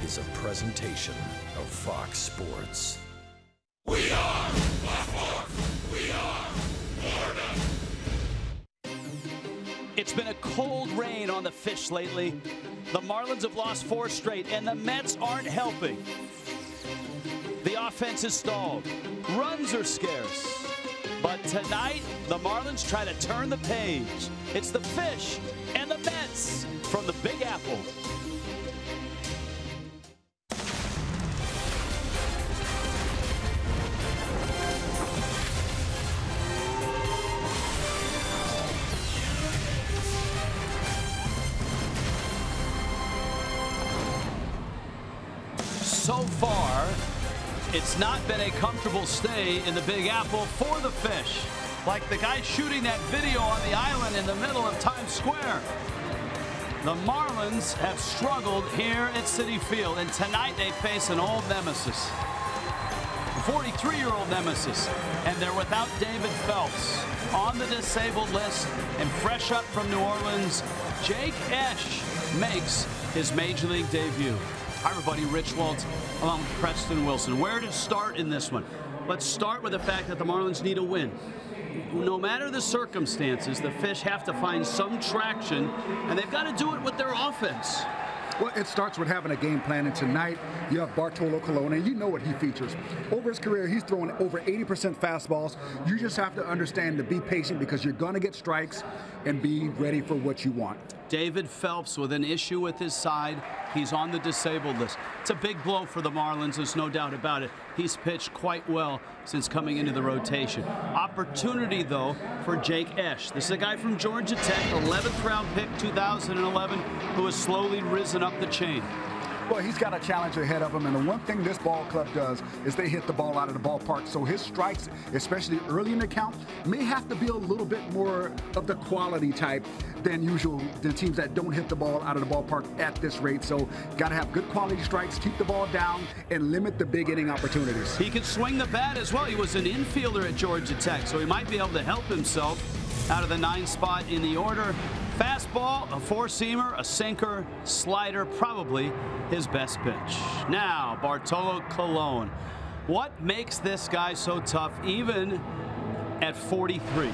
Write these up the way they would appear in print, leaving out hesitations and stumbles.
is a presentation of Fox Sports. We are Fox. We are Florida. It's been a cold rain on the Fish lately. The Marlins have lost 4 straight, and the Mets aren't helping. The offense is stalled. Runs are scarce. But tonight, the Marlins try to turn the page. It's the Fish and the Mets from the Big Apple. So far, it's not been a comfortable stay in the Big Apple for the Fish. Like the guy shooting that video on the island in the middle of Times Square. The Marlins have struggled here at Citi Field, and tonight they face an old nemesis. A 43-year-old nemesis, and they're without David Phelps on the disabled list, and fresh up from New Orleans, Jake Esch makes his Major League debut. Hi, everybody. Rich Waltz along with Preston Wilson. Where to start in this one? Let's start with the fact that the Marlins need a win. No matter the circumstances, the Fish have to find some traction, and they've got to do it with their offense. Well, it starts with having a game plan, and tonight you have Bartolo Colon, and you know what he features. Over his career, he's thrown over 80% fastballs. You just have to understand to be patient because you're going to get strikes and be ready for what you want. David Phelps with an issue with his side. He's on the disabled list. It's a big blow for the Marlins, there's no doubt about it. He's pitched quite well since coming into the rotation. Opportunity, though, for Jake Esch. This is a guy from Georgia Tech, 11th round pick, 2011, who has slowly risen up the chain. Well, he's got a challenge ahead of him, and the one thing this ball club does is they hit the ball out of the ballpark. So his strikes, especially early in the count, may have to be a little bit more of the quality type than usual, than teams that don't hit the ball out of the ballpark at this rate. So got to have good quality strikes, keep the ball down, and limit the big inning opportunities. He can swing the bat as well. He was an infielder at Georgia Tech, so he might be able to help himself out of the 9th spot in the order. Fastball, a 4-seamer, a sinker, slider, probably his best pitch. Now, Bartolo Colon. What makes this guy so tough, even at 43?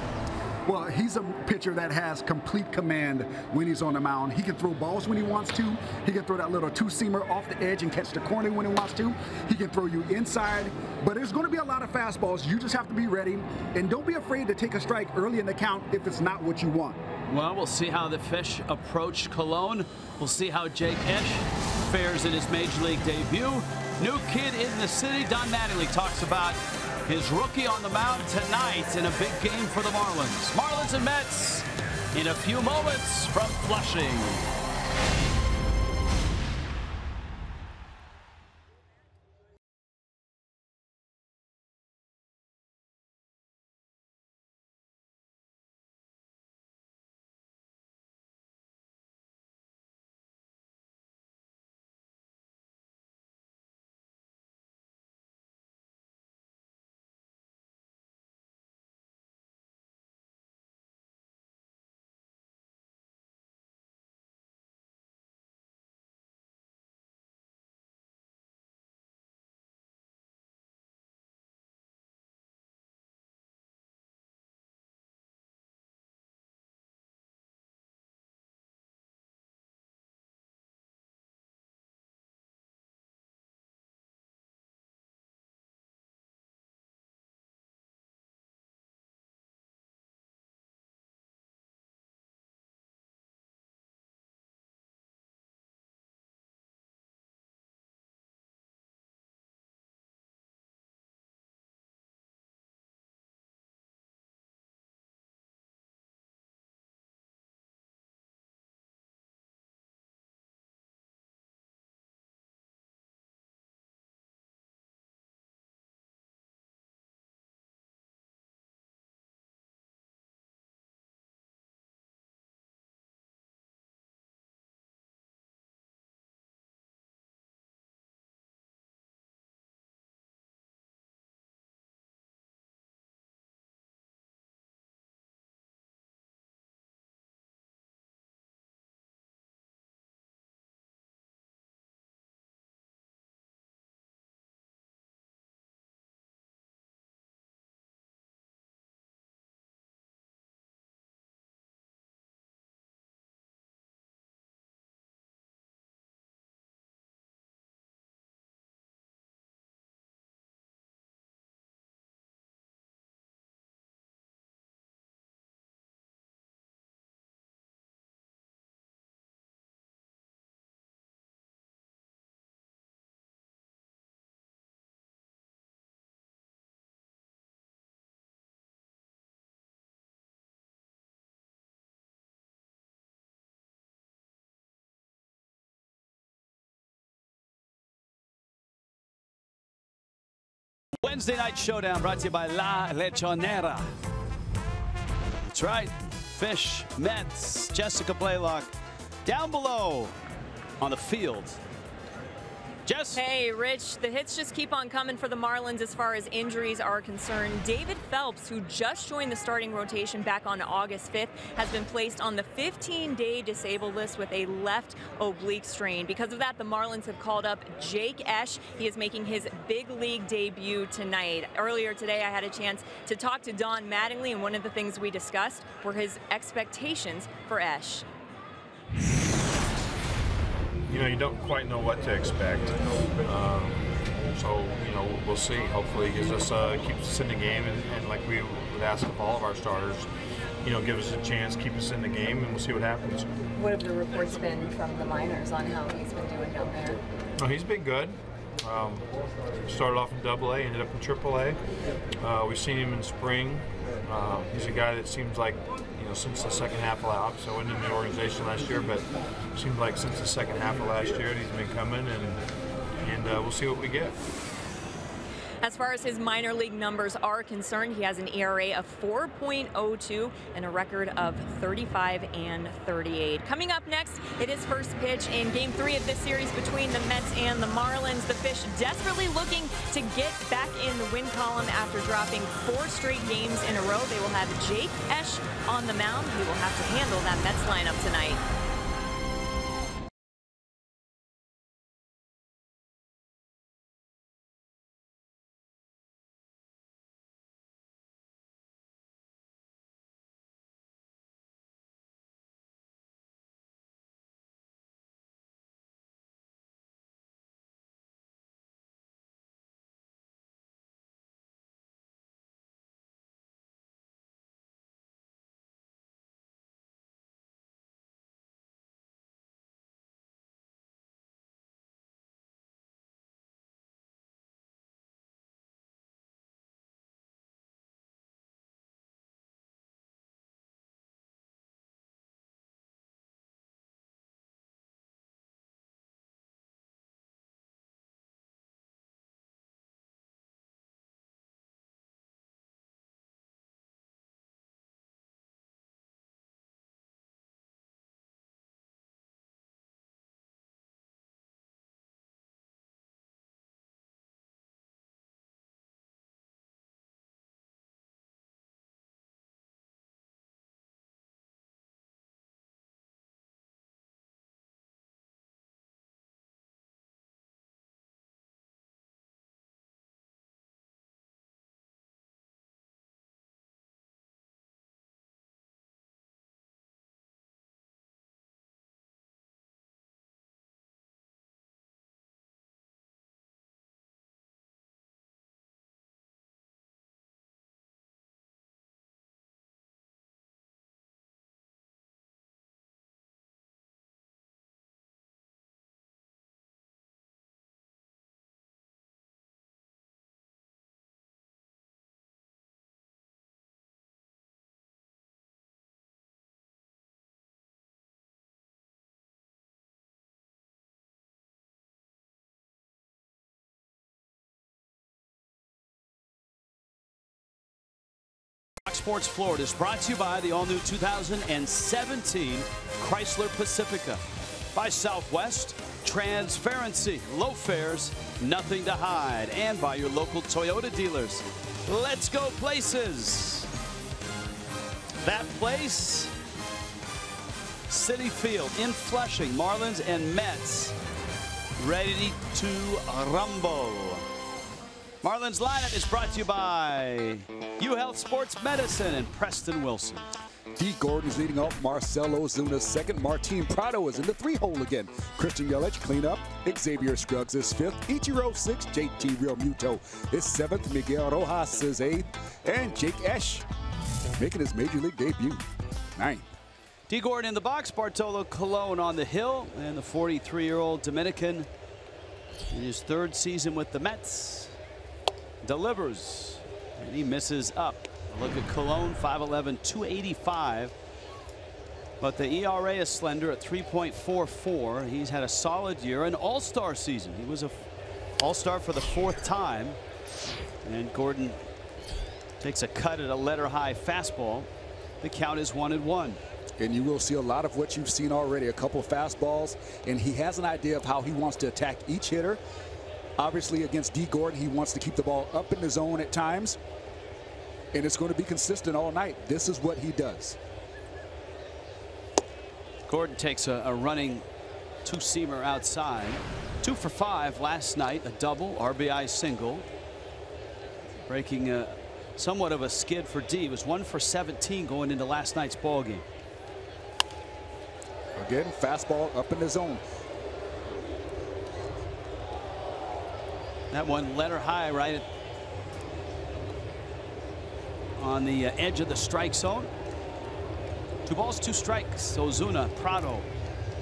Well, he's a pitcher that has complete command when he's on the mound. He can throw balls when he wants to. He can throw that little 2-seamer off the edge and catch the corner when he wants to. He can throw you inside. But there's going to be a lot of fastballs. You just have to be ready. And don't be afraid to take a strike early in the count if it's not what you want. Well, we'll see how the Fish approach Colon. We'll see how Jake Esch fares in his Major League debut. New kid in the city. Don Mattingly talks about his rookie on the mound tonight in a big game for the Marlins. Marlins and Mets in a few moments from Flushing. Wednesday night showdown brought to you by La Lechonera. That's right. Fish, Mets, Jessica Blaylock down below on the field. Jess? Hey, Rich, the hits just keep on coming for the Marlins as far as injuries are concerned. David Phelps, who just joined the starting rotation back on August 5th, has been placed on the 15-day disabled list with a left oblique strain. Because of that, the Marlins have called up Jake Esch. He is making his big league debut tonight. Earlier today, I had a chance to talk to Don Mattingly, and one of the things we discussed were his expectations for Esch. You know, you don't quite know what to expect. So, you know, we'll see. Hopefully he gives us, keeps us in the game, and like we would ask of all of our starters, you know, give us a chance, keep us in the game, and we'll see what happens. What have the reports been from the minors on how he's been doing down there? No, he's been good. Started off in AA, ended up in AAA. We've seen him in spring. He's a guy that seems like, you know, since the second half of obviously I wasn't in the organization last year, but it seemed like since the second half of last year he's been coming, and we'll see what we get. As far as his minor league numbers are concerned, he has an ERA of 4.02 and a record of 35-38. Coming up next, it is first pitch in Game 3 of this series between the Mets and the Marlins. The Fish desperately looking to get back in the win column after dropping 4 straight games in a row. They will have Jake Esch on the mound. He will have to handle that Mets lineup tonight. Fox Sports Florida is brought to you by the all-new 2017 Chrysler Pacifica. By Southwest, transparency, low fares, nothing to hide. And by your local Toyota dealers. Let's go places. That place, Citi Field in Flushing. Marlins and Mets ready to rumble. Marlins lineup is brought to you by UHealth Sports Medicine and Preston Wilson. D. Gordon's leading off. Marcell Ozuna's second. Martin Prado is in the 3-hole again. Christian Yelich cleanup. Xavier Scruggs is 5th. Ichiro 6th. JT Realmuto is 7th. Miguel Rojas is 8th. And Jake Esch making his major league debut, 9th. D. Gordon in the box. Bartolo Colon on the hill. And the 43-year-old Dominican in his 3rd season with the Mets delivers, and he misses up. Look at Colon, 5'11", 285. But the ERA is slender at 3.44. He's had a solid year, an all-star season. He was an all-star for the 4th time. And Gordon takes a cut at a letter high fastball. The count is 1-1. And you will see a lot of what you've seen already, a couple of fastballs, and he has an idea of how he wants to attack each hitter. Obviously, against Dee Gordon, he wants to keep the ball up in the zone at times, and it's going to be consistent all night. This is what he does. Gordon takes a running two-seamer outside. 2 for 5 last night, a double, RBI single. Breaking somewhat of a skid for Dee. It was 1 for 17 going into last night's ball game. Again, fastball up in the zone. That one letter high right on the edge of the strike zone. 2 balls, 2 strikes. Ozuna, Prado,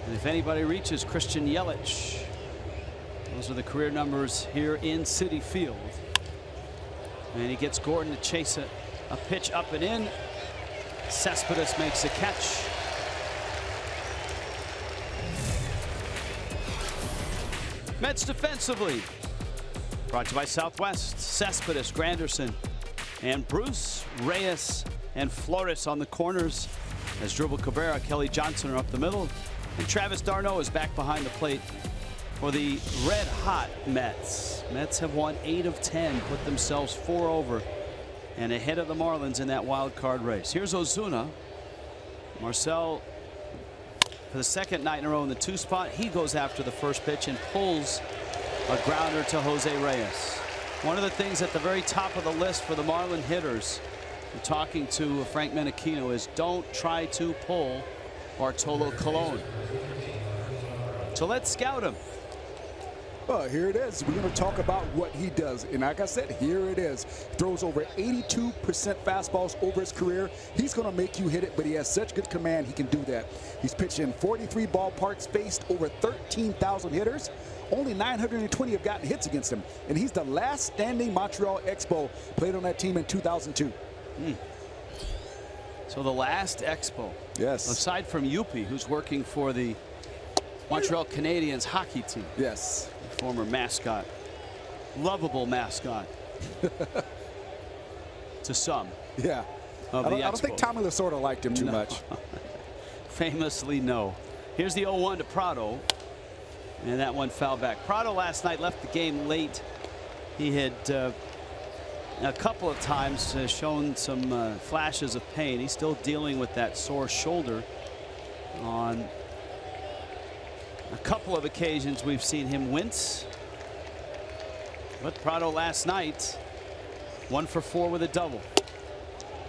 and if anybody reaches, Christian Yelich. Those are the career numbers here in Citi Field. And he gets Gordon to chase a pitch up and in. Cespedes makes a catch. Mets defensively. Brought to you by Southwest. Cespedes, Granderson, and Bruce, Reyes, and Flores on the corners. As Dribble Cabrera, Kelly Johnson are up the middle. And Travis d'Arnaud is back behind the plate for the red-hot Mets. Mets have won 8 of 10, put themselves 4 over, and ahead of the Marlins in that wild card race. Here's Ozuna. Marcel, for the second night in a row in the 2 spot, he goes after the first pitch and pulls a grounder to Jose Reyes. One of the things at the very top of the list for the Marlin hitters, talking to Frank Menechino, is don't try to pull Bartolo Colon. So let's scout him. Well, here it is. We're going to talk about what he does. And like I said, here it is. Throws over 82% fastballs over his career. He's going to make you hit it, but he has such good command, he can do that. He's pitched in 43 ballparks, faced over 13,000 hitters. Only 920 have gotten hits against him. And he's the last standing Montreal Expo, played on that team in 2002. So the last Expo. Yes. Aside from Yupi, who's working for the Montreal Canadiens hockey team. Yes. Former mascot. Lovable mascot. To some. Yeah. I don't think Tommy Lasorda liked him too much. Famously, no. Here's the 0-1 to Prado. And that one foul back. Prado last night left the game late. He had a couple of times shown some flashes of pain. He's still dealing with that sore shoulder. On a couple of occasions we've seen him wince. But Prado last night 1 for 4 with a double.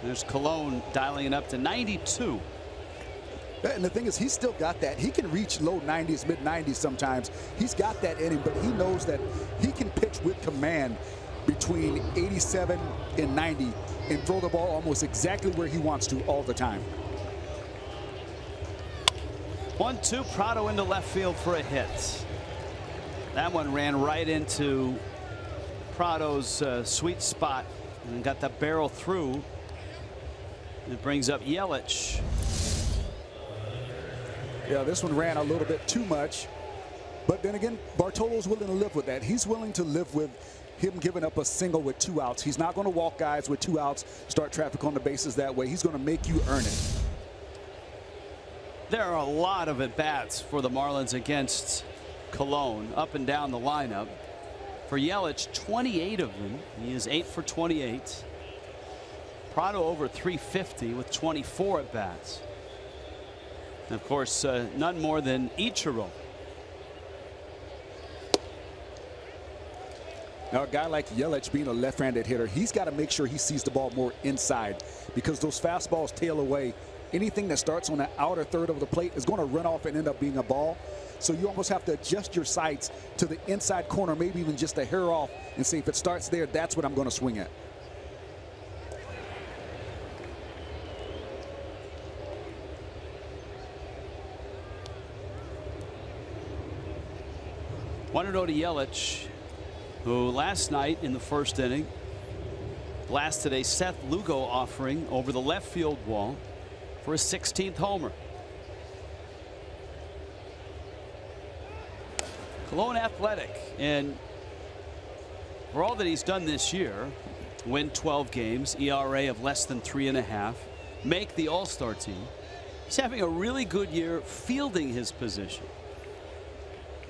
There's Colon dialing it up to 92. And the thing is, he's still got that. He can reach low 90s, mid 90s sometimes. He's got that in him, but he knows that he can pitch with command between 87 and 90 and throw the ball almost exactly where he wants to all the time. 1-2, Prado into left field for a hit. That one ran right into Prado's sweet spot and got the barrel through. It brings up Yelich. Yeah, this one ran a little bit too much. But then again, Bartolo's willing to live with that. He's willing to live with him giving up a single with 2 outs. He's not going to walk guys with 2 outs, start traffic on the bases that way. He's going to make you earn it. There are a lot of at-bats for the Marlins against Colon up and down the lineup. For Yelich, 28 of them. He is 8 for 28. Prado over 350 with 24 at-bats. And of course, none more than Ichiro. Now, a guy like Yelich being a left-handed hitter, he's got to make sure he sees the ball more inside, because those fastballs tail away. Anything that starts on the outer third of the plate is going to run off and end up being a ball. So you almost have to adjust your sights to the inside corner, maybe even just a hair off, and say if it starts there, that's what I'm going to swing at. Wanted to Yelich, who last night in the first inning blasted a Seth Lugo offering over the left field wall for his 16th homer. Colon athletic, and For all that he's done this year, win 12 games, ERA of less than 3.5, make the All-Star team, he's having a really good year fielding his position.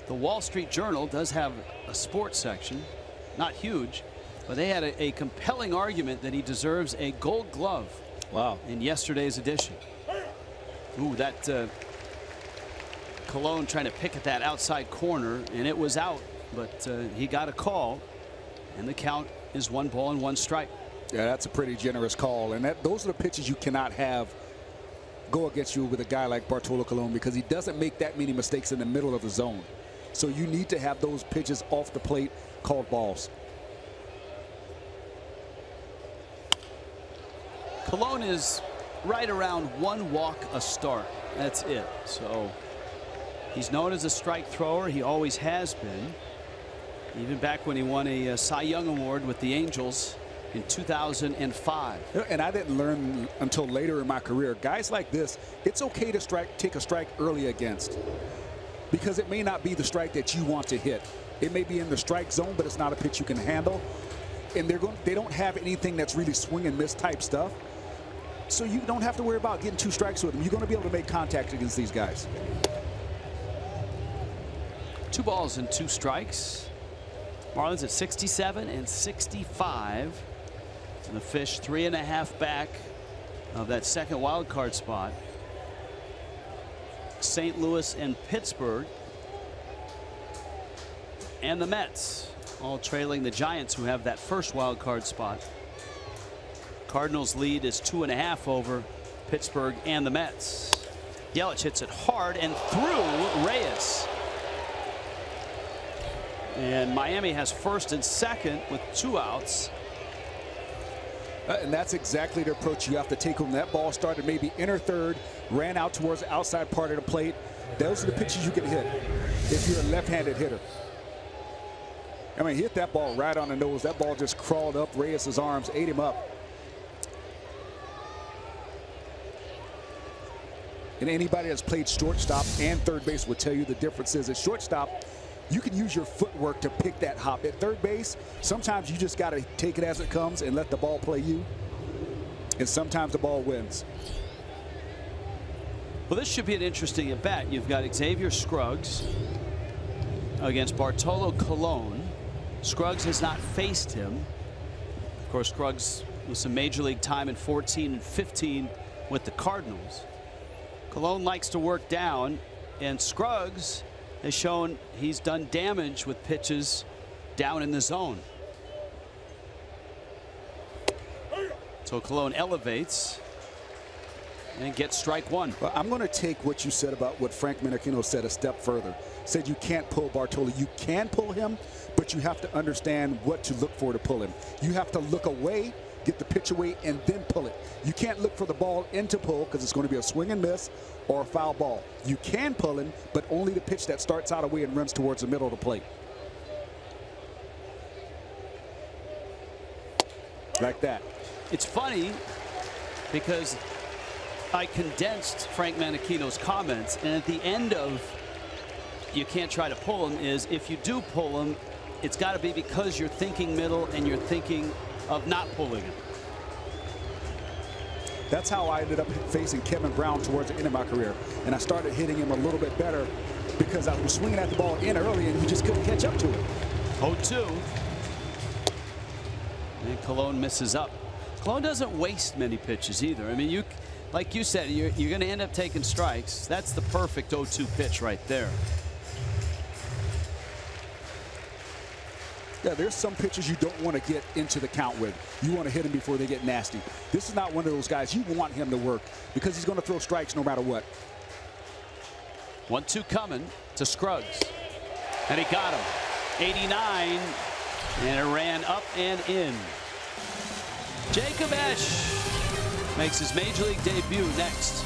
The Wall Street Journal does have a sports section, not huge, but they had a compelling argument that he deserves a Gold Glove. Wow. In yesterday's edition. Ooh, that Colon trying to pick at that outside corner, and it was out, but he got a call, and the count is 1 ball and 1 strike. Yeah, that's a pretty generous call, and those are the pitches you cannot have go against you with a guy like Bartolo Colon, because he doesn't make that many mistakes in the middle of the zone. So you need to have those pitches off the plate called balls. Colon is right around 1 walk a start. That's it. So he's known as a strike thrower. He always has been. Even back when he won a Cy Young Award with the Angels in 2005. And I didn't learn until later in my career. Guys like this, it's okay to take a strike early against, because it may not be the strike that you want to hit. It may be in the strike zone, but it's not a pitch you can handle. And they don't have anything that's really swing and miss type stuff. So you don't have to worry about getting 2 strikes with them. You're going to be able to make contact against these guys. 2 balls and 2 strikes. Marlins at 67 and 65. And the Fish 3.5 back of that second wild card spot. St. Louis and Pittsburgh and the Mets all trailing the Giants, who have that first wild card spot. Cardinals lead is 2.5 over Pittsburgh and the Mets. Yelich hits it hard and through Reyes. And Miami has first and second with 2 outs. And that's exactly the approach you have to take when that ball started maybe inner third, ran out towards the outside part of the plate. Those are the pitches you can hit if you're a left-handed hitter. I mean, he hit that ball right on the nose. That ball just crawled up Reyes' arms, ate him up. And anybody that's played shortstop and third base would tell you the difference is at shortstop, you can use your footwork to pick that hop. At third base, sometimes you just got to take it as it comes and let the ball play you. And sometimes the ball wins. Well, this should be an interesting at bat. You've got Xavier Scruggs against Bartolo Colon. Scruggs has not faced him. Of course, Scruggs with some major league time in 14 and 15 with the Cardinals. Colon likes to work down, and Scruggs has shown he's done damage with pitches down in the zone. So Colon elevates and gets strike 1. Well, I'm going to take what you said about what Frank Menechino said a step further. Said you can't pull Bartolo. You can pull him, but you have to understand what to look for to pull him. You have to look away, get the pitch away, and then pull it. You can't look for the ball into pull, because it's going to be a swing and miss or a foul ball. You can pull him, but only the pitch that starts out away and runs towards the middle of the plate. Like that. It's funny because I condensed Frank Menechino's comments, and at the end of you can't try to pull him is if you do pull him, it's got to be because you're thinking middle and you're thinking of not pulling him. That's how I ended up facing Kevin Brown towards the end of my career. And I started hitting him a little bit better because I was swinging at the ball in early and he just couldn't catch up to it. 0-2. And Colon misses up. Colon doesn't waste many pitches either. I mean, like you said, you're going to end up taking strikes. That's the perfect 0-2 pitch right there. Yeah, there's some pitchers you don't want to get into the count with. You want to hit them before they get nasty. This is not one of those guys. You want him to work because he's going to throw strikes no matter what. 1-2 coming to Scruggs. And he got him. 89. And it ran up and in. Jacob Esch makes his major league debut next.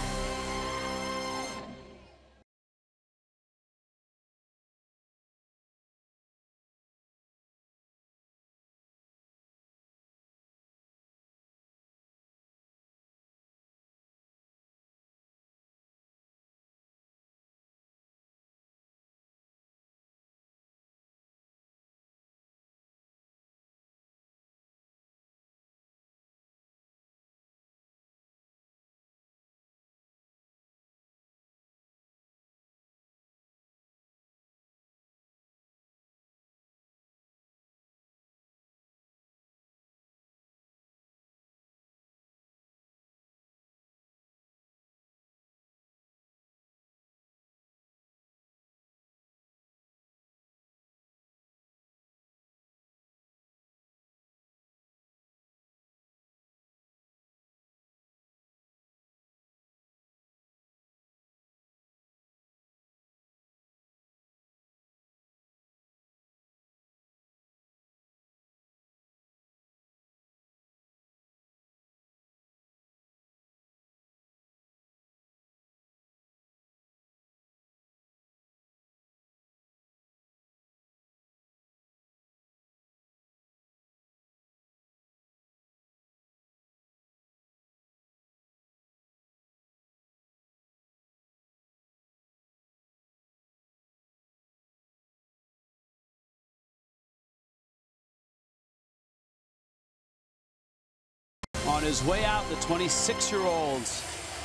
on his way out, the 26-year-old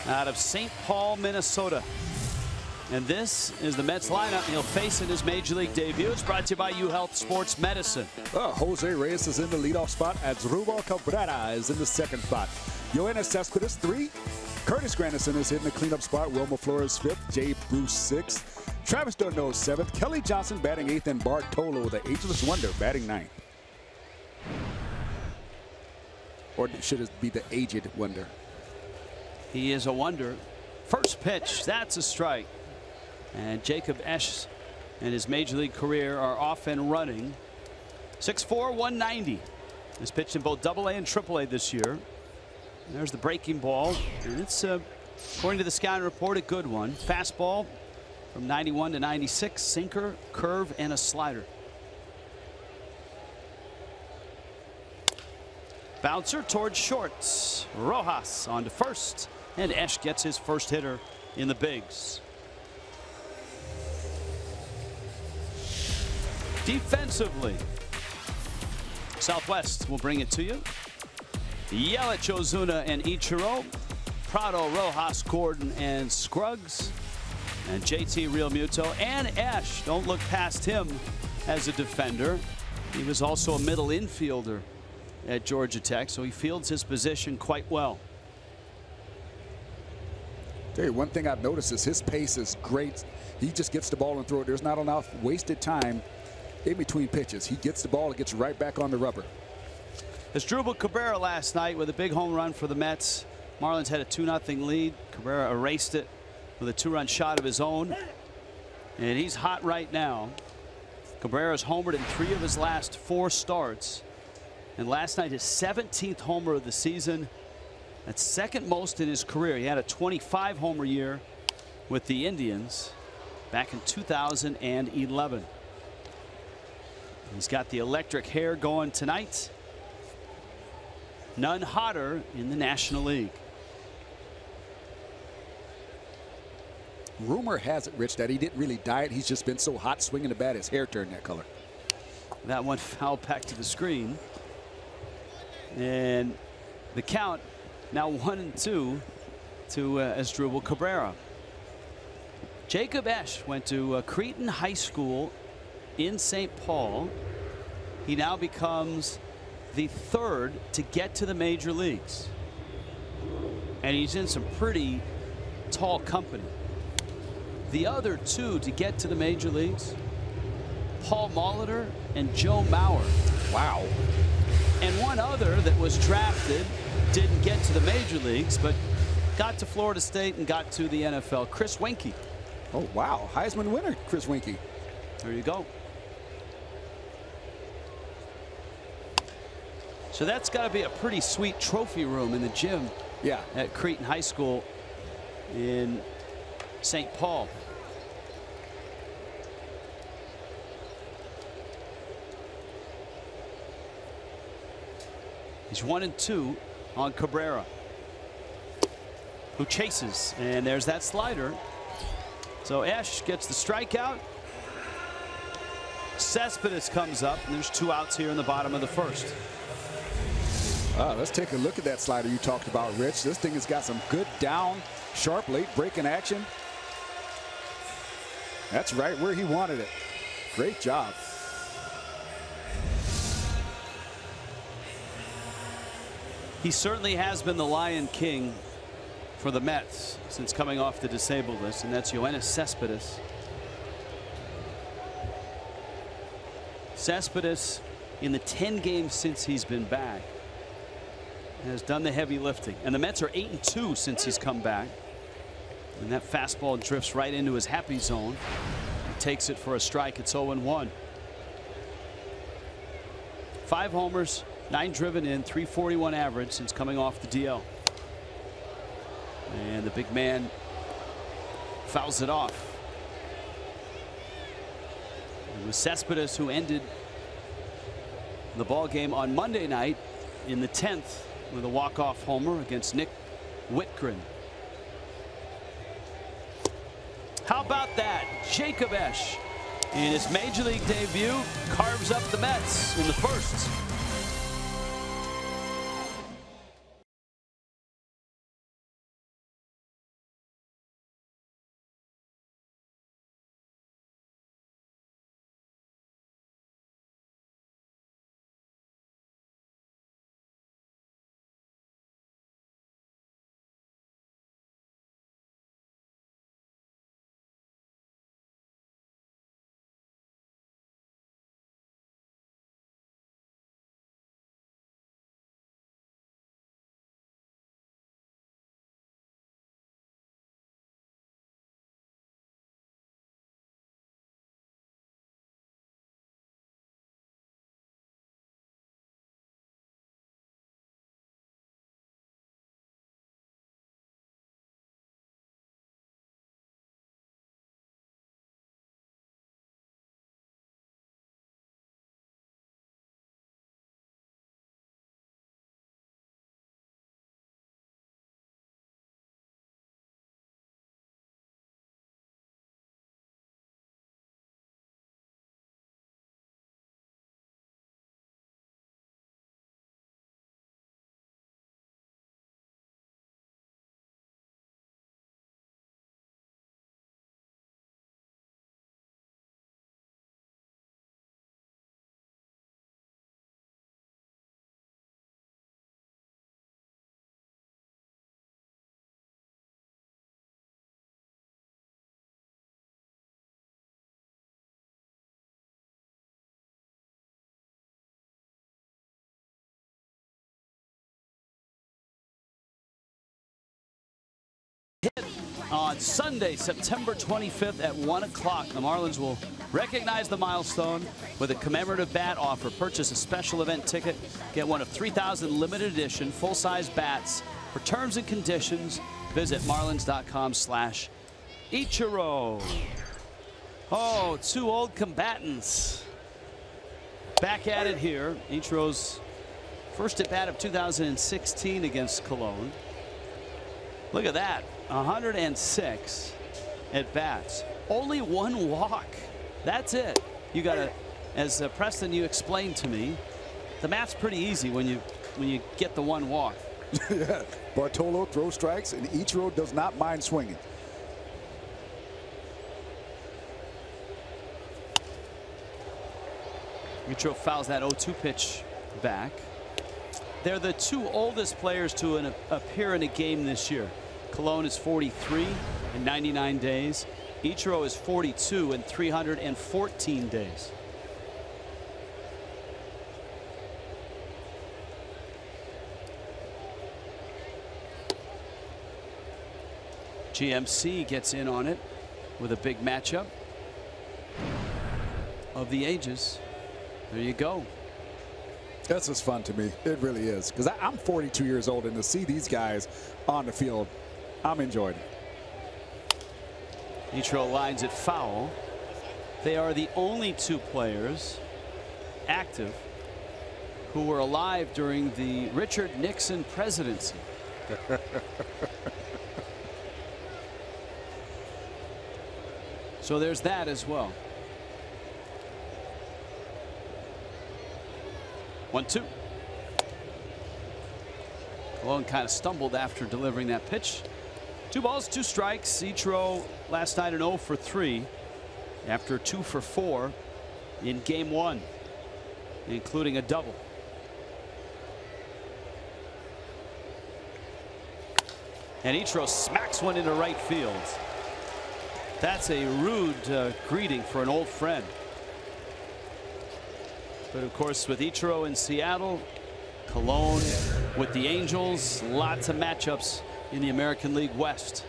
out of St. Paul, Minnesota. And this is the Mets lineup he'll face in his Major League debut. It's brought to you by UHealth Sports Medicine. Jose Reyes is in the leadoff spot. Asdrubal Cabrera is in the second spot. Yoenis Cespedes 3. Curtis Granderson is in the cleanup spot. Wilmer Flores 5th. Jay Bruce 6th. Travis d'Arnaud 7th. Kelly Johnson batting 8th. And Bartolo, the ageless wonder, batting 9th. Or should it be the aged wonder? He is a wonder. First pitch, that's a strike. And Jacob Esch and his Major League career are off and running. 6'4", 190. He's pitched in both AA and AAA this year. There's the breaking ball. And it's, according to the scouting report, a good one. Fastball from 91 to 96. Sinker, curve, and a slider. Bouncer towards shorts. Rojas on to first. And Esch gets his first hitter in the bigs. Defensively, Southwest will bring it to you. Yelich, Ozuna, and Ichiro. Prado, Rojas, Gordon, and Scruggs. And JT Realmuto and Esch. Don't look past him as a defender. He was also a middle infielder at Georgia Tech, so he fields his position quite well. Hey, one thing I've noticed is his pace is great. He just gets the ball and throw it. There's not enough wasted time in between pitches. He gets the ball and gets right back on the rubber. Asdrubal Cabrera last night with a big home run for the Mets. Marlins had a 2-0 lead. Cabrera erased it with a 2-run shot of his own. And he's hot right now. Cabrera's homered in 3 of his last 4 starts. And last night, his 17th homer of the season. That's second most in his career. He had a 25 homer year with the Indians back in 2011. He's got the electric hair going tonight. None hotter in the National League. Rumor has it, Rich, that he didn't really dye it. He's just been so hot swinging the bat, his hair turned that color. That one fouled back to the screen. And the count now 1-2 to Asdrubal Cabrera. Jacob Esch went to Cretin High School in St. Paul. He now becomes the 3rd to get to the major leagues. And he's in some pretty tall company. The other 2 to get to the major leagues, Paul Molitor and Joe Mauer. Wow. And one other that was drafted, didn't get to the major leagues, but got to Florida State and got to the NFL, Chris Weinke. Oh, wow. Heisman winner, Chris Weinke. There you go. So that's got to be a pretty sweet trophy room in the gym. Yeah. At Cretin High School in St. Paul. He's 1-2 on Cabrera, who chases, and there's that slider. So Esch gets the strikeout. Cespedes comes up, and there's 2 outs here in the bottom of the 1st. Let's take a look at that slider you talked about, Rich. This thing has got some good down, sharp, late breaking action. That's right where he wanted it. Great job. He certainly has been the Lion King for the Mets since coming off the disabled list, and that's Yoenis Cespedes. Cespedes, in the 10 games since he's been back, has done the heavy lifting. And the Mets are 8-2 since he's come back. And that fastball drifts right into his happy zone. He takes it for a strike. It's 0-1. 5 homers, 9 driven in, 341 average since coming off the DL. And the big man fouls it off. It was Cespedes who ended the ball game on Monday night in the 10th with a walk-off homer against Nick Whitgren. How about that? Jacob Esch, in his Major League debut, carves up the Mets in the 1st. hit on Sunday, September 25th at 1 o'clock. The Marlins will recognize the milestone with a commemorative bat offer. Purchase a special event ticket. Get one of 3,000 limited edition full-size bats. For terms and conditions, visit marlins.com/Ichiro. Oh, two old combatants back at it here. Ichiro's first at bat of 2016 against Cologne. Look at that, 106 at bats. Only one walk. That's it. You got to, as Preston, you explained to me, the math's pretty easy when you get the one walk. Yeah. Bartolo throws strikes, and Ichiro does not mind swinging. Ichiro fouls that 0-2 pitch back. They're the two oldest players to appear in a game this year. Cologne is 43 in 99 days. Ichiro is 42 in 314 days. GMC gets in on it with a big matchup of the ages. There you go. That's just fun to me. It really is. Because I'm 42 years old, and to see these guys on the field, I'm enjoying it. Ichiro lines it foul. They are the only two players active who were alive during the Richard Nixon presidency. So there's that as well. 1-2. Cologne kind of stumbled after delivering that pitch. 2 balls, 2 strikes. Ichiro last night an 0 for 3 after 2 for 4 in game 1, including a double. And Ichiro smacks one into right field. That's a rude greeting for an old friend. But of course, with Ichiro in Seattle, Cologne with the Angels, lots of matchups in the American League West.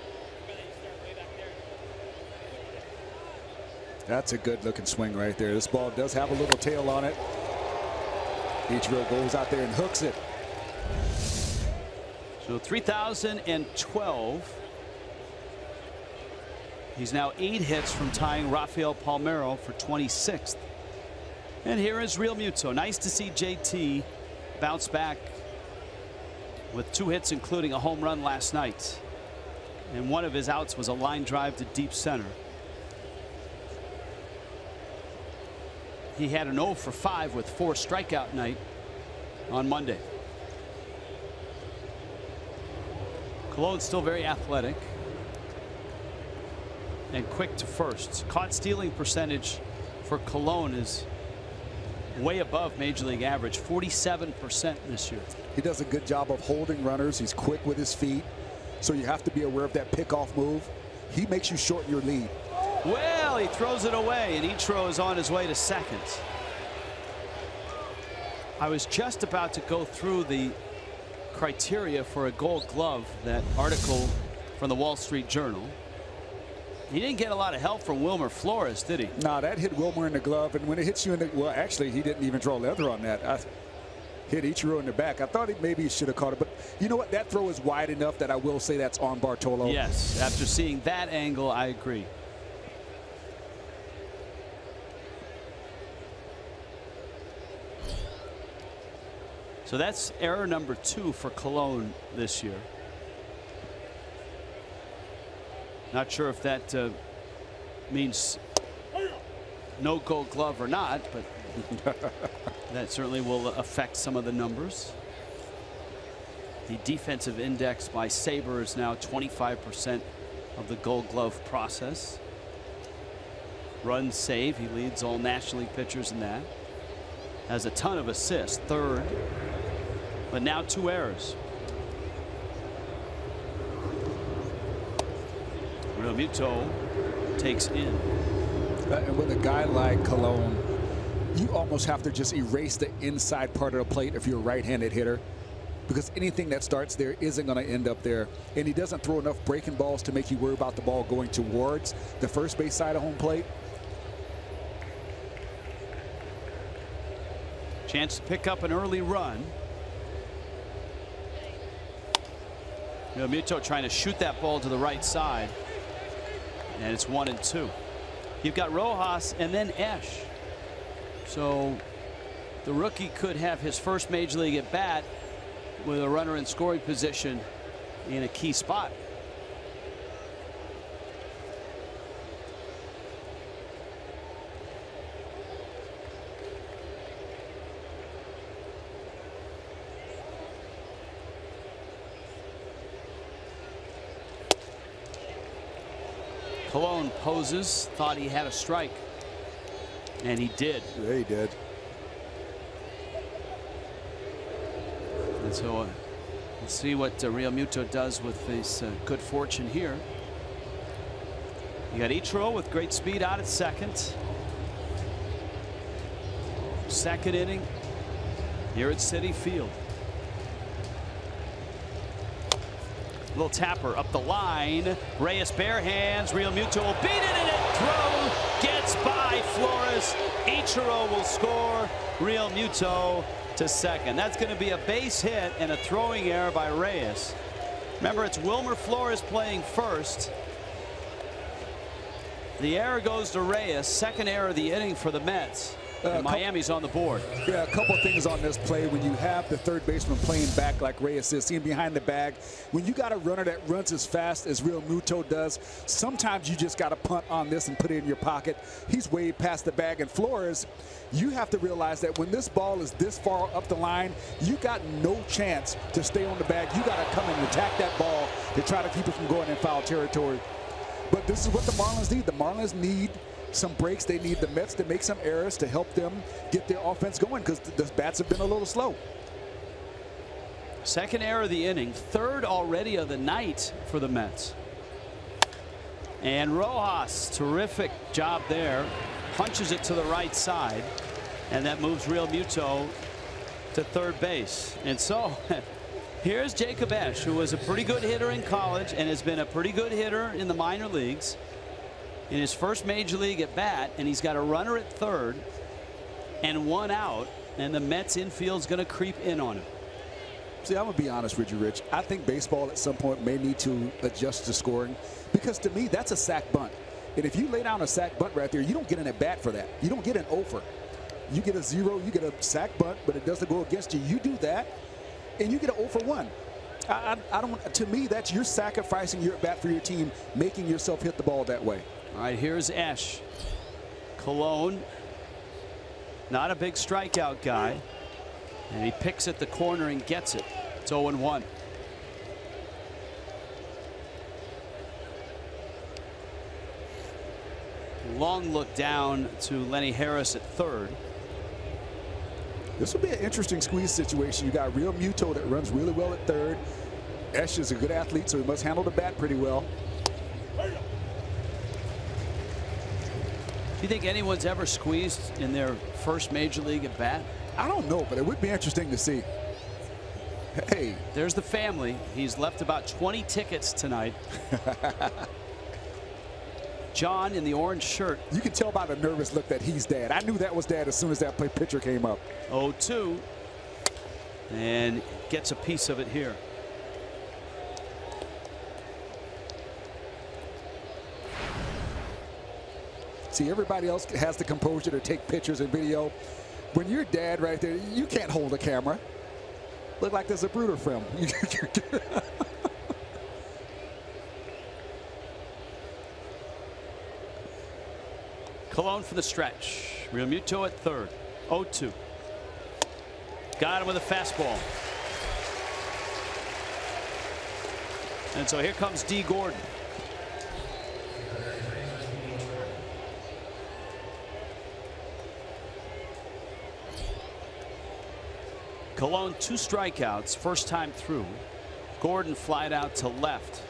That's a good looking swing right there. This ball does have a little tail on it. Ichiro goes out there and hooks it. So 3012. He's now 8 hits from tying Rafael Palmeiro for 26th. And here is Real Muto. Nice to see JT bounce back with 2 hits, including a home run last night. And one of his outs was a line drive to deep center. He had an 0 for 5 with 4 strikeout night on Monday. Cologne's still very athletic and quick to first. Caught stealing percentage for Cologne is way above Major League average, 47% this year. He does a good job of holding runners. He's quick with his feet, so you have to be aware of that pickoff move. He makes you shorten your lead. Well, he throws it away, and Ichiro is on his way to second. I was just about to go through the criteria for a Gold Glove, that article from the Wall Street Journal. He didn't get a lot of help from Wilmer Flores, did he? No, that hit Wilmer in the glove, and when it hits you in the, well, actually, he didn't even draw leather on that. I hit Ichiro in the back. I thought maybe he should have caught it, but you know what? That throw is wide enough that I will say that's on Bartolo. Yes, after seeing that angle, I agree. So that's error number 2 for Cologne this year. Not sure if that means no Gold Glove or not, but that certainly will affect some of the numbers. The defensive index by Saber is now 25% of the Gold Glove process. Run save, he leads all National League pitchers in that. Has a ton of assists, 3rd, but now 2 errors. Real Muto takes in. And with a guy like Cologne, you almost have to just erase the inside part of the plate if you're a right-handed hitter. because anything that starts there isn't going to end up there. And he doesn't throw enough breaking balls to make you worry about the ball going towards the first base side of home plate. Chance to pick up an early run. Realmuto trying to shoot that ball to the right side. And it's 1-2. You've got Rojas and then Esch. So the rookie could have his first major league at bat with a runner in scoring position in a key spot. Colon poses, thought he had a strike, and he did. Yeah, he did. And so let's see what Realmuto does with his good fortune here. You got Ichiro with great speed out at second. Second inning here at Citi Field. Little tapper up the line. Reyes bare hands. Realmuto will beat it, and it throw gets by Flores. Ichiro will score. Realmuto to second. That's going to be a base hit and a throwing error by Reyes. Remember, it's Wilmer Flores playing first. The error goes to Reyes. Second error of the inning for the Mets. And Miami's on the board. Yeah, a couple things on this play. When you have the third baseman playing back like Reyes is, seeing behind the bag, when you got a runner that runs as fast as Realmuto does, sometimes you just got to punt on this and put it in your pocket. He's way past the bag. And Flores, you have to realize that when this ball is this far up the line, you got no chance to stay on the bag. You got to come and attack that ball to try to keep it from going in foul territory. But this is what the Marlins need. The Marlins need some breaks. They need the Mets to make some errors to help them get their offense going, because the bats have been a little slow. Second error of the inning, third already of the night for the Mets. And Rojas, terrific job there, punches it to the right side, and that moves Realmuto to third base. And so here's Jacob Esch, who was a pretty good hitter in college and has been a pretty good hitter in the minor leagues. In his first major league at bat, and he's got a runner at third and one out, and the Mets infield's going to creep in on him. See, I'm going to be honest with you, Rich. I think baseball at some point may need to adjust the scoring, because to me, that's a sac bunt. And if you lay down a sac bunt right there, you don't get an at bat for that. You don't get an offer. You get a 0, you get a sac bunt, but it doesn't go against you. You do that, and you get an 0 for 1. I don't. To me, that's you're sacrificing your at bat for your team, making yourself hit the ball that way. All right, here's Esch. Colon, not a big strikeout guy, and he picks at the corner and gets it. It's 0-1. Long look down to Lenny Harris at third. This will be an interesting squeeze situation. You got Realmuto that runs really well at third. Esch is a good athlete, so he must handle the bat pretty well. Do you think anyone's ever squeezed in their first major league at bat? I don't know, but it would be interesting to see. Hey, there's the family. He's left about 20 tickets tonight. John in the orange shirt. You can tell by the nervous look that he's Dad. I knew that was Dad as soon as that pitcher came up. 0-2, and gets a piece of it here. See, everybody else has the composure to take pictures and video. When you're Dad right there, you can't hold a camera. Look like there's a Bruder film. Colon for the stretch. Realmuto at third. 0-2. Got him with a fastball. And so here comes D. Gordon. Colon 2 strikeouts first time through. Gordon flied out to left.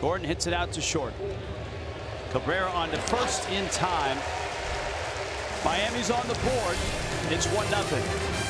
Gordon hits it out to short. Cabrera on to first in time. Miami's on the board. It's 1-0.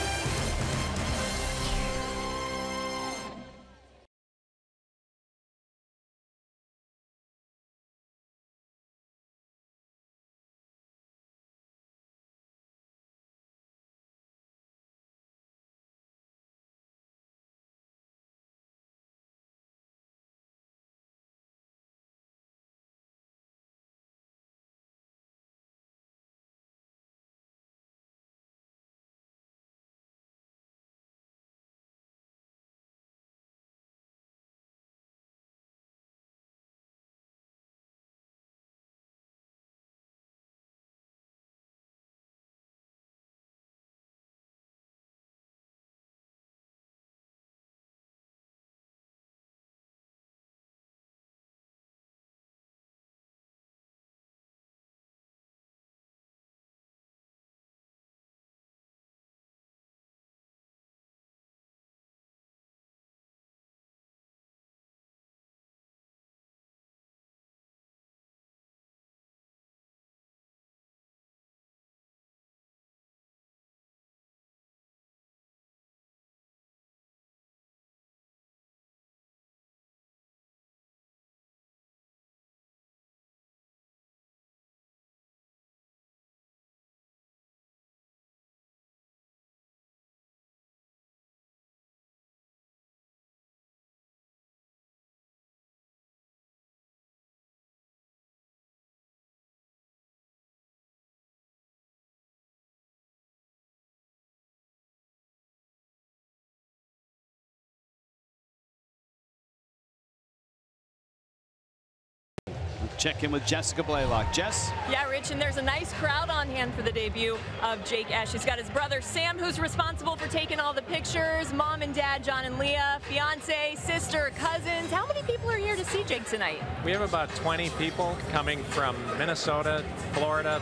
Check in with Jessica Blaylock. Jess? Yeah, Rich, and there's a nice crowd on hand for the debut of Jake Esch. He's got his brother Sam, who's responsible for taking all the pictures, mom and dad, John and Leah, fiance, sister, cousins. How many people are here to see Jake tonight? We have about 20 people coming from Minnesota, Florida,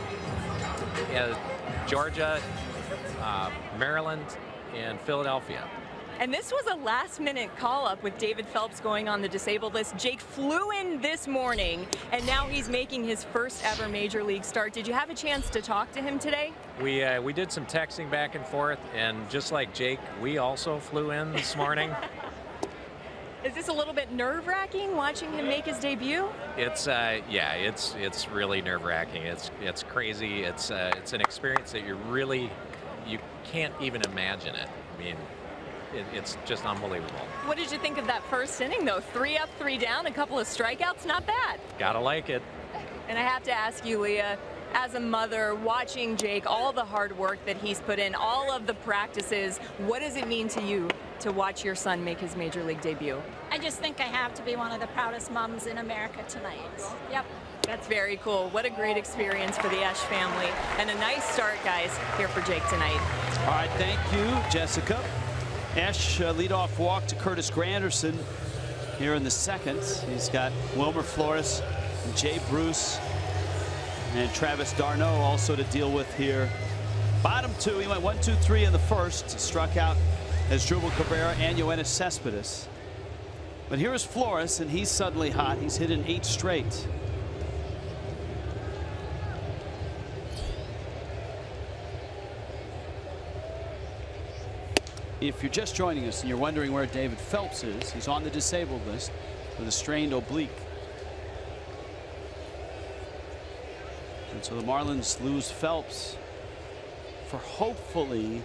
Georgia, Maryland, and Philadelphia. And this was a last-minute call-up with David Phelps going on the disabled list. Jake flew in this morning, and now he's making his first ever Major League start. Did you have a chance to talk to him today? We did some texting back and forth, and just like Jake, we also flew in this morning. Is this a little bit nerve-wracking watching him make his debut? It's yeah, it's really nerve-wracking. It's crazy. It's an experience that you can't even imagine it. I mean, it's just unbelievable. What did you think of that first inning, though? 3 up, 3 down, a couple of strikeouts, not bad. Gotta like it. And I have to ask you, Leah, as a mother, watching Jake, all the hard work that he's put in, all of the practices, what does it mean to you to watch your son make his Major League debut? I just think I have to be one of the proudest moms in America tonight. Yep. That's very cool. What a great experience for the Esch family. And a nice start, guys, here for Jake tonight. All right, thank you, Jessica. Esch leadoff walk to Curtis Granderson here in the second. He's got Wilmer Flores and Jay Bruce and Travis d'Arnaud also to deal with here. Bottom two, he went 1-2-3 in the first. Struck out Asdrubal Cabrera and Yoenis Cespedes. But here is Flores, and he's suddenly hot. He's hit in 8 straight. If you're just joining us and you're wondering where David Phelps is, he's on the disabled list with a strained oblique. And so the Marlins lose Phelps for hopefully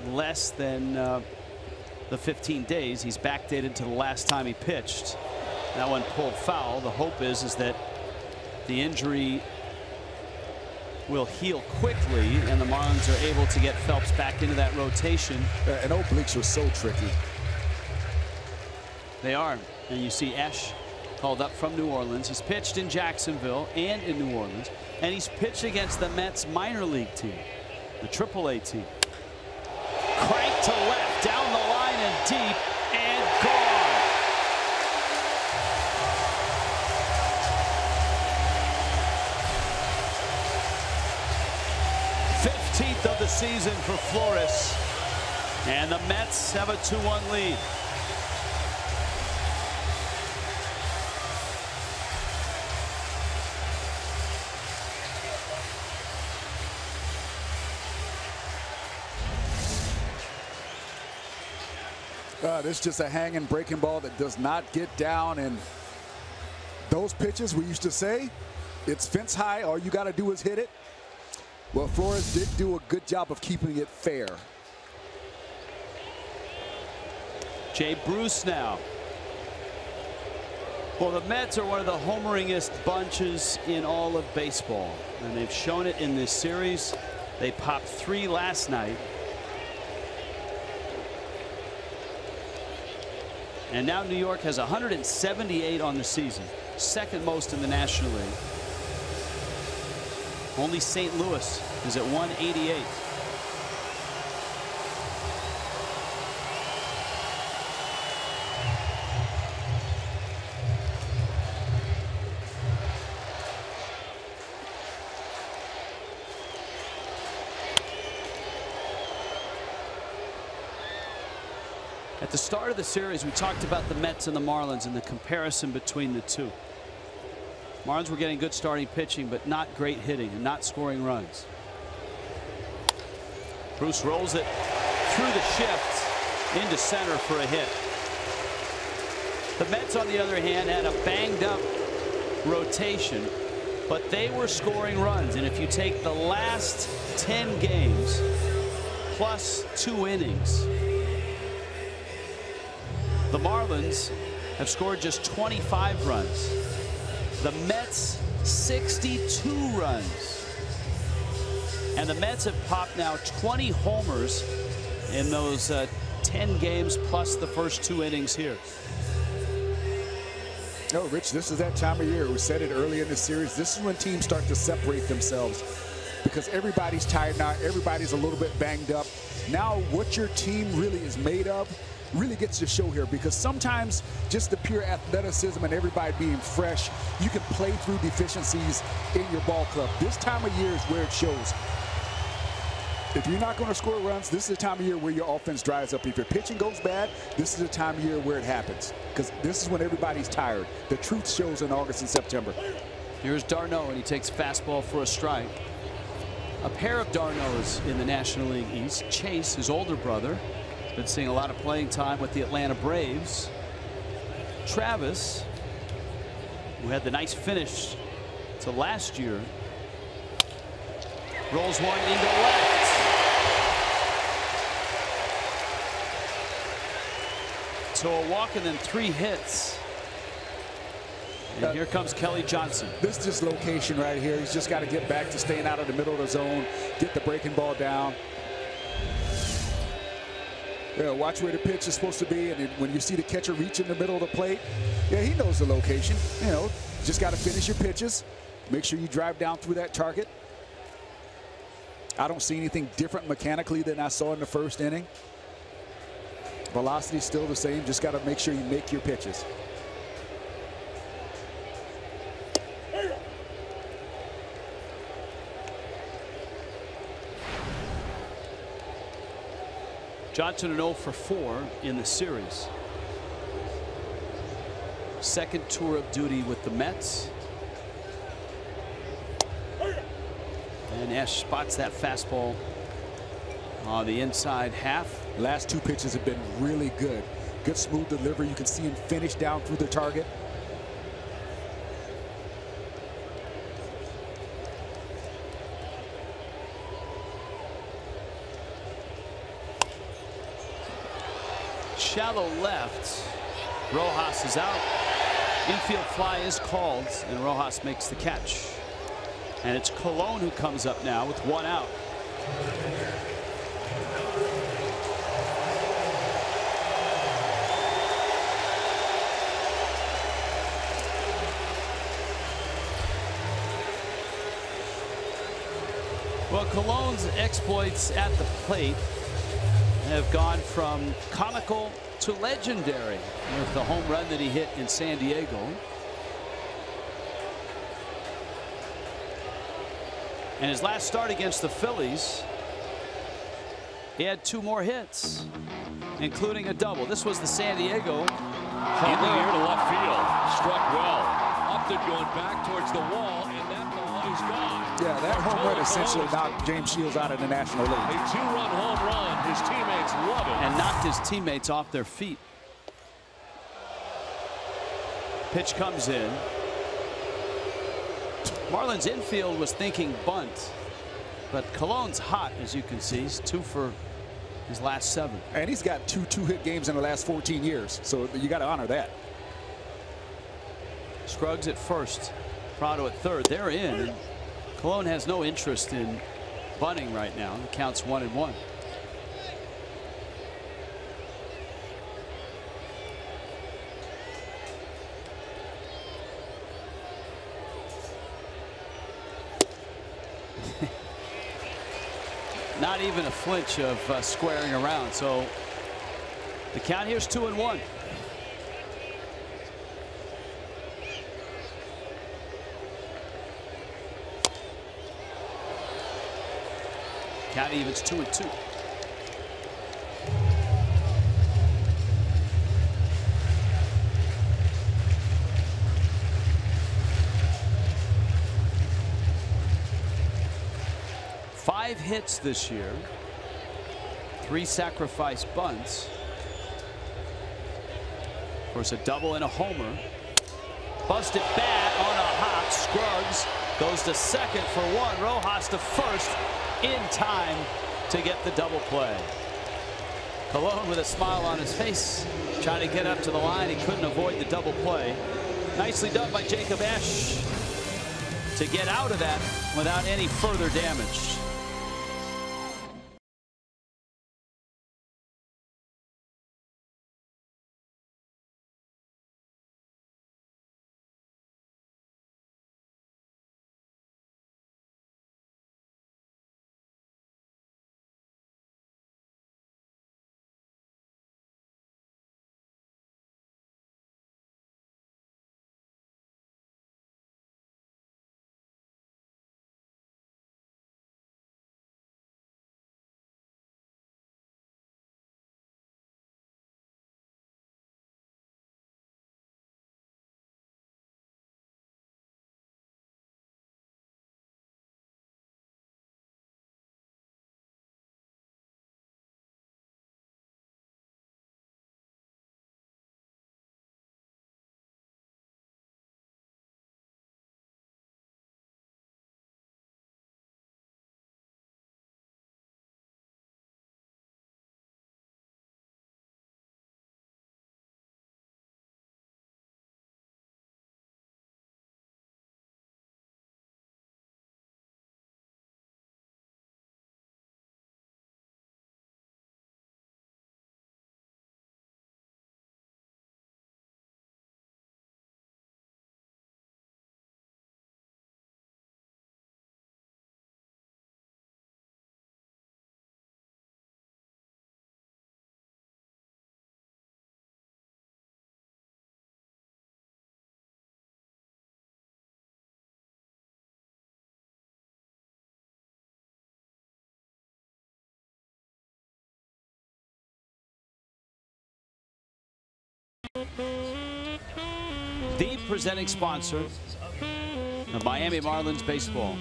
less than the 15 days. He's backdated to the last time he pitched. That one pulled foul. The hope is that the injury will heal quickly and the Marlins are able to get Phelps back into that rotation. And obliques are so tricky. They are. And you see Esch called up from New Orleans. He's pitched in Jacksonville and in New Orleans. And he's pitched against the Mets minor league team, the AAA team. Crank to left, down the line and deep, and gone. 15th of the season for Flores. And the Mets have a 2-1 lead. This is just a hanging breaking ball that does not get down. And those pitches, we used to say, it's fence high. All you got to do is hit it. Well, Flores did do a good job of keeping it fair. Jay Bruce now. Well, the Mets are one of the homeringest bunches in all of baseball, and they've shown it in this series. They popped 3 last night. And now New York has 178 on the season, second most in the National League. Only St. Louis is at 188. At the start of the series, we talked about the Mets and the Marlins and the comparison between the two. Marlins were getting good starting pitching, but not great hitting and not scoring runs. Bruce rolls it through the shift into center for a hit. The Mets, on the other hand, had a banged up rotation, but they were scoring runs. And if you take the last 10 games plus 2 innings, the Marlins have scored just 25 runs. The Mets 62 runs. And the Mets have popped now 20 homers in those 10 games plus the first 2 innings here. No, Rich, this is that time of year. We said it early in the series. This is when teams start to separate themselves because everybody's tired now. Everybody's a little bit banged up. Now what your team really is made of really gets to show here, because sometimes just the pure athleticism and everybody being fresh, you can play through deficiencies in your ball club. This time of year is where it shows. If you're not going to score runs, this is the time of year where your offense dries up. If your pitching goes bad, this is the time of year where it happens, because this is when everybody's tired. The truth shows in August and September. Here's d'Arnaud, and he takes fastball for a strike. A pair of d'Arnauds in the National League East. Chase, his older brother, been seeing a lot of playing time with the Atlanta Braves. Travis, who had the nice finish to last year, rolls one into left. So a walk and then 3 hits. And here comes Kelly Johnson. This is just location right here. He's just got to get back to staying out of the middle of the zone, get the breaking ball down. Yeah, watch where the pitch is supposed to be, and then when you see the catcher reach in the middle of the plate, yeah, he knows the location. You know, just got to finish your pitches. Make sure you drive down through that target. I don't see anything different mechanically than I saw in the first inning. Velocity still the same. Just got to make sure you make your pitches. Johnson an 0 for 4 in the series. Second tour of duty with the Mets. And Ash spots that fastball on the inside half. Last 2 pitches have been really good. Good smooth delivery. You can see him finish down through the target. Shallow left. Rojas is out. Infield fly is called, and Rojas makes the catch. And it's Colon who comes up now with 1 out. Well, Colon's exploits at the plate have gone from comical to legendary with the home run that he hit in San Diego. And his last start against the Phillies, he had 2 more hits, including a double. This was the San Diego. In the air to left field. Struck well. Upton going back towards the wall, and that ball is gone. Yeah, that home run essentially knocked James Shields out of the National League. A 2-run home run. His teammates love it. And knocked his teammates off their feet. Pitch comes in. Marlins infield was thinking bunt, but Colon's hot, as you can see. He's 2 for his last 7. And he's got two hit games in the last 14 years, so you got to honor that. Scruggs at first, Prado at third. They're in. And Colon has no interest in bunting right now. The count's 1-1. Not even a flinch of squaring around. So the count here is 2-1. Count evens 2-2. Five hits this year, 3 sacrifice bunts. Of course, a double and a homer. Busted bat on a hop. Scruggs goes to second for 1. Rojas to first in time to get the double play. Colon with a smile on his face, trying to get up to the line. He couldn't avoid the double play. Nicely done by Jacob Esch to get out of that without any further damage. The presenting sponsor of Miami Marlins baseball.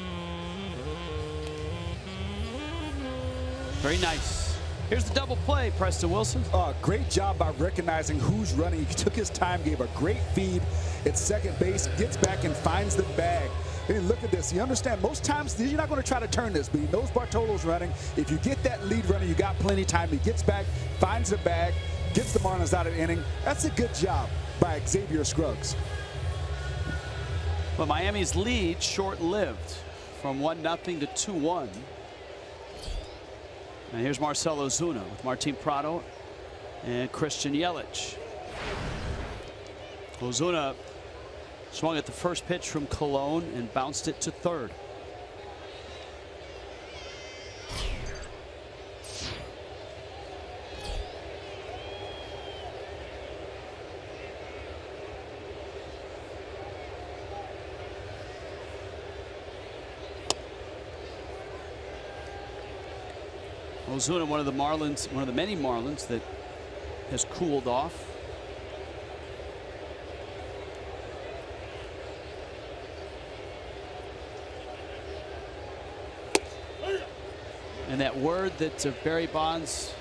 Very nice. Here's the double play, Preston Wilson. Great job by recognizing who's running. He took his time, gave a great feed at second base, gets back and finds the bag. And look at this. You understand, most times you're not going to try to turn this, but he knows Bartolo's running. If you get that lead runner, you got plenty of time. He gets back, finds the bag, gets the Marlins out of the inning. That's a good job by Xavier Scruggs. But Miami's lead short-lived from 1-0 to 2-1. And here's Marcell Ozuna with Martin Prado and Christian Yelich. Ozuna swung at the first pitch from Colon and bounced it to third. Ozuna, one of the Marlins, one of the many Marlins that has cooled off. And that word that Barry Bonds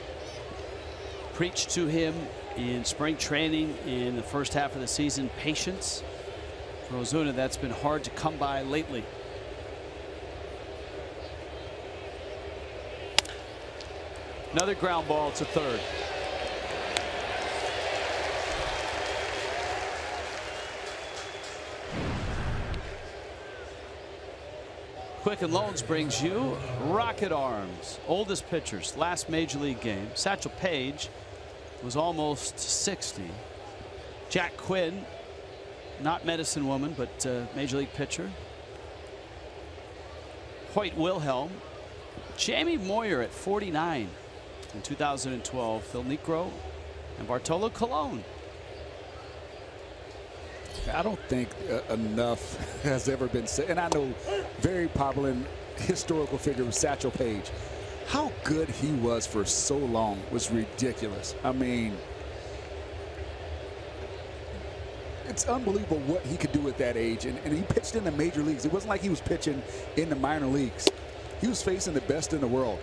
preached to him in spring training in the first half of the season, patience. For Ozuna, that's been hard to come by lately. Another ground ball to third. Quicken Loans brings you Rocket Arms. Oldest pitchers, last major league game. Satchel Paige was almost 60. Jack Quinn, not medicine woman, but major league pitcher. Hoyt Wilhelm. Jamie Moyer at 49 in 2012. Phil Niekro and Bartolo Colon. I don't think enough has ever been said, and I know very popular and historical figure was Satchel Paige. How good he was for so long was ridiculous. I mean, it's unbelievable what he could do at that age, and he pitched in the major leagues. It wasn't like he was pitching in the minor leagues. He was facing the best in the world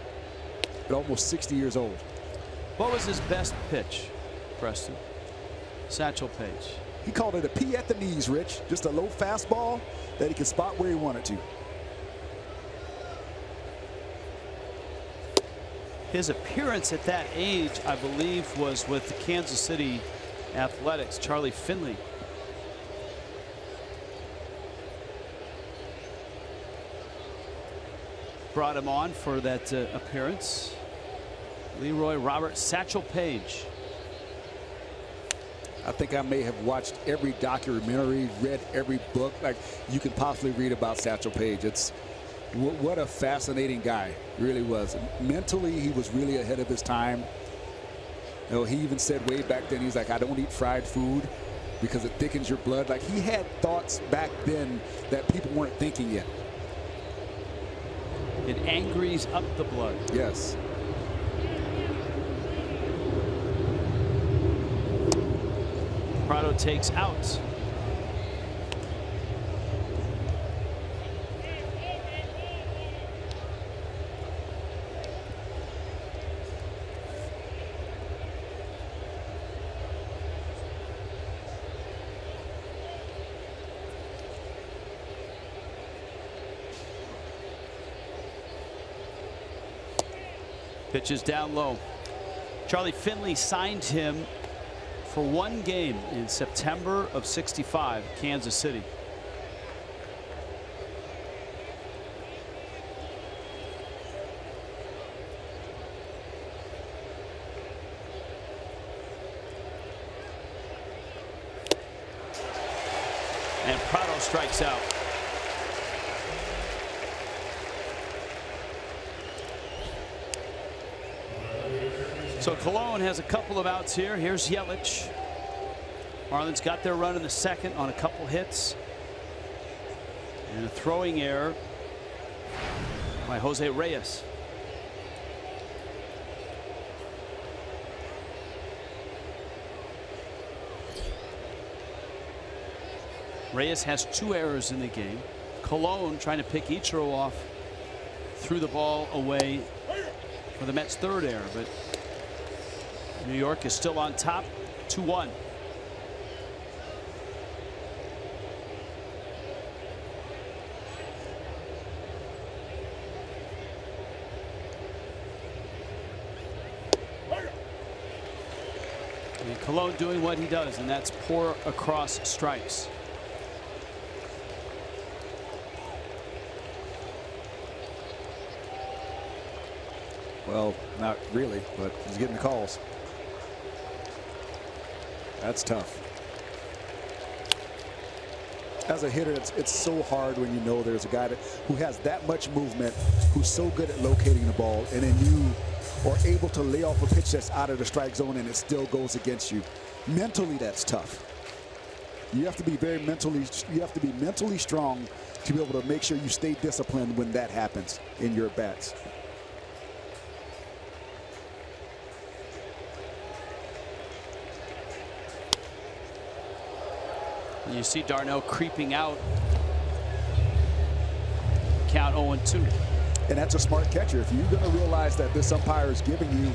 at almost 60 years old. What was his best pitch, Preston? Satchel Paige. He called it a P at the knees, Rich. Just a low fastball that he could spot where he wanted to. His appearance at that age, I believe, was with the Kansas City Athletics, Charlie Finley. Brought him on for that appearance. Leroy Robert Satchel Paige. I think I may have watched every documentary, read every book like you could possibly read about Satchel Paige. It's what a fascinating guy, really was. Mentally, he was really ahead of his time. You know, he even said way back then, he's like, I don't eat fried food because it thickens your blood. Like, he had thoughts back then that people weren't thinking yet. It angries up the blood. Yes. Prado takes out. Pitches down low. Charlie Finley signed him for one game in September of '65, Kansas City. And Prado strikes out. So Colon has a couple of outs here. Here's Yelich. Marlins got their run in the second on a couple hits. And a throwing error by Jose Reyes. Reyes has 2 errors in the game. Colon trying to pick Ichiro off, threw the ball away for the Mets' 3rd error, but New York is still on top, 2-1. And Colon doing what he does, and that's pour across strikes. Well, not really, but he's getting the calls. That's tough. As a hitter, it's so hard when you know there's a guy who has that much movement, who's so good at locating the ball, and then you are able to lay off a pitch that's out of the strike zone and it still goes against you. Mentally, that's tough. You have to be mentally strong to be able to make sure you stay disciplined when that happens in your bats. You see Darnell creeping out. Count 0-2. And that's a smart catcher. If you're going to realize that this umpire is giving you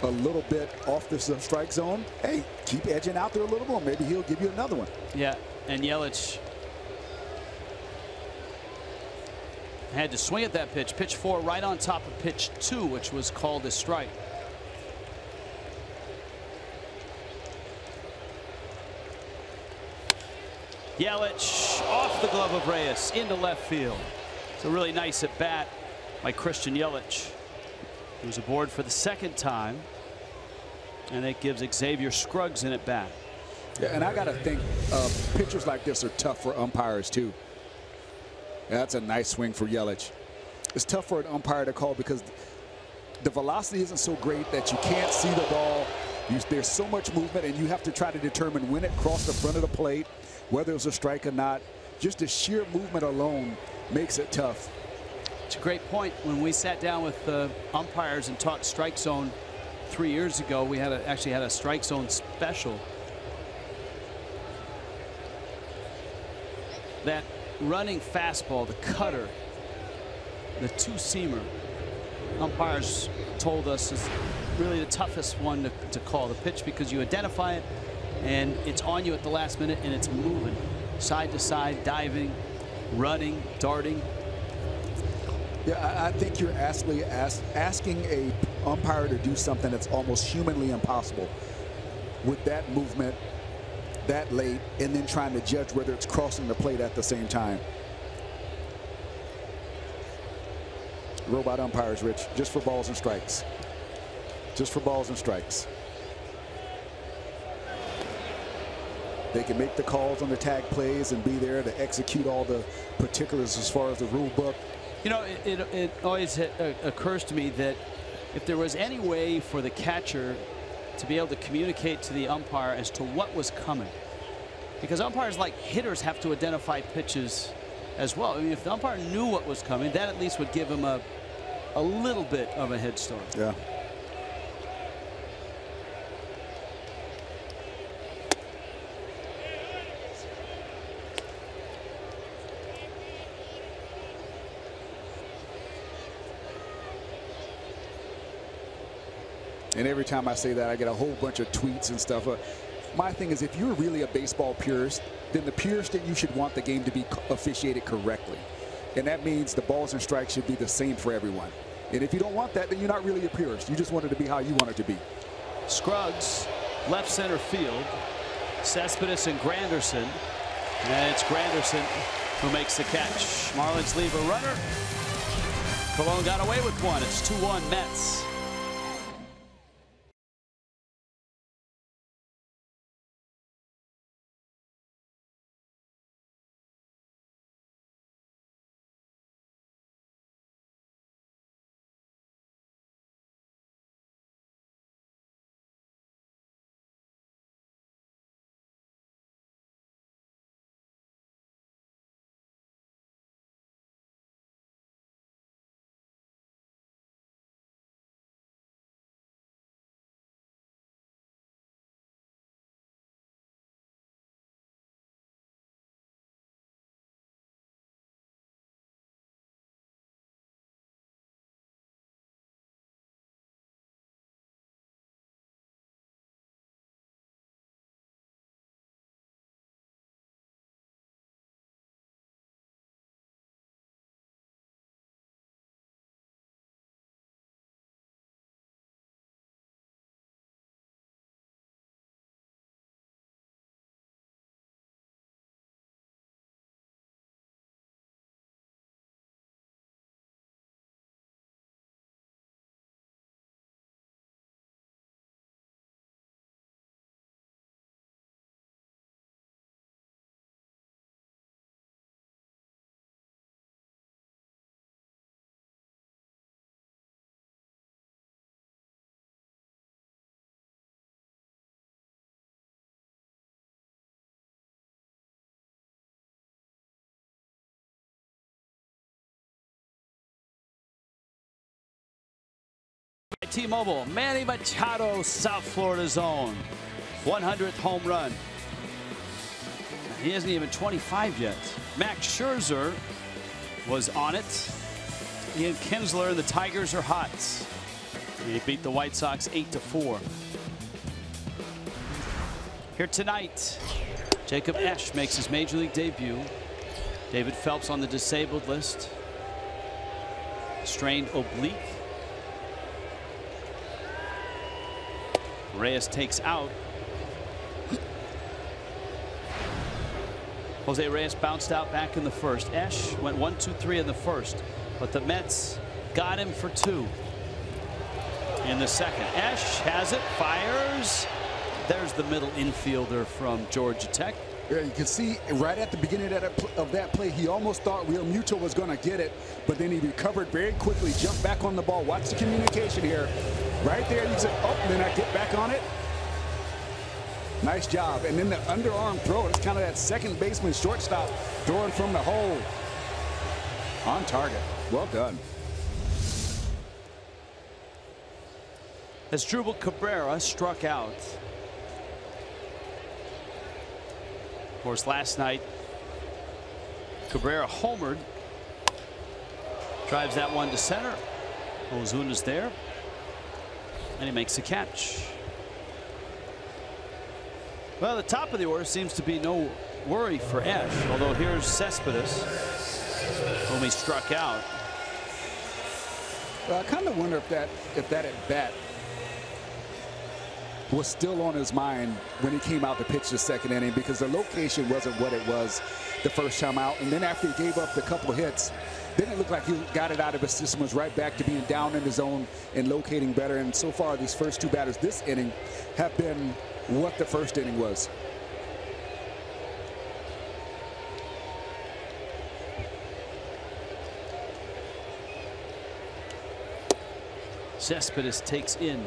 a little bit off the strike zone, hey, keep edging out there a little more. Maybe he'll give you another one. Yeah, and Yelich had to swing at that pitch. Pitch 4 right on top of pitch 2, which was called a strike. Yelich off the glove of Reyes into left field. It's a really nice at bat by Christian Yelich, who's aboard for the second time, and it gives Xavier Scruggs in at bat. Yeah, and I got to think pitchers like this are tough for umpires too. That's a nice swing for Yelich. It's tough for an umpire to call because the velocity isn't so great that you can't see the ball. There's so much movement, and you have to try to determine when it crossed the front of the plate, whether it was a strike or not. Just the sheer movement alone makes it tough. It's a great point. When we sat down with umpires and talked strike zone 3 years ago, we had actually had a strike zone special. That running fastball, the cutter, the two-seamer, umpires told us is really the toughest one to call the pitch, because you identify it and it's on you at the last minute and it's moving side to side, diving, running, darting. Yeah, I think you're asking a umpire to do something that's almost humanly impossible with that movement that late, and then trying to judge whether it's crossing the plate at the same time. Robot umpires, Rich, just for balls and strikes. Just for balls and strikes. They can make the calls on the tag plays and be there to execute all the particulars as far as the rule book. You know, it always occurs to me that if there was any way for the catcher to be able to communicate to the umpire as to what was coming, because umpires, like hitters, have to identify pitches as well. I mean, if the umpire knew what was coming, that at least would give him a little bit of a head start. Yeah. And every time I say that, I get a whole bunch of tweets and stuff. My thing is, if you're really a baseball purist, then the purist that you should want the game to be officiated correctly. And that means the balls and strikes should be the same for everyone. And if you don't want that, then you're not really a purist. You just want it to be how you want it to be. Scruggs, left center field. Cespedes and Granderson. And it's Granderson who makes the catch. Marlins leave a runner. Colon got away with one. It's 2-1 Mets. T-Mobile, Manny Machado, South Florida's own 100th home run. He isn't even 25 yet. Max Scherzer was on it. Ian Kinsler and the Tigers are hot. They beat the White Sox 8-4. Here tonight, Jacob Esch makes his major league debut. David Phelps on the disabled list. Strained oblique. Reyes takes out. Jose Reyes bounced out back in the first. Esch went 1-2-3 in the first, but the Mets got him for 2 in the second. Esch has it, fires. There's the middle infielder from Georgia Tech. Yeah, you can see right at the beginning of that play, he almost thought Real Muto was going to get it, but then he recovered very quickly, jumped back on the ball. Watch the communication here. Right there, he said, oh, then I get back on it. Nice job. And then the underarm throw, it's kind of that second baseman shortstop throwing from the hole. On target. Well done. Asdrubal Cabrera struck out. Of course, last night, Cabrera homered. Drives that one to center. Ozuna's there. And he makes a catch. Well, the top of the order seems to be no worry for Esch, although here's Cespedes, whom he struck out. Well, I kind of wonder if that at bat was still on his mind when he came out to pitch the second inning, because the location wasn't what it was the first time out. And then after he gave up the couple hits, then it looked like he got it out of his system, was right back to being down in the zone and locating better. And so far, these first 2 batters this inning have been what the first inning was. Cespedes takes in.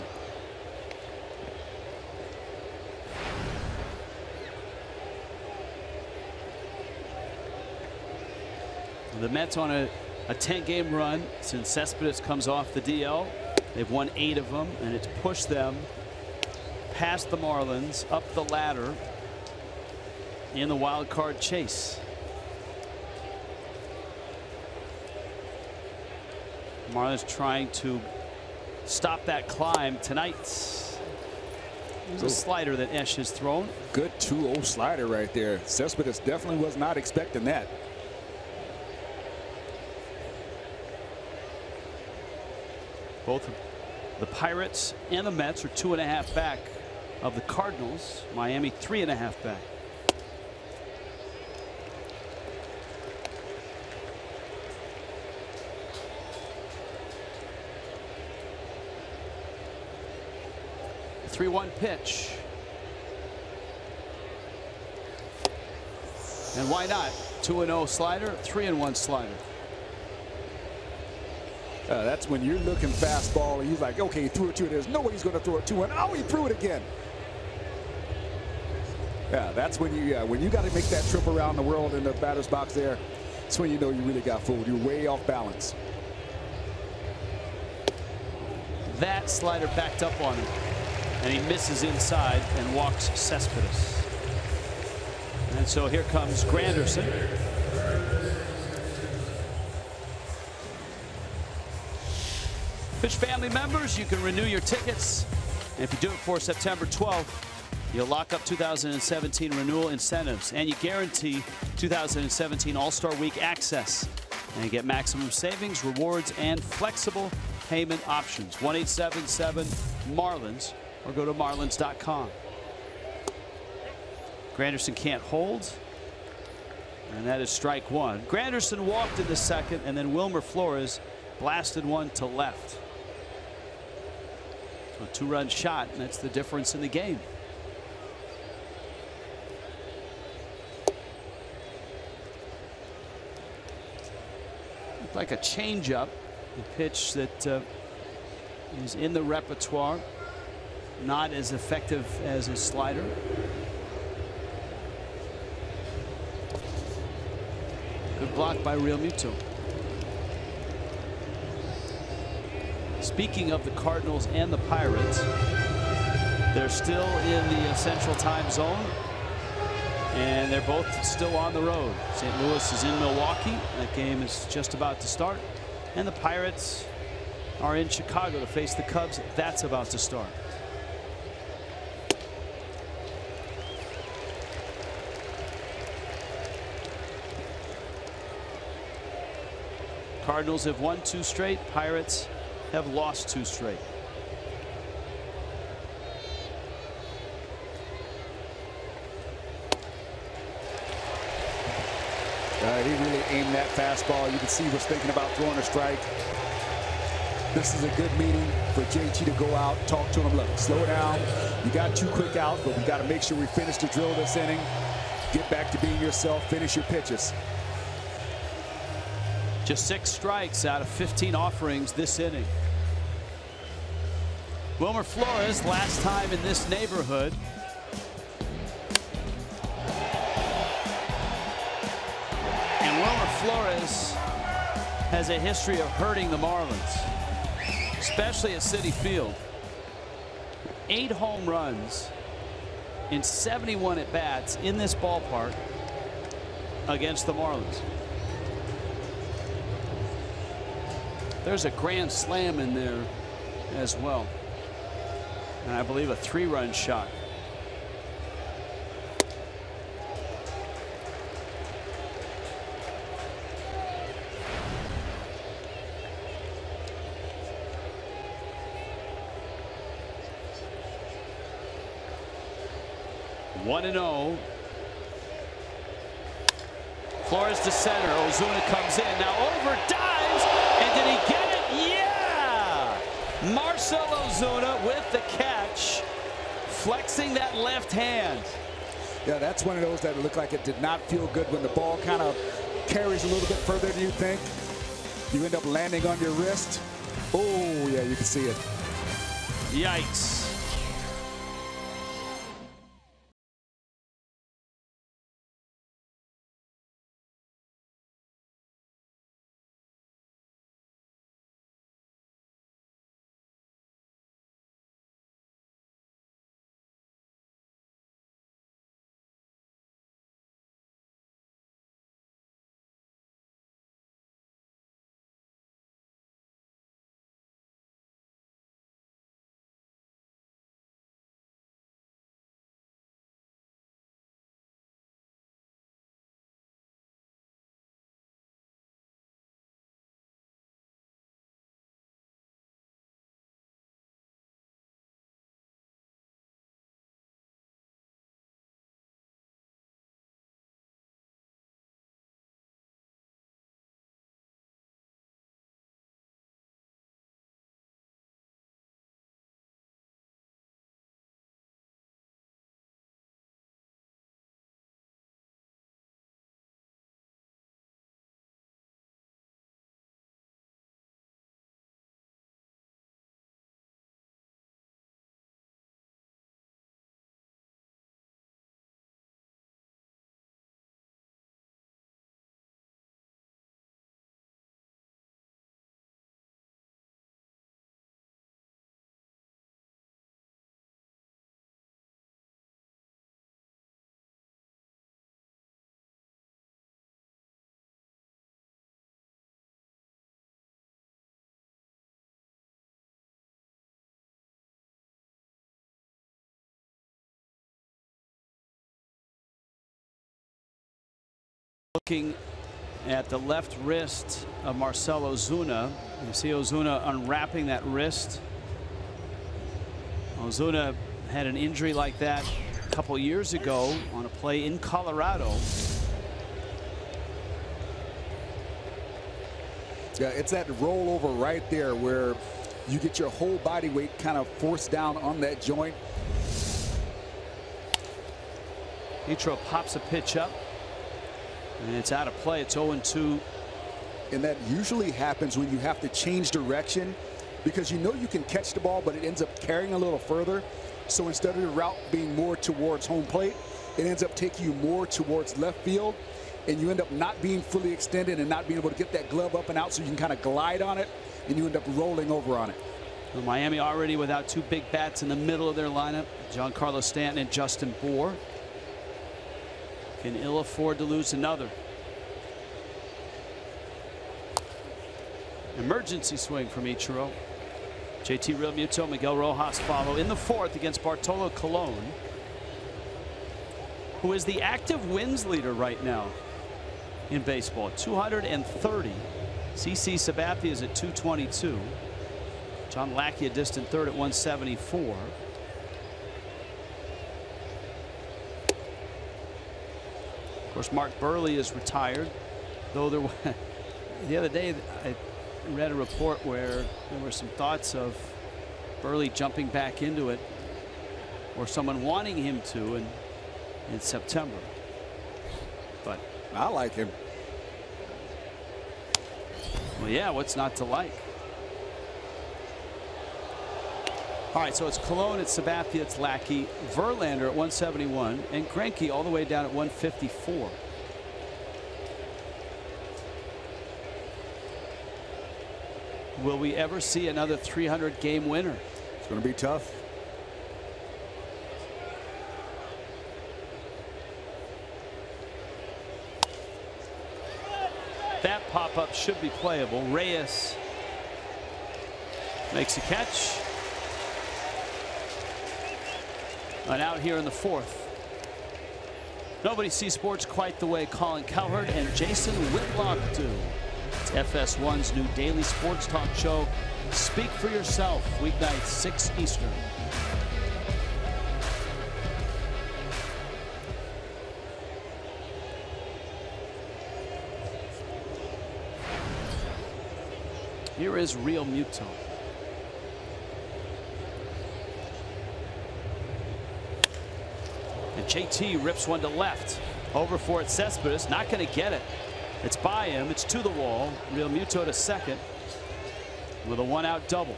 The Mets on a 10-game run since Cespedes comes off the DL. They've won 8 of them, and it's pushed them past the Marlins, up the ladder in the wild card chase. Marlins trying to stop that climb tonight. There's a slider that Esch has thrown. Good 2-0 slider right there. Cespedes definitely was not expecting that. Both the Pirates and the Mets are 2.5 back of the Cardinals. Miami 3.5 back. The 3-1 pitch. And why not? 2-0 slider, 3-1 slider. That's when you're looking fastball and he's like, okay, he threw it 2. There's no way he's going to throw it 2-1. Oh, he threw it again. Yeah, that's when you got to make that trip around the world in the batter's box there. That's when you know you really got fooled. You're way off balance. That slider backed up on him, and he misses inside and walks Cespedes. And so here comes Granderson. Fish family members, you can renew your tickets. And if you do it for September 12th, you'll lock up 2017 renewal incentives, and you guarantee 2017 All-Star Week access. And you get maximum savings, rewards, and flexible payment options. 1-877-MARLINS or go to marlins.com. Granderson can't hold. And that is strike 1. Granderson walked in the second, and then Wilmer Flores blasted one to left. A 2-run shot, and that's the difference in the game. Looked like a changeup, a pitch that is in the repertoire, not as effective as a slider. Good block by Real Muto. Speaking of the Cardinals and the Pirates, they're still in the Central Time Zone, and they're both still on the road. St. Louis is in Milwaukee. That game is just about to start. And the Pirates are in Chicago to face the Cubs. That's about to start. Cardinals have won 2 straight. Pirates have lost 2 straight. He really aimed that fastball. You can see he was thinking about throwing a strike. This is a good meeting for JT to go out, talk to him. Look, slow down. You got 2 quick outs, but we got to make sure we finish the drill this inning. Get back to being yourself. Finish your pitches. Just 6 strikes out of 15 offerings this inning. Wilmer Flores, last time in this neighborhood. And Wilmer Flores has a history of hurting the Marlins, especially at Citi Field. 8 home runs in 71 at-bats in this ballpark against the Marlins. There's a grand slam in there as well. And I believe a 3-run shot. One and 0. Flores to center. Ozuna comes in. Now over dives. And did he get it? Yeah! Marcell Ozuna with the catch. Flexing that left hand. Yeah, that's one of those that looked like it did not feel good when the ball kind of carries a little bit further than you think. You end up landing on your wrist. Oh, yeah, you can see it. Yikes. Looking at the left wrist of Marcell Ozuna. You see Ozuna unwrapping that wrist. Ozuna had an injury like that a couple years ago on a play in Colorado. Yeah, it's that rollover right there where you get your whole body weight kind of forced down on that joint. Ichiro pops a pitch up. And it's out of play. It's 0-2. And that usually happens when you have to change direction, because you know you can catch the ball, but it ends up carrying a little further. So instead of the route being more towards home plate, it ends up taking you more towards left field, and you end up not being fully extended and not being able to get that glove up and out so you can kind of glide on it, and you end up rolling over on it. Well, Miami already without 2 big bats in the middle of their lineup. Giancarlo Stanton and Justin Bour. Can ill afford to lose another. Emergency swing from Ichiro. JT Realmuto, Miguel Rojas follow in the 4th against Bartolo Colon, who is the active wins leader right now in baseball, 230. CC Sabathia is at 222. John Lackey a distant third at 174. Of course, Mark Buehrle is retired, though there was, the other day I read a report where there were some thoughts of Buehrle jumping back into it, or someone wanting him to in September. But I like him. Well, yeah, what's not to like? All right, so it's Colon, it's Sabathia, it's Lackey, Verlander at 171, and Greinke all the way down at 154. Will we ever see another 300-game winner? It's going to be tough. That pop-up should be playable. Reyes makes a catch. And out here in the 4th. Nobody sees sports quite the way Colin Cowherd and Jason Whitlock do. It's FS1's new daily sports talk show. Speak for yourself, weeknights 6 Eastern. Here is Realmuto. And JT rips one to left. Over for it, Cespedes, not going to get it. It's by him, it's to the wall. Realmuto to second with a 1-out double.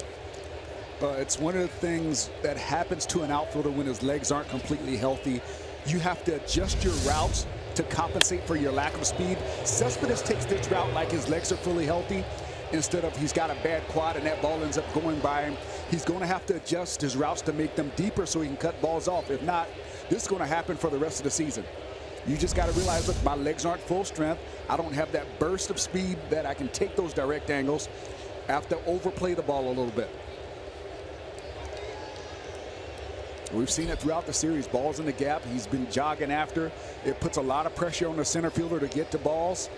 It's one of the things that happens to an outfielder when his legs aren't completely healthy. You have to adjust your routes to compensate for your lack of speed. Cespedes takes this route like his legs are fully healthy, instead of he's got a bad quad and that ball ends up going by him. He's going to have to adjust his routes to make them deeper so he can cut balls off. If not, this is going to happen for the rest of the season. You just got to realize, look, my legs aren't full strength. I don't have that burst of speed that I can take those direct angles. I have to overplay the ball a little bit. We've seen it throughout the series. Balls in the gap. He's been jogging after. It puts a lot of pressure on the center fielder to get to balls.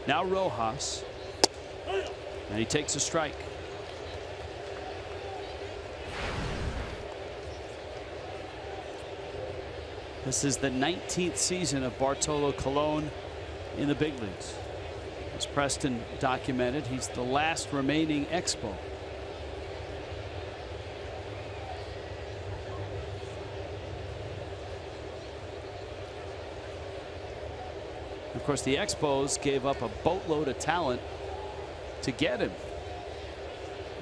Now Rojas. And he takes a strike. This is the 19th season of Bartolo Colon in the big leagues. As Preston documented, he's the last remaining Expo. Of course, the Expos gave up a boatload of talent to get him.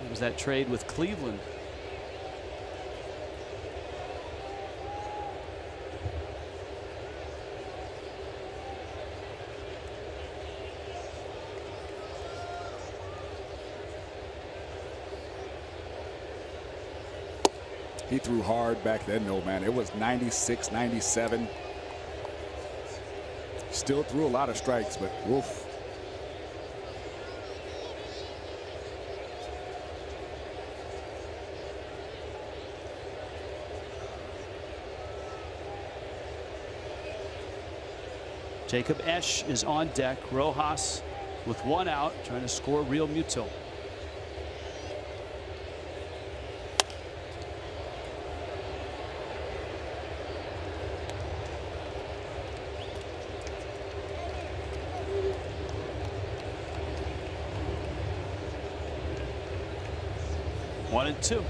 It was that trade with Cleveland. He threw hard back then, though, man. It was 96, 97. Still threw a lot of strikes, but woof. Jacob Esch is on deck. Rojas with 1 out, trying to score Realmuto. One and two.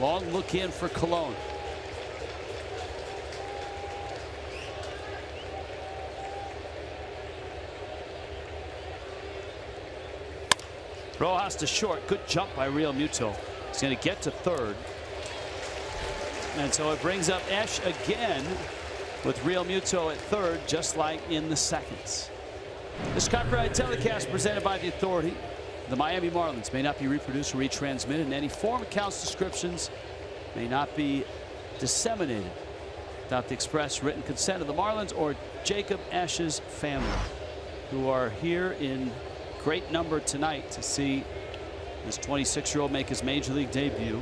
Long look in for Colon. Rojas to short. Good jump by Realmuto. He's going to get to third. And so it brings up Esch again with Realmuto at third, just like in the seconds. This copyright telecast presented by the Authority. The Miami Marlins may not be reproduced or retransmitted in any form. Accounts descriptions may not be disseminated without the express written consent of the Marlins or Jacob Esch's family, who are here in great number tonight to see this 26-year-old make his major league debut.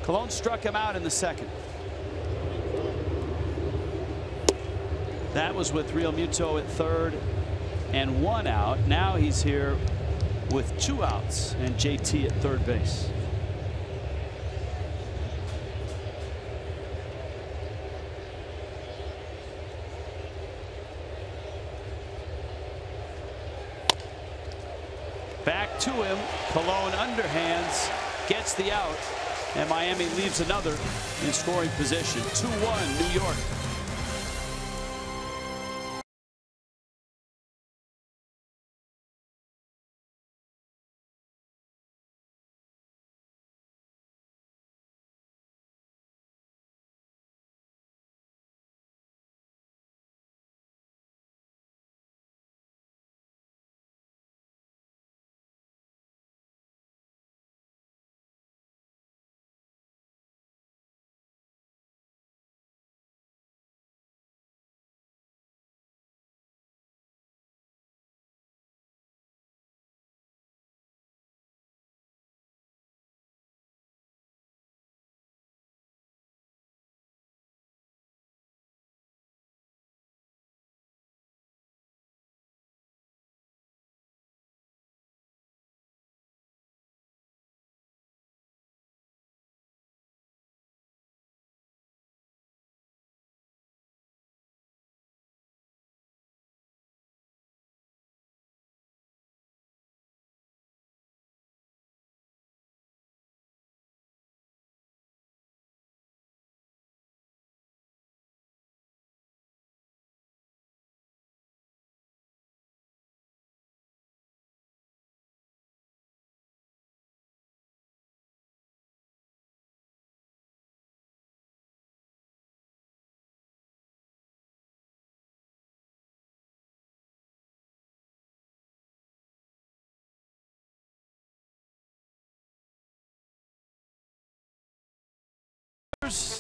Colon struck him out in the second. That was with Real Muto at third and 1 out. Now he's here with 2 outs and JT at third base. Back to him. Colon underhands, gets the out, and Miami leaves another in scoring position. 2-1 New York.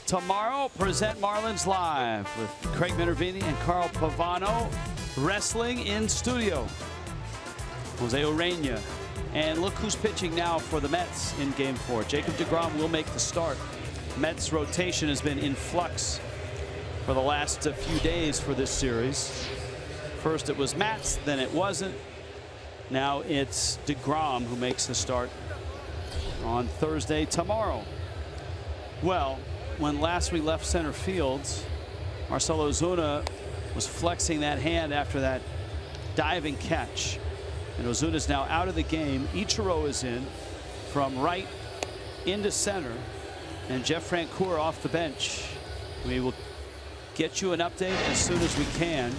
Tomorrow, present Marlins Live with Craig Minervini and Carl Pavano. Wrestling in studio. Jose Urena. And look who's pitching now for the Mets in Game 4. Jacob deGrom will make the start. Mets rotation has been in flux for the last few days for this series. First it was Matz, then it wasn't. Now it's deGrom who makes the start on Thursday tomorrow. Well, when last we left center field, Marcell Ozuna was flexing that hand after that diving catch. And Ozuna is now out of the game. Ichiro is in from right into center. And Jeff Francoeur off the bench. We will get you an update as soon as we can.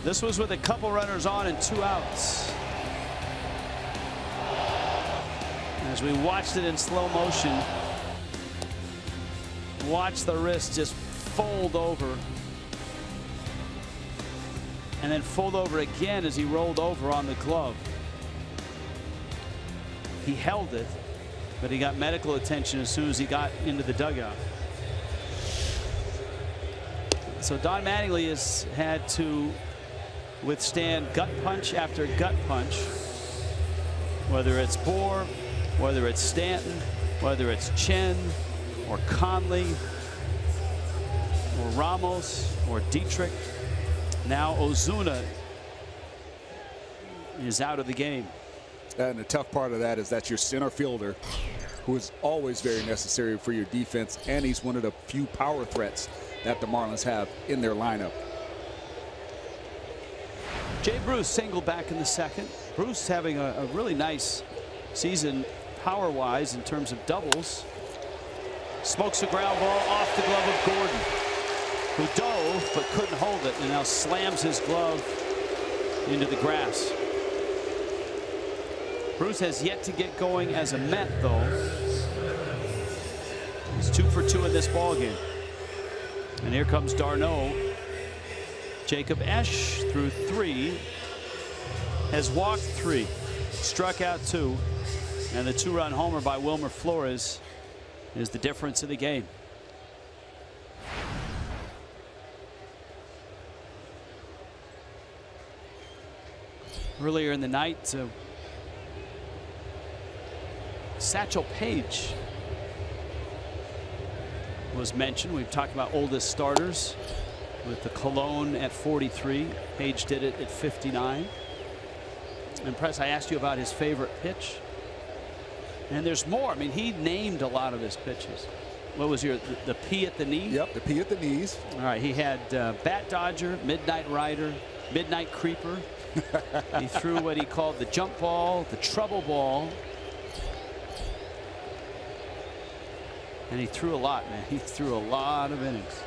This was with a couple runners on and 2 outs. As we watched it in slow motion, watch the wrist just fold over and then fold over again as he rolled over on the glove. He held it, but he got medical attention as soon as he got into the dugout. So Don Mattingly has had to withstand gut punch after gut punch, whether it's Bour, whether it's Stanton, whether it's Chen or Conley or Ramos or Dietrich. Now Ozuna is out of the game. And the tough part of that is that your center fielder, who is always very necessary for your defense, and he's one of the few power threats that the Marlins have in their lineup. Jay Bruce singled back in the second. Bruce having a really nice season power-wise in terms of doubles. Smokes a ground ball off the glove of Gordon, who dove but couldn't hold it, and now slams his glove into the grass. Bruce has yet to get going as a Met, though. He's 2 for 2 in this ball game. And here comes d'Arnaud. Jacob Esch threw 3, has walked 3, struck out 2, and the 2-run homer by Wilmer Flores is the difference in the game. Earlier in the night, Satchel Paige was mentioned. We've talked about oldest starters with the Cologne at 43. Paige did it at 59. And Press, I asked you about his favorite pitch. And there's more. I mean, he named a lot of his pitches. What was the P at the knee? Yep, the P at the knees. All right, he had Bat Dodger, Midnight Rider, Midnight Creeper. He threw what he called the jump ball, the trouble ball. And he threw a lot, man. He threw a lot of innings.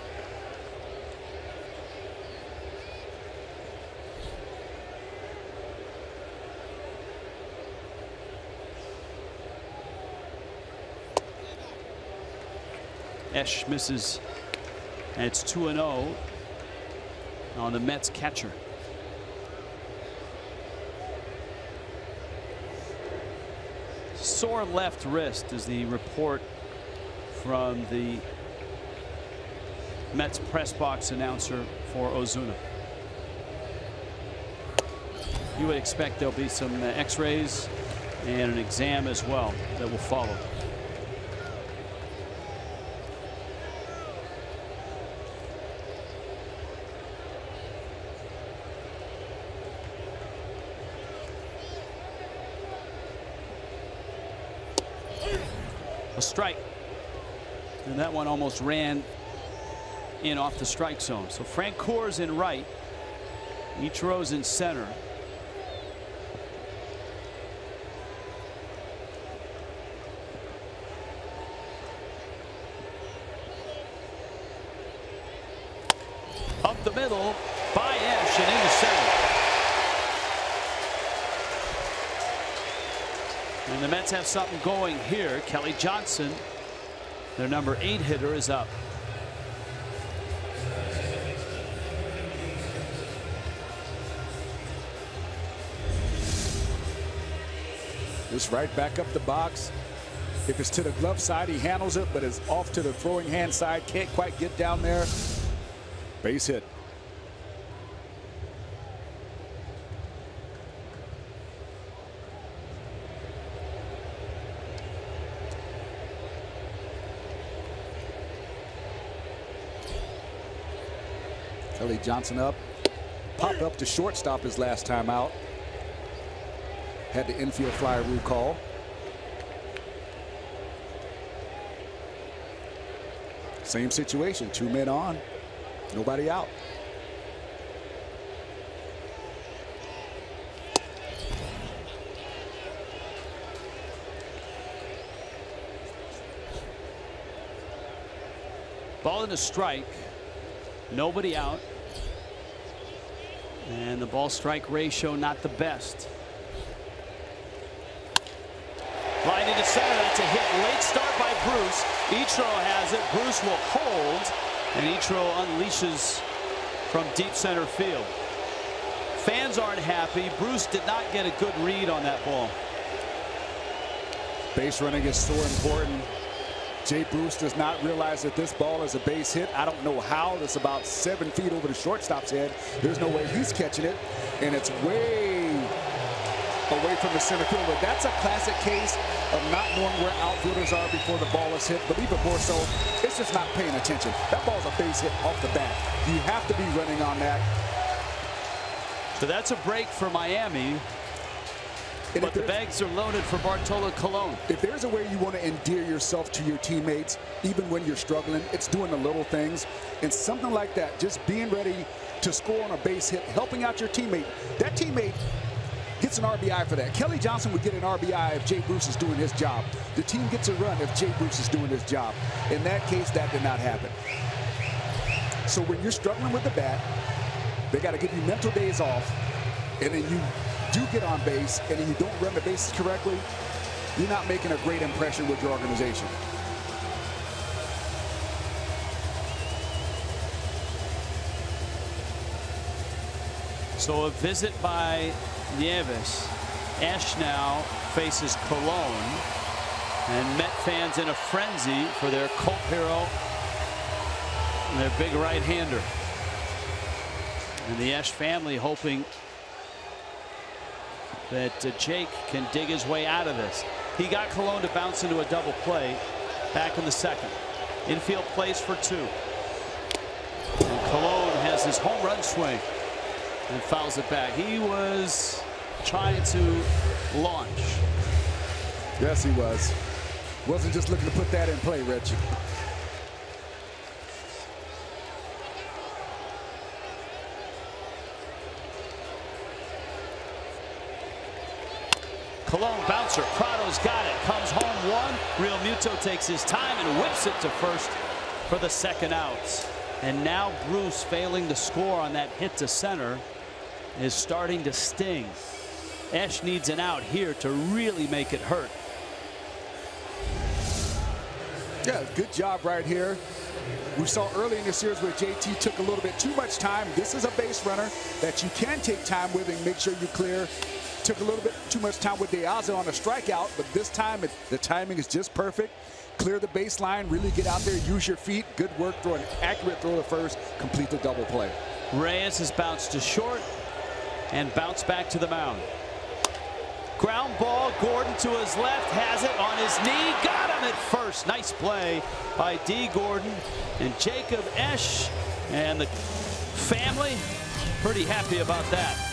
Esch misses, and it's 2-0 on the Mets catcher. Sore left wrist is the report from the Mets press box announcer for Ozuna. You would expect there'll be some x-rays and an exam as well that will follow. A strike, and that one almost ran in off the strike zone. So Francoeur's in right, Ichiro's in center. Up the middle by Esch and into center. And the Mets have something going here. Kelly Johnson, their number 8 hitter, is up. Just right back up the box. If it's to the glove side, he handles it, but it's off to the throwing hand side. Can't quite get down there. Base hit. Kelly Johnson up. Popped up to shortstop his last time out. Had the infield flyer rule call. Same situation, 2 men on, nobody out. Ball in a strike, nobody out. And the ball strike ratio not the best. Line into center, that's a hit. Late start by Bruce. Ichiro has it. Bruce will hold, and Ichiro unleashes from deep center field. Fans aren't happy. Bruce did not get a good read on that ball. Base running is so important. Jay Bruce does not realize that this ball is a base hit. I don't know how. It's about 7 feet over the shortstop's head. There's no way he's catching it, and it's way away from the center fielder. That's a classic case of not knowing where outfielders are before the ball is hit, but even more so, it's just not paying attention. That ball's a base hit off the bat. You have to be running on that. So that's a break for Miami. But the bags are loaded for Bartolo Colon. If there's a way you want to endear yourself to your teammates, even when you're struggling, it's doing the little things. And something like that, just being ready to score on a base hit, helping out your teammate. That teammate gets an RBI for that. Kelly Johnson would get an RBI if Jay Bruce is doing his job. The team gets a run if Jay Bruce is doing his job. In that case, that did not happen. So when you're struggling with the bat, they got to give you mental days off, and then you do get on base, and then you don't run the bases correctly, you're not making a great impression with your organization. So a visit by Nieves. Esch now faces Cologne. And Met fans in a frenzy for their cult hero and their big right-hander. And the Esch family hoping that Jake can dig his way out of this. He got Cologne to bounce into a double play back in the second. Infield plays for 2. And Cologne has his home run swing and fouls it back. He was trying to launch. Yes, he was. Wasn't just looking to put that in play, Rich. Cologne bouncer. Prado's got it. Comes home 1. Real Muto takes his time and whips it to first for the second out. And now Bruce, failing to score on that hit to center, is starting to sting. Esch needs an out here to really make it hurt. Yeah, good job right here. We saw early in the series where JT took a little bit too much time. This is a base runner that you can take time with and make sure you clear. Took a little bit too much time with De Aza on a strikeout, but this time the timing is just perfect. Clear the baseline, really get out there, use your feet. Good work, throw an accurate throw to first, complete the double play. Reyes has bounced to short and bounced back to the mound. Ground ball, Gordon to his left, has it on his knee, got him at first. Nice play by D. Gordon and Jacob Esch, and the family pretty happy about that.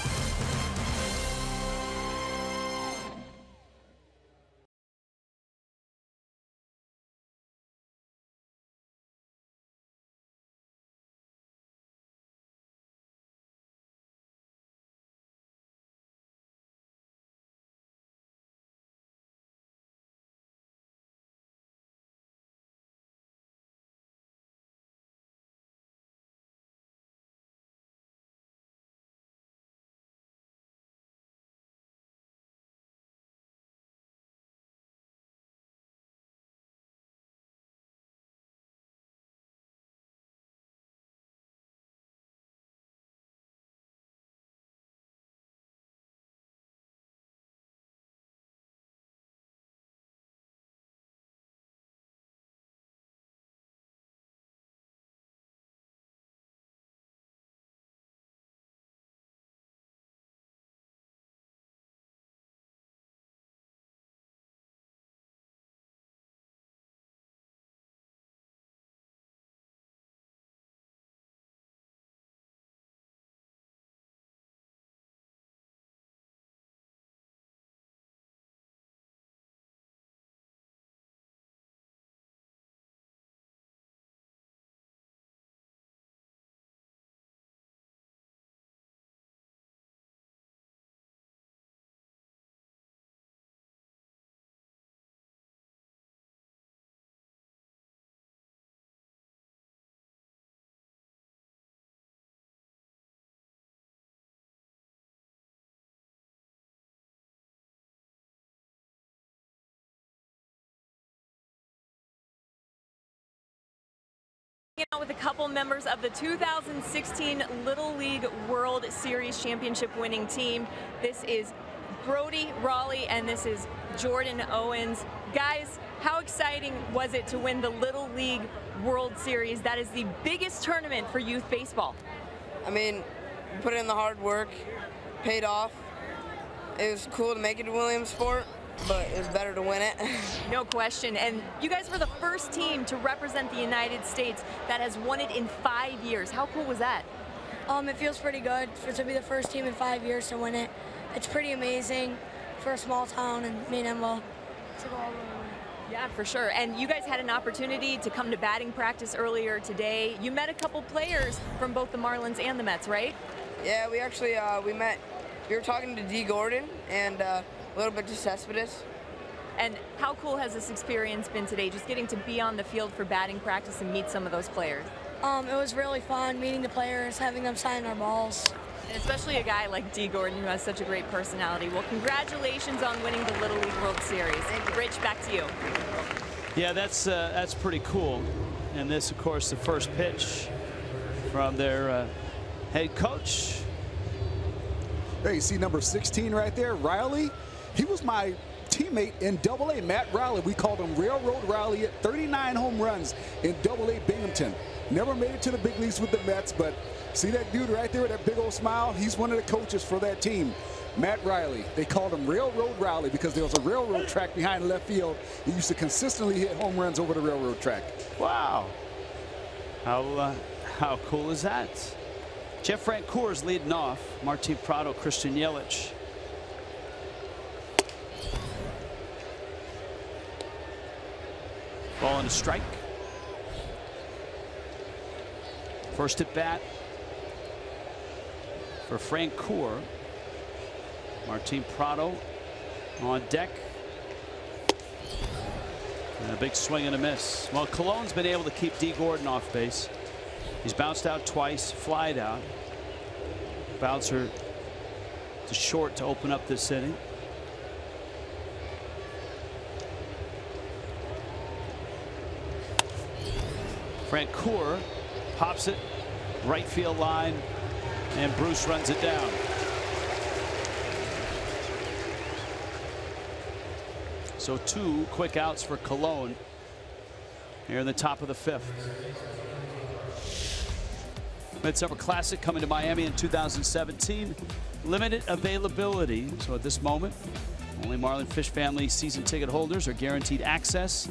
Out with a couple members of the 2016 Little League World Series championship winning team. This is Brody Raleigh and this is Jordan Owens. Guys, how exciting was it to win the Little League World Series? That is the biggest tournament for youth baseball. I mean, we put in the hard work, paid off. It was cool to make it to Williamsport, but it was better to win it. No question. And you guys were the first team to represent the United States that has won it in 5 years. How cool was that? It feels pretty good to be the first team in 5 years to win it. It's pretty amazing for a small town in Maine-Enville to go all the way. Yeah, for sure. And you guys had an opportunity to come to batting practice earlier today. You met a couple players from both the Marlins and the Mets, right? Yeah, we actually we were talking to D. Gordon and a little bit to Cespedes. And how cool has this experience been today, just getting to be on the field for batting practice and meet some of those players? It was really fun meeting the players, having them sign our balls. And especially a guy like D. Gordon, who has such a great personality. Well, congratulations on winning the Little League World Series. Thank you. Rich, back to you. Yeah, that's pretty cool. And this, of course, the first pitch from their head coach. Hey, see number 16 right there, Riley? He was my teammate in Double-A, Matt Riley. We called him Railroad Riley at 39 home runs in Double-A Binghamton. Never made it to the big leagues with the Mets, but see that dude right there with that big old smile? He's one of the coaches for that team. Matt Riley. They called him Railroad Riley because there was a railroad track behind left field. He used to consistently hit home runs over the railroad track. Wow. How cool is that? Jeff Francoeur leading off. Martin Prado, Christian Yelich. Ball and a strike. First at bat for Francoeur. Martin Prado on deck. And a big swing and a miss. Well, Cologne's been able to keep D. Gordon off base. He's bounced out twice, flied out. Bouncer to short to open up this inning. Francoeur pops it right field line, and Bruce runs it down. So 2 quick outs for Cologne here in the top of the 5th. Midsummer Classic coming to Miami in 2017. Limited availability. So at this moment, only Marlin Fish family season ticket holders are guaranteed access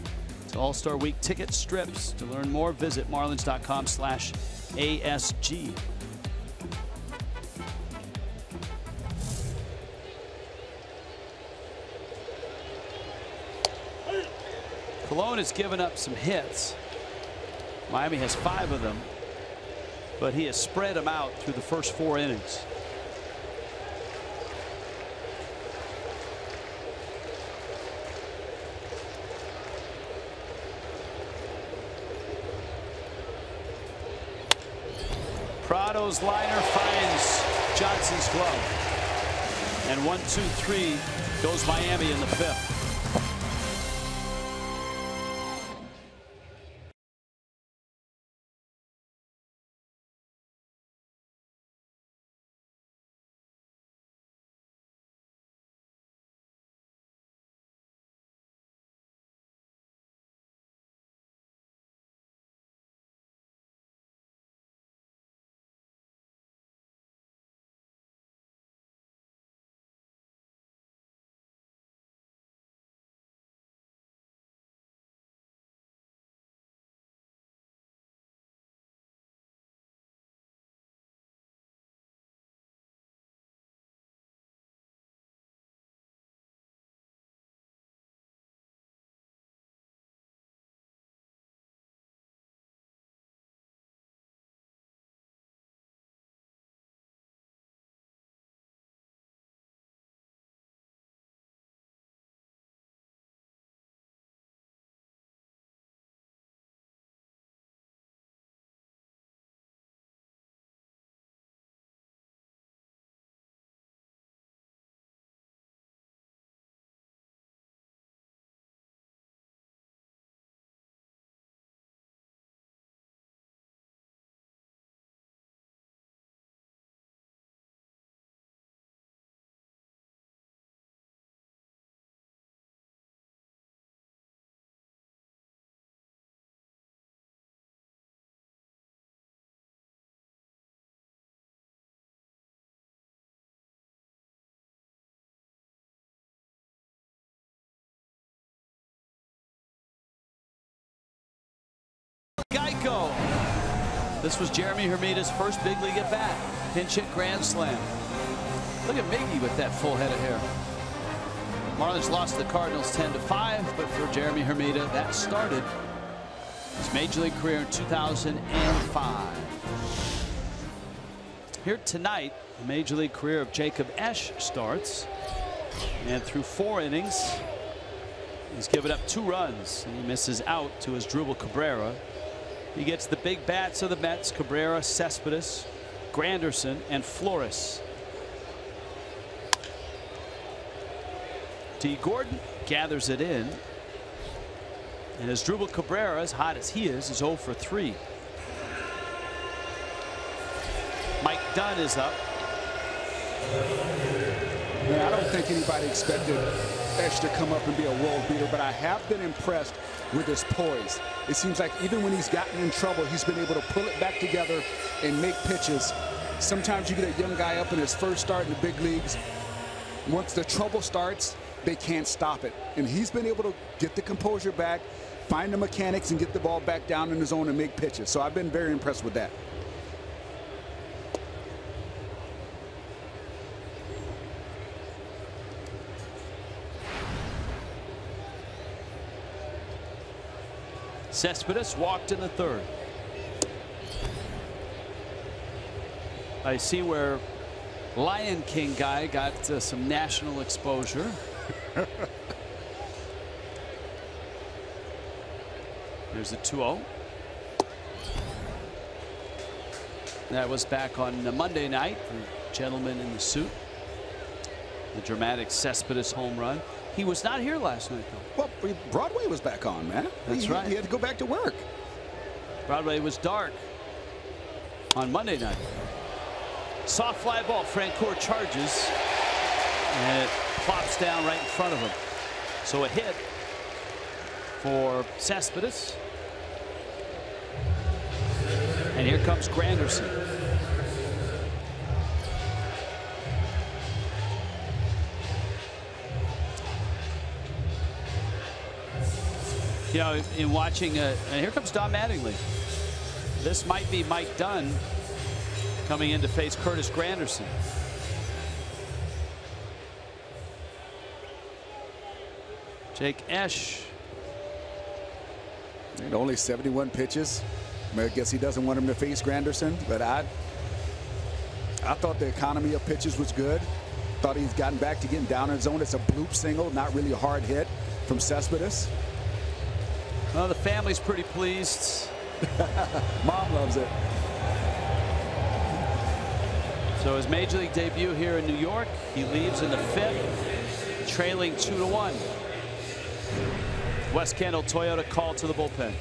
to All-Star Week ticket strips. To learn more, visit marlins.com/ASG. Cologne has given up some hits. Miami has 5 of them, but he has spread them out through the first 4 innings. Prado's liner finds Johnson's glove. And 1-2-3 goes Miami in the 5th. Geico. This was Jeremy Hermida's first big league at bat. Pinch hit grand slam. Look at Miggy with that full head of hair. Marlins lost to the Cardinals 10-5, but for Jeremy Hermida, that started his major league career in 2005. Here tonight, the major league career of Jacob Esch starts, and through 4 innings, he's given up 2 runs, and he misses out to Asdrubal Cabrera. He gets the big bats of the Mets: Cabrera, Cespedes, Granderson, and Flores. D. Gordon gathers it in, and Asdrubal Cabrera, as hot as he is 0 for 3. Mike Dunn is up. Man, I don't think anybody expected Esh to come up and be a world beater, but I have been impressed with his poise. It seems like even when he's gotten in trouble, he's been able to pull it back together and make pitches. Sometimes you get a young guy up in his first start in the big leagues. Once the trouble starts, they can't stop it. And he's been able to get the composure back, find the mechanics, and get the ball back down in the zone and make pitches. So I've been very impressed with that. Cespedes walked in the third. I see where Lion King guy got some national exposure. There's a 2-0. That was back on Monday night. The gentleman in the suit. The dramatic Cespedes home run. He was not here last night, though. Well, Broadway was back on, man. That's right. He had to go back to work. Broadway was dark on Monday night. Soft fly ball. Francoeur charges, and it plops down right in front of him. So a hit for Cespedes. And here comes Granderson. You know, in watching, and here comes Don Mattingly. This might be Mike Dunn coming in to face Curtis Granderson. Jake Esch. And only 71 pitches. I guess he doesn't want him to face Granderson, but I thought the economy of pitches was good. Thought he's gotten back to getting down in zone. It's a bloop single, not really a hard hit from Cespedes. Well, the family's pretty pleased. Mom loves it. So his major league debut here in New York, he leaves in the 5th, trailing 2-1. Wes Kendall Toyota call to the bullpen.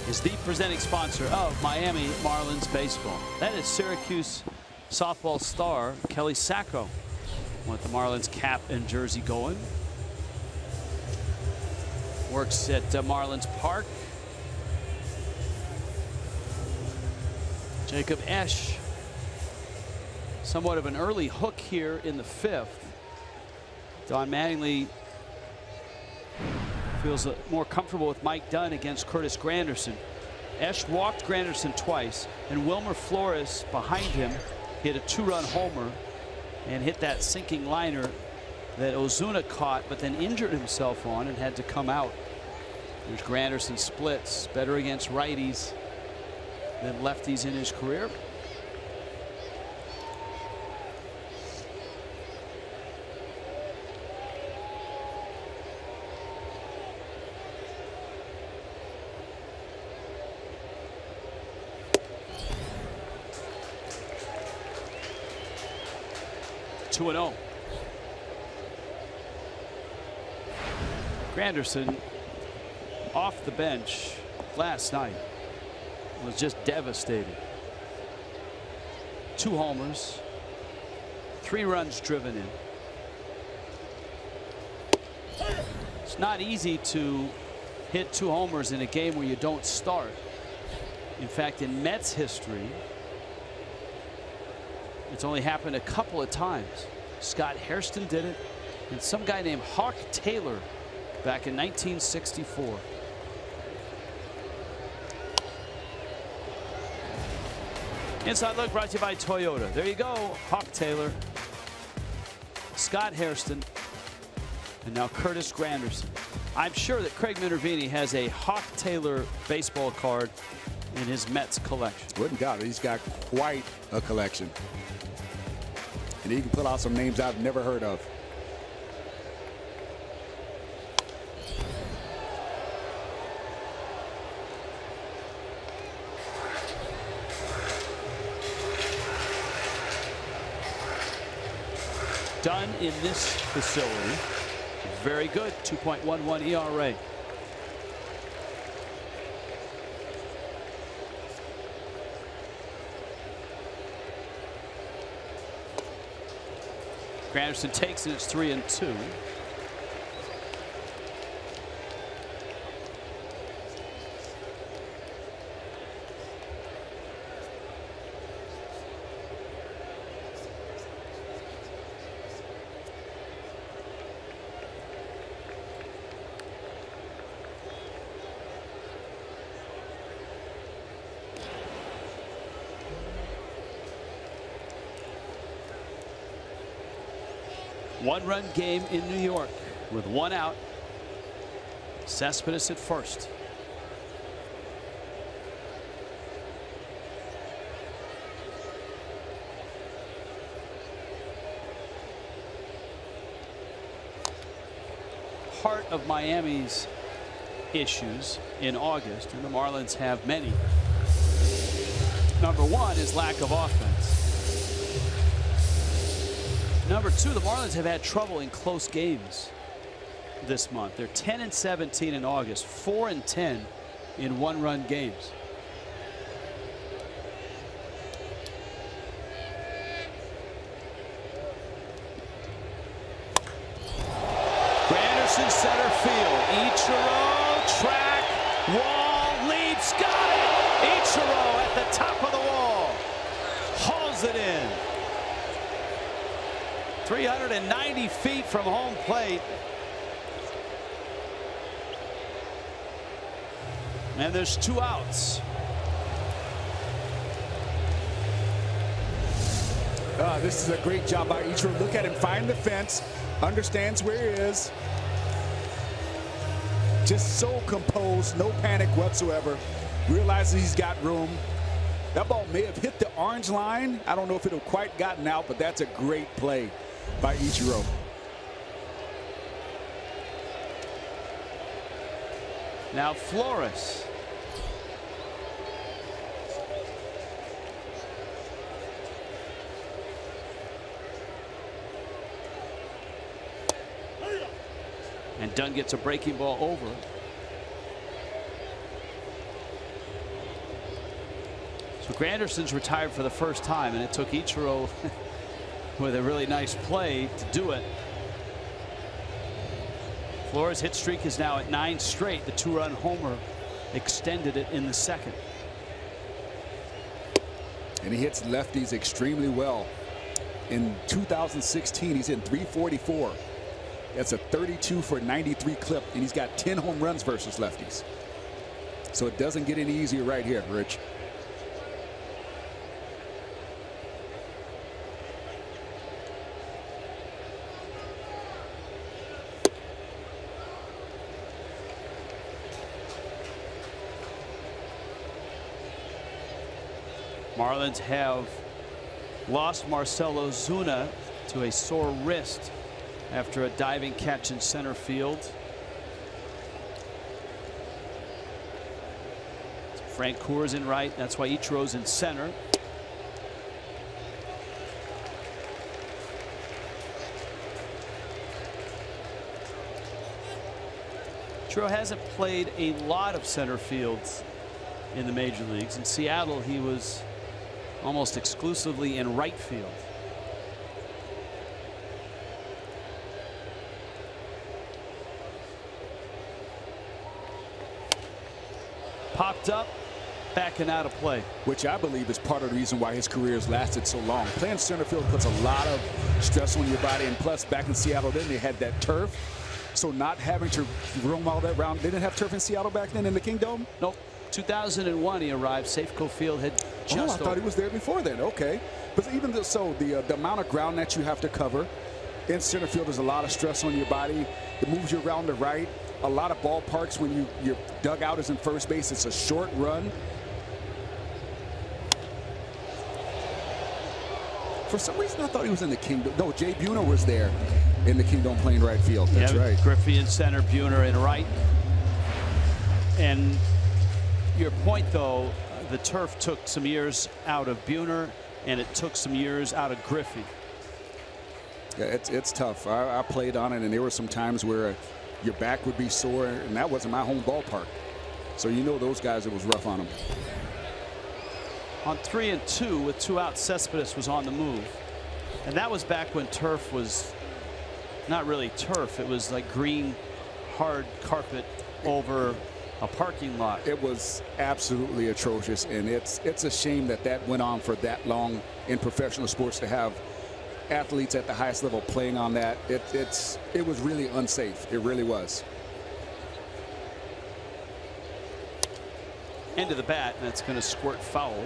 Is the presenting sponsor of Miami Marlins baseball. That is Syracuse softball star Kelly Sacco with the Marlins cap and jersey going. Works at Marlins Park. Jacob Esch, somewhat of an early hook here in the 5th. Don Mattingly feels more comfortable with Mike Dunn against Curtis Granderson. Esch walked Granderson twice, and Wilmer Flores behind him hit a 2-run homer and hit that sinking liner that Ozuna caught but then injured himself on and had to come out. There's Granderson splits, better against righties than lefties in his career. 2-0. Granderson off the bench last night was just devastating. 2 homers, 3 runs driven in. It's not easy to hit 2 homers in a game where you don't start. In fact, in Mets history, it's only happened a couple of times. Scott Hairston did it, and some guy named Hawk Taylor back in 1964. Inside Look brought to you by Toyota. There you go, Hawk Taylor, Scott Hairston, and now Curtis Granderson. I'm sure that Craig Minervini has a Hawk Taylor baseball card in his Mets collection. Wouldn't doubt it. He's got quite a collection. And he can pull out some names I've never heard of. Done in this facility. Very good. 2.11 ERA. Granderson takes it. It's 3-2. One-run game in New York with 1 out. Cespedes at first. Part of Miami's issues in August, and the Marlins have many. Number 1 is lack of offense. Number 2, the Marlins have had trouble in close games this month. They're 10-17 in August, 4-10 in one-run games. Granderson center field. Ichiro, track, wall, leaps, got it! Ichiro at the top of the wall. Hauls it in. 390 feet from home plate. And there's 2 outs. This is a great job by Ichiro. Look at him find the fence, understands where he is. Just so composed, no panic whatsoever. Realizes he's got room. That ball may have hit the orange line. I don't know if it would have quite gotten out, but that's a great play by Ichiro. Now Flores. And Dunn gets a breaking ball over. So Granderson's retired for the first time, and it took Ichiro with a really nice play to do it. Flores' hit streak is now at 9 straight. The 2-run homer extended it in the second. And he hits lefties extremely well. In 2016, he's in .344. That's a 32 for 93 clip, and he's got 10 home runs versus lefties. So it doesn't get any easier right here, Rich. Marlins have lost Marcell Ozuna to a sore wrist after a diving catch in center field. Frank Coors in right. That's why Ichiro's in center. Ichiro hasn't played a lot of center fields in the major leagues. In Seattle, he was almost exclusively in right field. Popped up, back and out of play. Which I believe is part of the reason why his career has lasted so long. Playing center field puts a lot of stress on your body, and plus back in Seattle then they had that turf. So not having to roam all that round. They didn't have turf in Seattle back then in the Kingdom? Nope. 2001 he arrived. Safeco Field had just I thought he was there before then. Okay. But even so, the amount of ground that you have to cover in center field is a lot of stress on your body. It moves you around the right. A lot of ballparks when your dugout is in first base, it's a short run. For some reason, I thought he was in the Kingdom. No, Jay Buhner was there in the Kingdom playing right field. That's right. Griffey in center, Buhner in right. And your point, though, the turf took some years out of Buhner, and it took some years out of Griffey. Yeah, it's tough. I played on it, and there were some times where your back would be sore, and that wasn't my home ballpark. So you know those guys, it was rough on them. On 3-2 with 2 outs, Cespedes was on the move. And that was back when turf was not really turf. It was like green, hard carpet over a parking lot. It was absolutely atrocious, and it's a shame that that went on for that long in professional sports, to have athletes at the highest level playing on that. It was really unsafe. It really was. End of the bat, and that's going to squirt foul.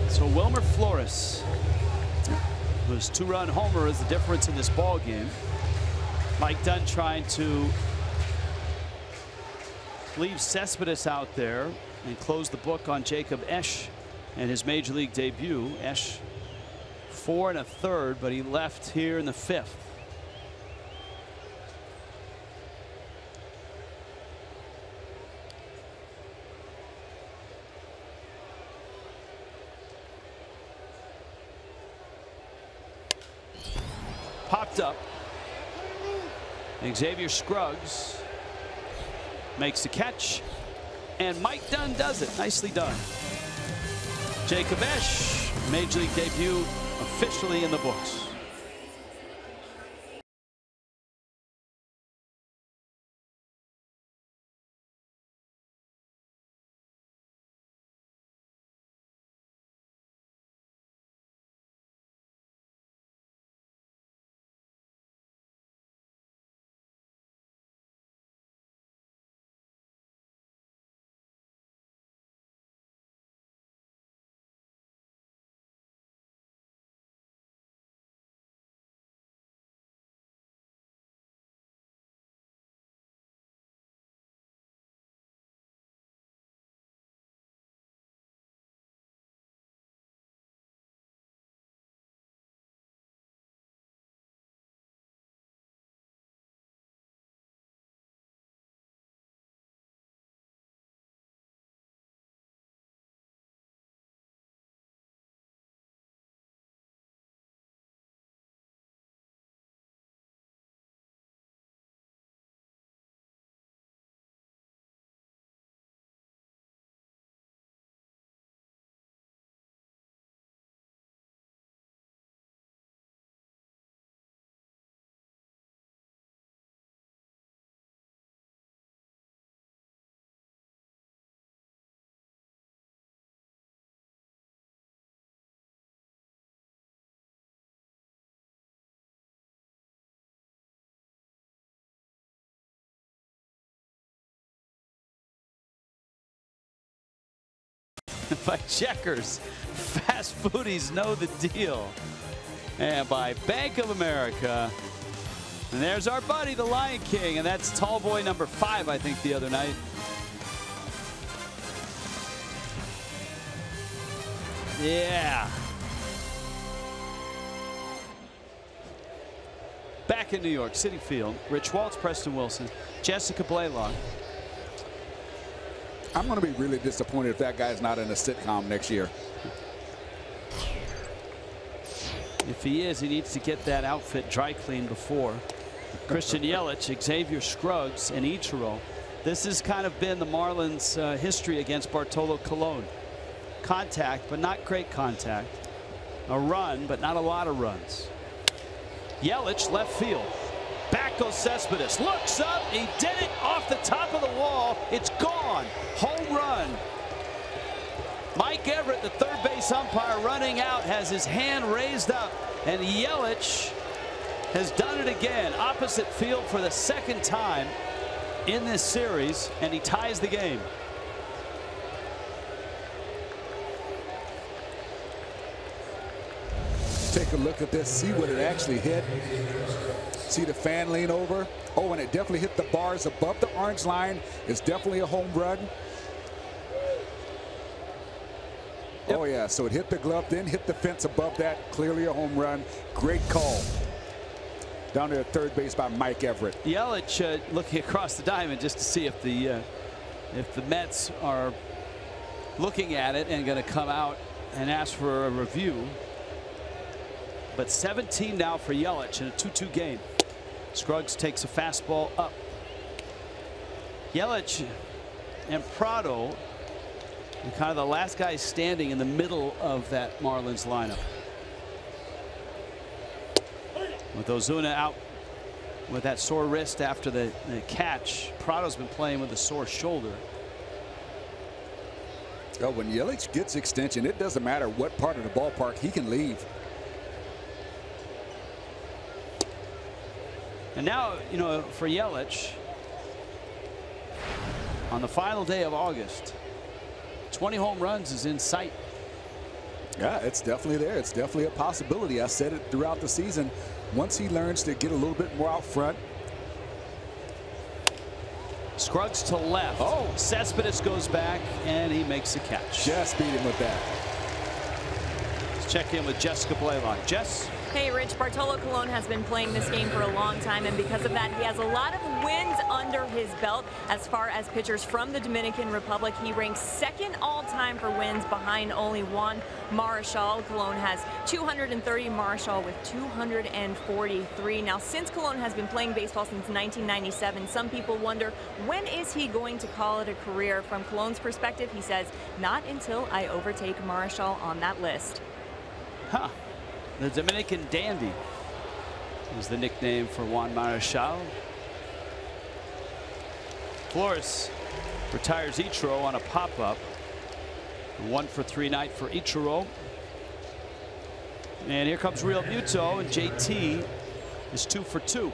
So Wilmer Flores, whose 2-run homer is the difference in this ball game. Mike Dunn trying to leave Cespedes out there and close the book on Jacob Esch and his major league debut. Esch 4 1/3, but he left here in the 5th. Popped up. Xavier Scruggs makes the catch, and Mike Dunn does it. Nicely done. Jacob Esch, major league debut officially in the books. By Checkers, fast foodies know the deal. And by Bank of America. And there's our buddy, the Lion King, and that's tall boy number 5, I think, the other night. Yeah. Back in New York, Citi Field, Rich Waltz, Preston Wilson, Jessica Blaylock. I'm going to be really disappointed if that guy's not in a sitcom next year. If he is, he needs to get that outfit dry cleaned before. Christian Yelich, Xavier Scruggs, and Ichiro. This has kind of been the Marlins' history against Bartolo Colon. Contact, but not great contact. A run, but not a lot of runs. Yelich, left field. Back goes Cespedes. Looks up. He did it off the top of the wall. It's gone. Home run. Mike Everett, the third base umpire, running out, has his hand raised up. And Yelich has done it again. Opposite field for the second time in this series. And he ties the game. Take a look at this, see what it actually hit. See the fan lean over. Oh, and it definitely hit the bars above the orange line. It's definitely a home run. Yep. Oh, yeah, so it hit the glove, then hit the fence above that. Clearly a home run. Great call. Down there at third base by Mike Everett. Yelich looking across the diamond just to see if the Mets are looking at it and going to come out and ask for a review. But 17 now for Yelich in a 2-2 game. Scruggs takes a fastball up. Yelich and Prado are kind of the last guys standing in the middle of that Marlins lineup. With Ozuna out with that sore wrist after the catch, Prado's been playing with a sore shoulder. Oh, when Yelich gets extension, it doesn't matter what part of the ballpark he can leave. And now, you know, for Yelich, on the final day of August, 20 home runs is in sight. Yeah, it's definitely there. It's definitely a possibility. I said it throughout the season. Once he learns to get a little bit more out front. Scruggs to left. Oh, Cespedes goes back and he makes a catch. Just beat him with that. Let's check in with Jessica Blaylock. Jess? Hey, Rich, Bartolo Colon has been playing this game for a long time, and because of that, he has a lot of wins under his belt. As far as pitchers from the Dominican Republic, he ranks second all-time for wins behind only Juan Marichal. Colon has 230, Marichal with 243. Now, since Colon has been playing baseball since 1997, some people wonder, when is he going to call it a career? From Colon's perspective, he says, not until I overtake Marichal on that list. Huh. The Dominican Dandy is the nickname for Juan Marichal. Flores retires Ichiro on a pop-up. 1-for-3 night for Ichiro. And here comes Real Muto, and JT is 2-for-2.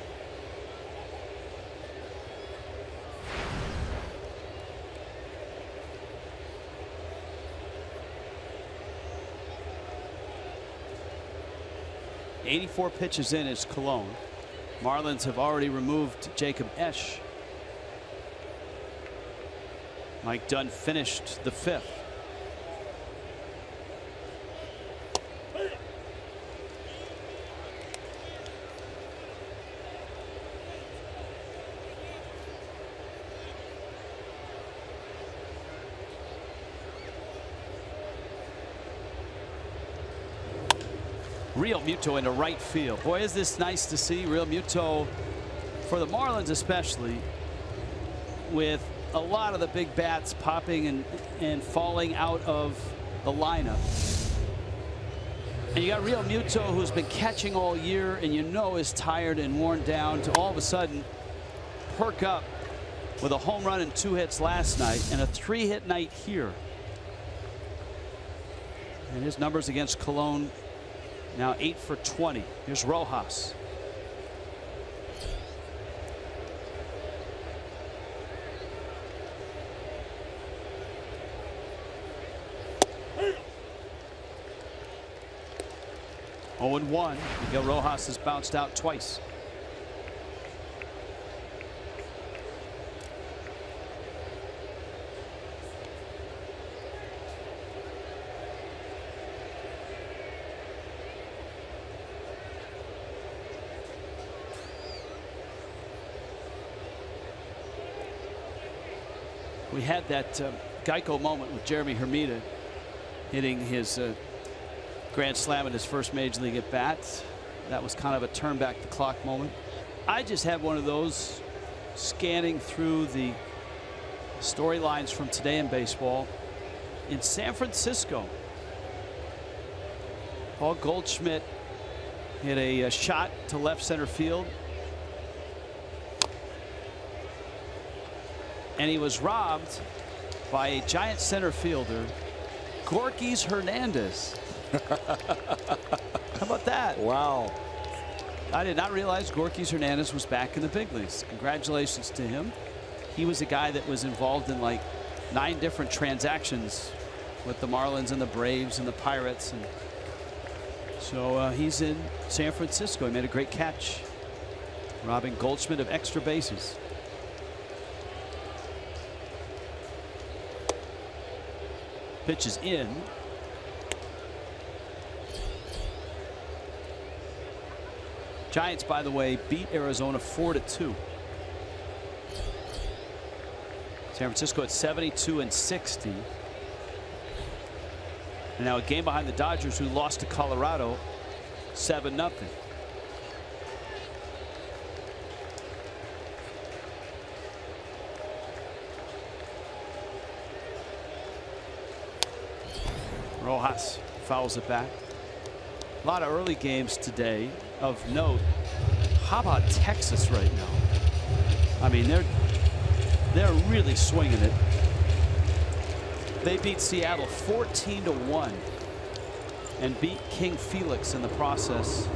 .84 pitches in is Colon. Marlins have already removed Jacob Esch. Mike Dunn finished the fifth. Real Muto into right field. Boy, is this nice to see. Real Muto, for the Marlins especially, with a lot of the big bats popping and falling out of the lineup. And you got Real Muto, who's been catching all year and you know is tired and worn down, to all of a sudden perk up with a home run and 2 hits last night and a 3-hit night here. And his numbers against Colon now 8-for-20. Here's Rojas. Oh, and 1. Miguel Rojas has bounced out twice. We had that Geico moment with Jeremy Hermida hitting his grand slam in his first major league at bat. That was kind of a turn back the clock moment. I just had one of those scanning through the storylines from today in baseball. In San Francisco, Paul Goldschmidt hit a shot to left center field, and he was robbed by a giant center fielder, Gorkys Hernandez. How about that? Wow. I did not realize Gorkys Hernandez was back in the big leagues. Congratulations to him. He was a guy that was involved in like 9 different transactions with the Marlins and the Braves and the Pirates, and so he's in San Francisco. He made a great catch, robbing Goldschmidt of extra bases. Pitch is in. Giants, by the way, beat Arizona 4-2. San Francisco at 72 and 60. And now a game behind the Dodgers, who lost to Colorado 7-0. Rojas fouls it back. A lot of early games today of note. How about Texas right now? I mean, they're really swinging it. They beat Seattle 14-1 and beat King Felix in the process.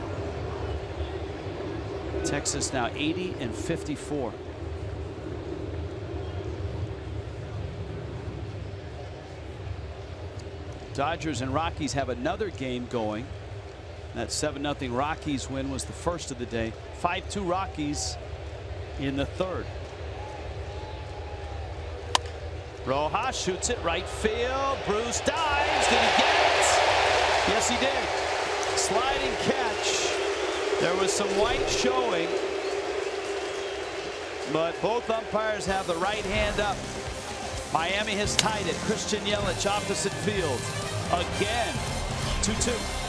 Texas now 80 and 54. Dodgers and Rockies have another game going. That 7-0 Rockies win was the first of the day. 5-2 Rockies in the third. Rojas shoots it right field. Bruce dives. Did he get it? Yes, he did. Sliding catch. There was some white showing, but both umpires have the right hand up. Miami has tied it. Christian Yelich opposite field. Again, 2-2.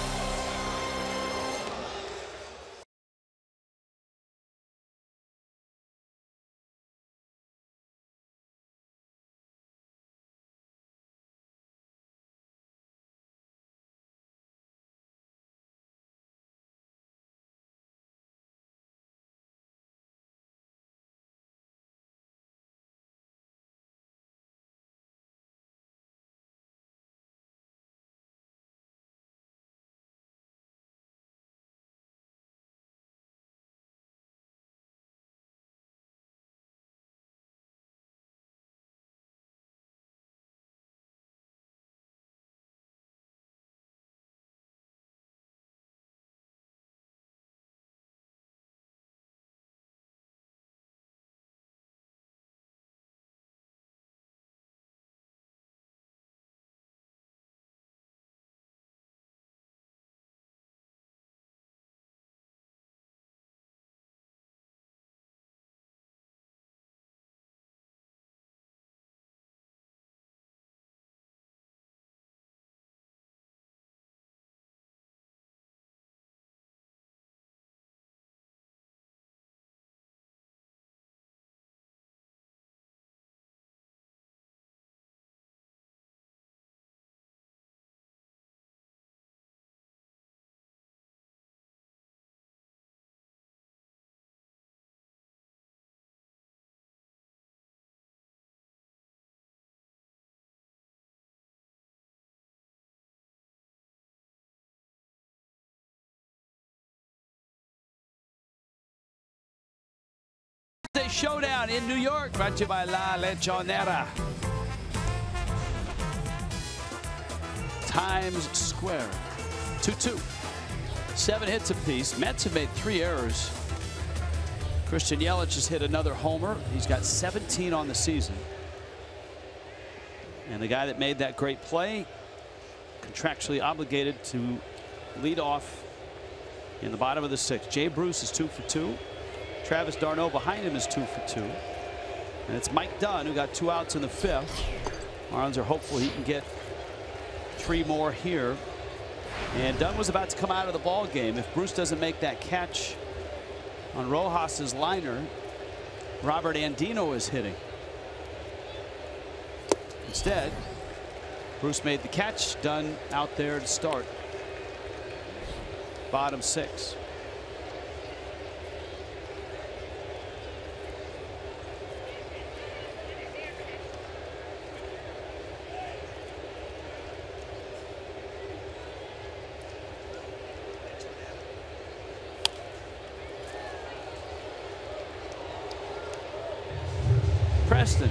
Showdown in New York, brought to you by La Lechonera. Times Square. 2-2. 7 hits apiece. Mets have made 3 errors. Christian Yelich has hit another homer. He's got 17 on the season. And the guy that made that great play, contractually obligated to lead off in the bottom of the 6th. Jay Bruce is 2 for 2. Travis d'Arnaud behind him is 2 for 2. And it's Mike Dunn who got 2 outs in the 5th. Marlins are hopeful he can get 3 more here And Dunn was about to come out of the ball game. If Bruce doesn't make that catch on Rojas's liner, Robert Andino is hitting. Instead, Bruce made the catch. Dunn out there to start. Bottom 6. Preston.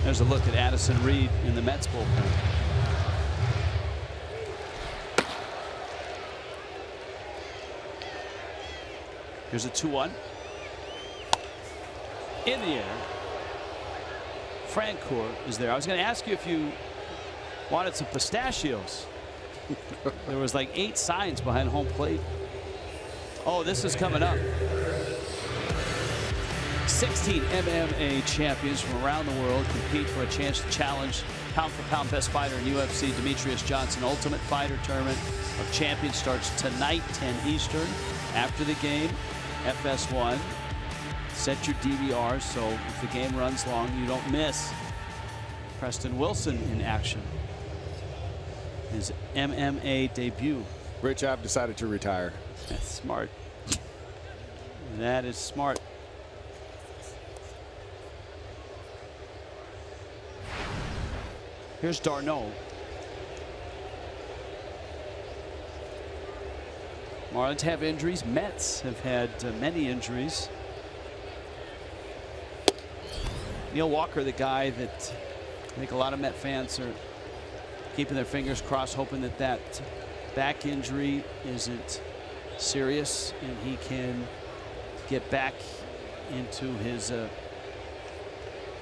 There's a look at Addison Reed in the Mets bullpen. Here's a 2-1. In the air. Francoeur is there. I was going to ask you if you wanted some pistachios. There was like 8 signs behind home plate. Oh, this is coming up. 16 MMA champions from around the world compete for a chance to challenge pound-for-pound best fighter in UFC, Demetrius Johnson. Ultimate Fighter Tournament of Champions starts tonight, 10 Eastern. After the game, FS1. Set your DVRs so if the game runs long, you don't miss Preston Wilson in action. His MMA debut. Rich, I've decided to retire. That's smart. That is smart. Here's d'Arnaud. Marlins have injuries. Mets have had many injuries. Neil Walker, the guy that I think a lot of Met fans are keeping their fingers crossed, hoping that that back injury isn't serious and he can get back into his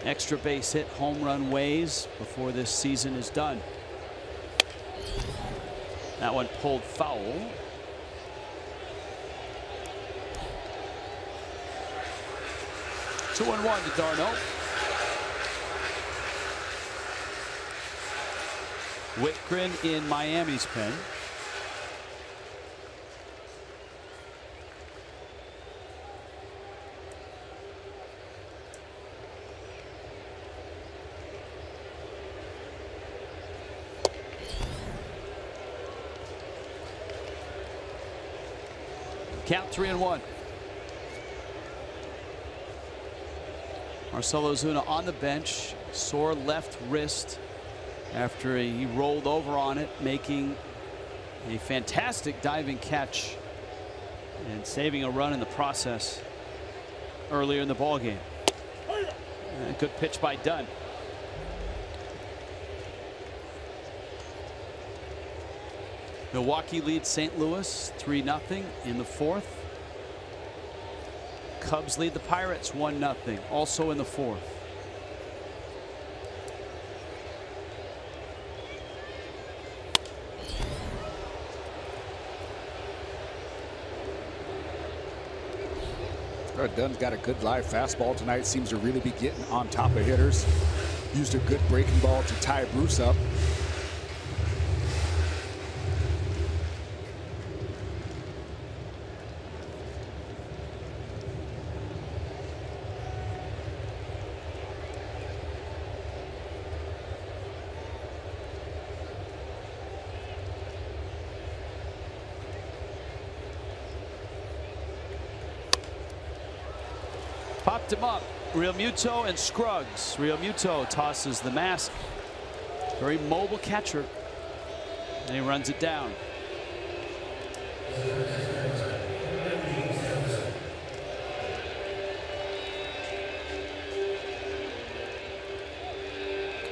extra base hit home run ways before this season is done. That one pulled foul. Two and 1 to d'Arnaud. Whitgren in Miami's pen. Count 3-1. Marcell Ozuna on the bench, sore left wrist after he rolled over on it, making a fantastic diving catch and saving a run in the process earlier in the ball game. Good pitch by Dunn. Milwaukee leads St. Louis 3-0 in the 4th. Cubs lead the Pirates 1-0 also in the 4th. Dunn's got a good live fastball tonight. Seems to really be getting on top of hitters. Used a good breaking ball to tie Bruce up. Popped him up. Realmuto and Scruggs. Realmuto tosses the mask. Very mobile catcher. And he runs it down.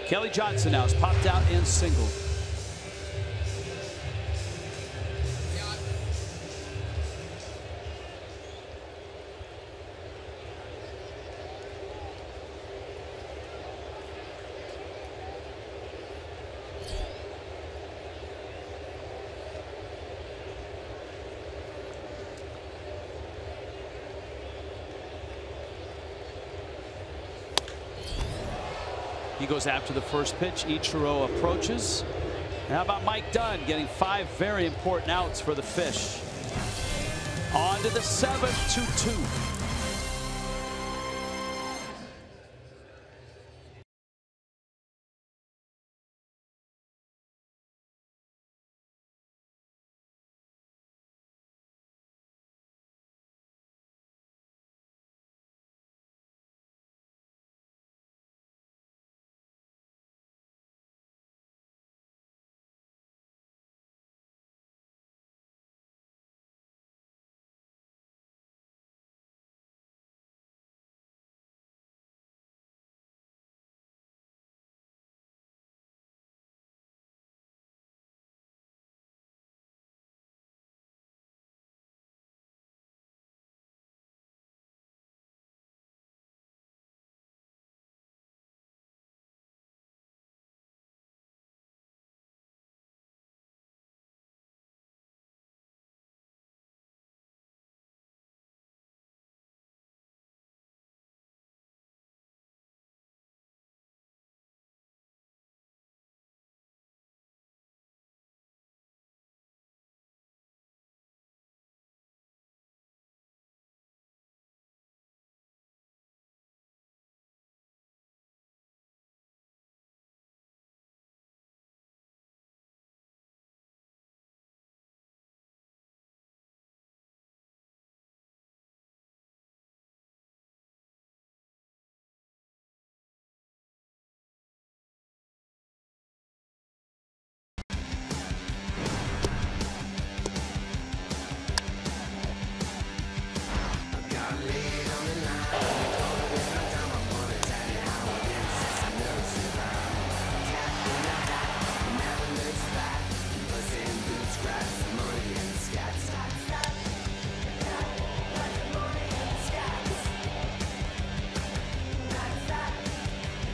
Kelly Johnson now is popped out and singled. He goes after the first pitch. Ichiro approaches. How about Mike Dunn getting 5 very important outs for the Fish? On to the 7th, 2-2.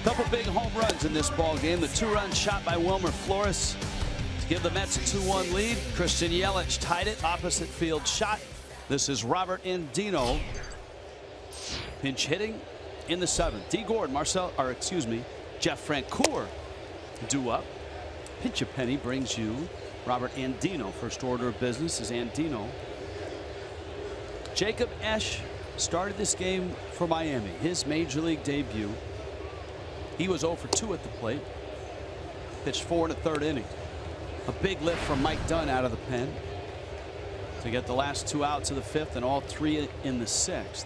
Couple big home runs in this ball game. The 2-run shot by Wilmer Flores to give the Mets a 2-1 lead. Christian Yelich tied it. Opposite field shot. This is Robert Andino pinch hitting in the 7th. D. Gordon, Jeff Francoeur due up. Pinch a penny brings you Robert Andino. First order of business is Andino. Jacob Esch started this game for Miami, his major league debut. He was 0 for 2 at the plate. Pitched 4 1/3 inning. A big lift from Mike Dunn out of the pen to get the last 2 outs of the 5th and all 3 in the 6th.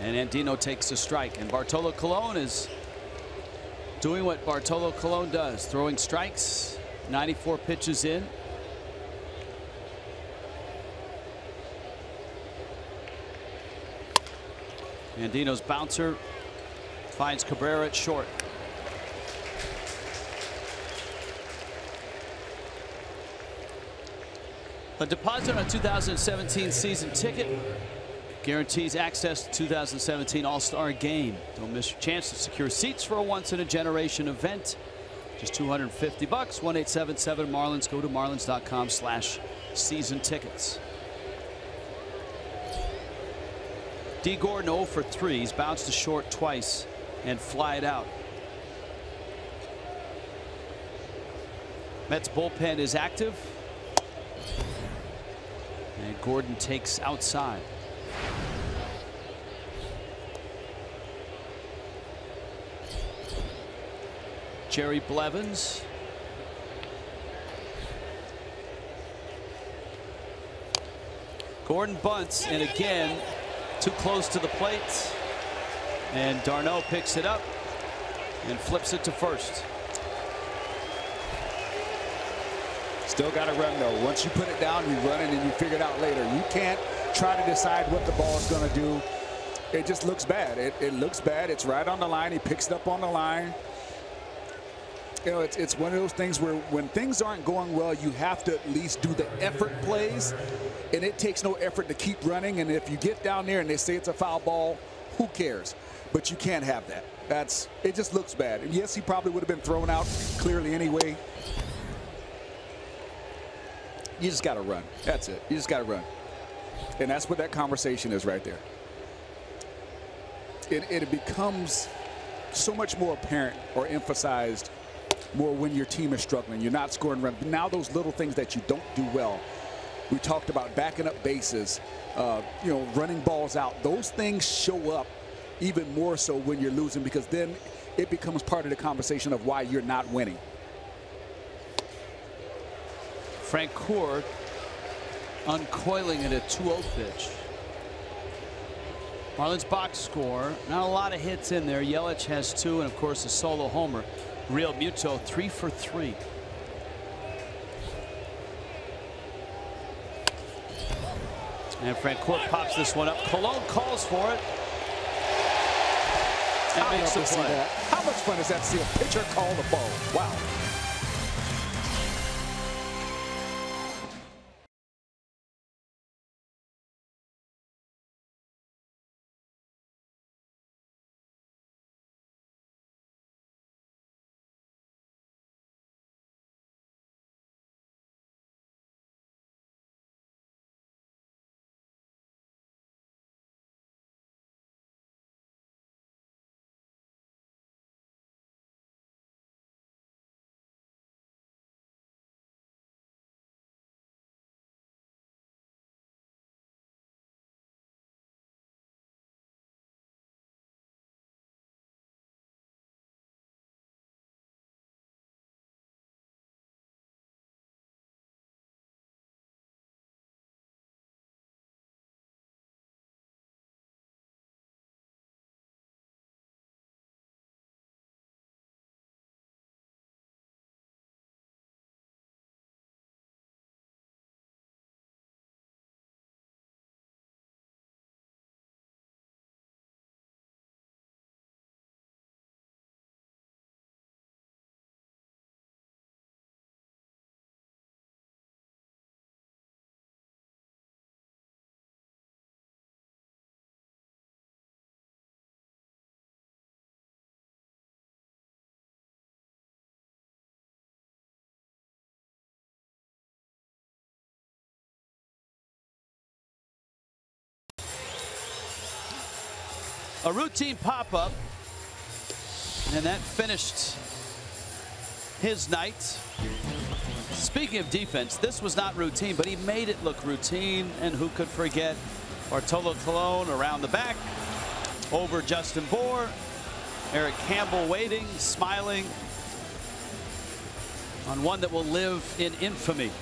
And Andino takes a strike, and Bartolo Colon is doing what Bartolo Colon does, throwing strikes. 94 pitches in. Andino's bouncer finds Cabrera at short. A deposit on a 2017 season ticket guarantees access to 2017 All-Star Game. Don't miss your chance to secure seats for a once-in-a-generation event. Just $250. 1-877 Marlins. Go to marlins.com/season tickets. D. Gordon 0 for 3. He's bounced to short twice and flied out. Mets bullpen is active. And Gordon takes outside. Jerry Blevins. Gordon bunts, and again too close to the plate, and d'Arnaud picks it up and flips it to first. Still got to run, though. Once you put it down, you run it and you figure it out later. You can't try to decide what the ball is going to do. It just looks bad. It looks bad. It's right on the line. He picks it up on the line. You know, it's one of those things where when things aren't going well, you have to at least do the effort plays, and it takes no effort to keep running. And if you get down there and they say it's a foul ball, who cares? But you can't have that. It just looks bad. And yes, he probably would have been thrown out clearly anyway. You just got to run. That's it. You just got to run. And that's what that conversation is right there. it becomes so much more apparent or emphasized more when your team is struggling. You're not scoring runs. Now those little things that you don't do well. We talked about backing up bases, you know, running balls out. Those things show up even more so when you're losing, because then it becomes part of the conversation of why you're not winning. Francoeur uncoiling at a 2-0 pitch. Marlins box score. Not a lot of hits in there. Yelich has 2, and of course a solo homer. Real Muto 3 for 3. And Francoeur pops this one up. Colon calls for it. And makes the play. How much fun is that to see a pitcher call the ball? Wow. A routine pop-up, and that finished his night. Speaking of defense, this was not routine, but he made it look routine, and who could forget Bartolo Colon around the back, over Justin Bour, Eric Campbell waiting, smiling on one that will live in infamy.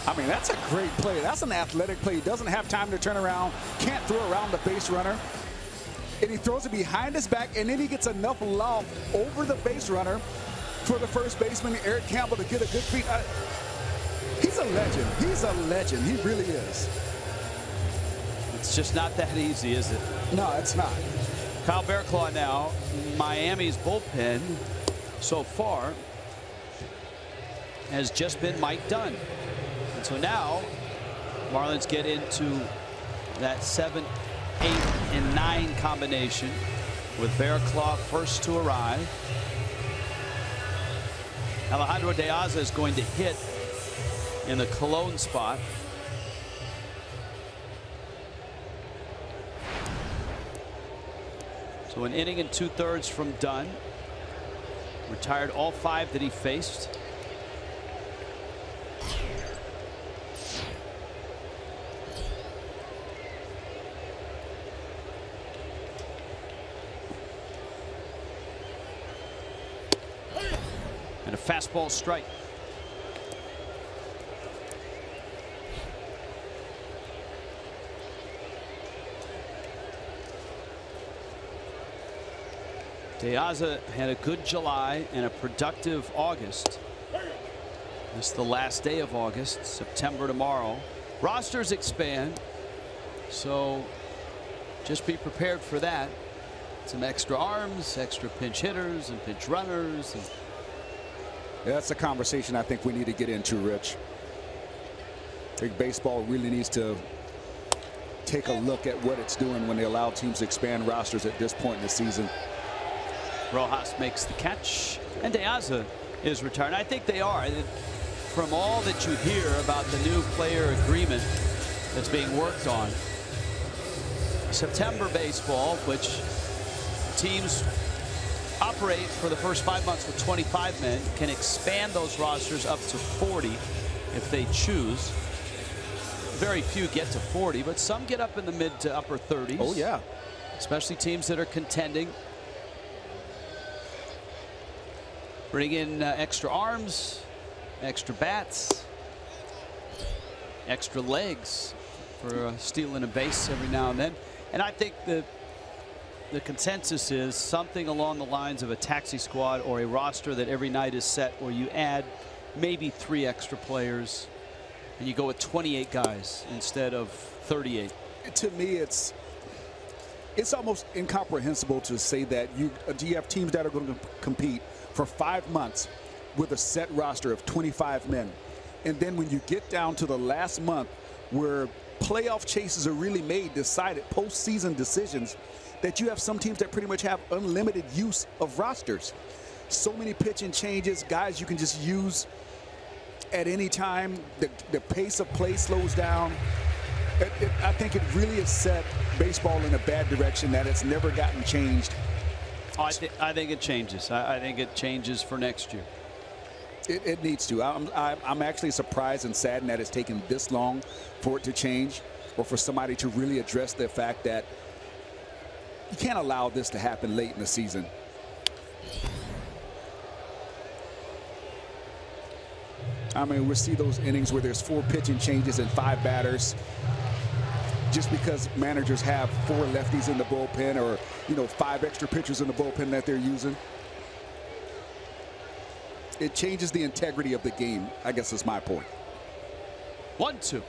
I mean, that's a great play. That's an athletic play. He doesn't have time to turn around, can't throw around the base runner. And he throws it behind his back, and then he gets enough lob over the base runner for the first baseman, Eric Campbell, to get a good feed. He's a legend. He's a legend. He really is. It's just not that easy, is it? No, it's not. Kyle Barraclough now. Miami's bullpen so far has just been Mike Dunn. And so now Marlins get into that 7, 8, and 9 combination with Barraclough first to arrive. Alejandro De Aza is going to hit in the Colon spot. So an inning and 2/3 from Dunn. Retired all 5 that he faced. And a fastball strike. De Aza had a good July and a productive August. This is the last day of August. September tomorrow. Rosters expand, so just be prepared for that. Some extra arms, extra pinch hitters and pinch runners. And yeah, that's a conversation I think we need to get into, Rich. I think baseball really needs to take a look at what it's doing when they allow teams to expand rosters at this point in the season. Rojas makes the catch, and De Aza is retired. I think they are. From all that you hear about the new player agreement that's being worked on, September baseball, which teams operate for the first 5 months with 25 men, can expand those rosters up to 40 if they choose. Very few get to 40, but some get up in the mid to upper 30s. Oh, yeah. Especially teams that are contending. Bring in extra arms, extra bats, extra legs for stealing a base every now and then. And I think the consensus is something along the lines of a taxi squad or a roster that every night is set where you add maybe 3 extra players and you go with 28 guys instead of 38. To me, it's almost incomprehensible to say that you have teams that are going to compete for 5 months with a set roster of 25 men. And then when you get down to the last month where playoff chases are really made, decided postseason decisions, that you have some teams that pretty much have unlimited use of rosters. So many pitching changes, guys you can just use at any time. The pace of play slows down. I think it really has set baseball in a bad direction that it's never gotten changed. I think it changes. I think it changes for next year. It needs to. I'm actually surprised and saddened that it's taken this long for it to change, or for somebody to really address the fact that you can't allow this to happen late in the season. I mean, we see those innings where there's 4 pitching changes and 5 batters just because managers have 4 lefties in the bullpen, or 5 extra pitchers in the bullpen that they're using. It changes the integrity of the game, I guess is my point. 1-2.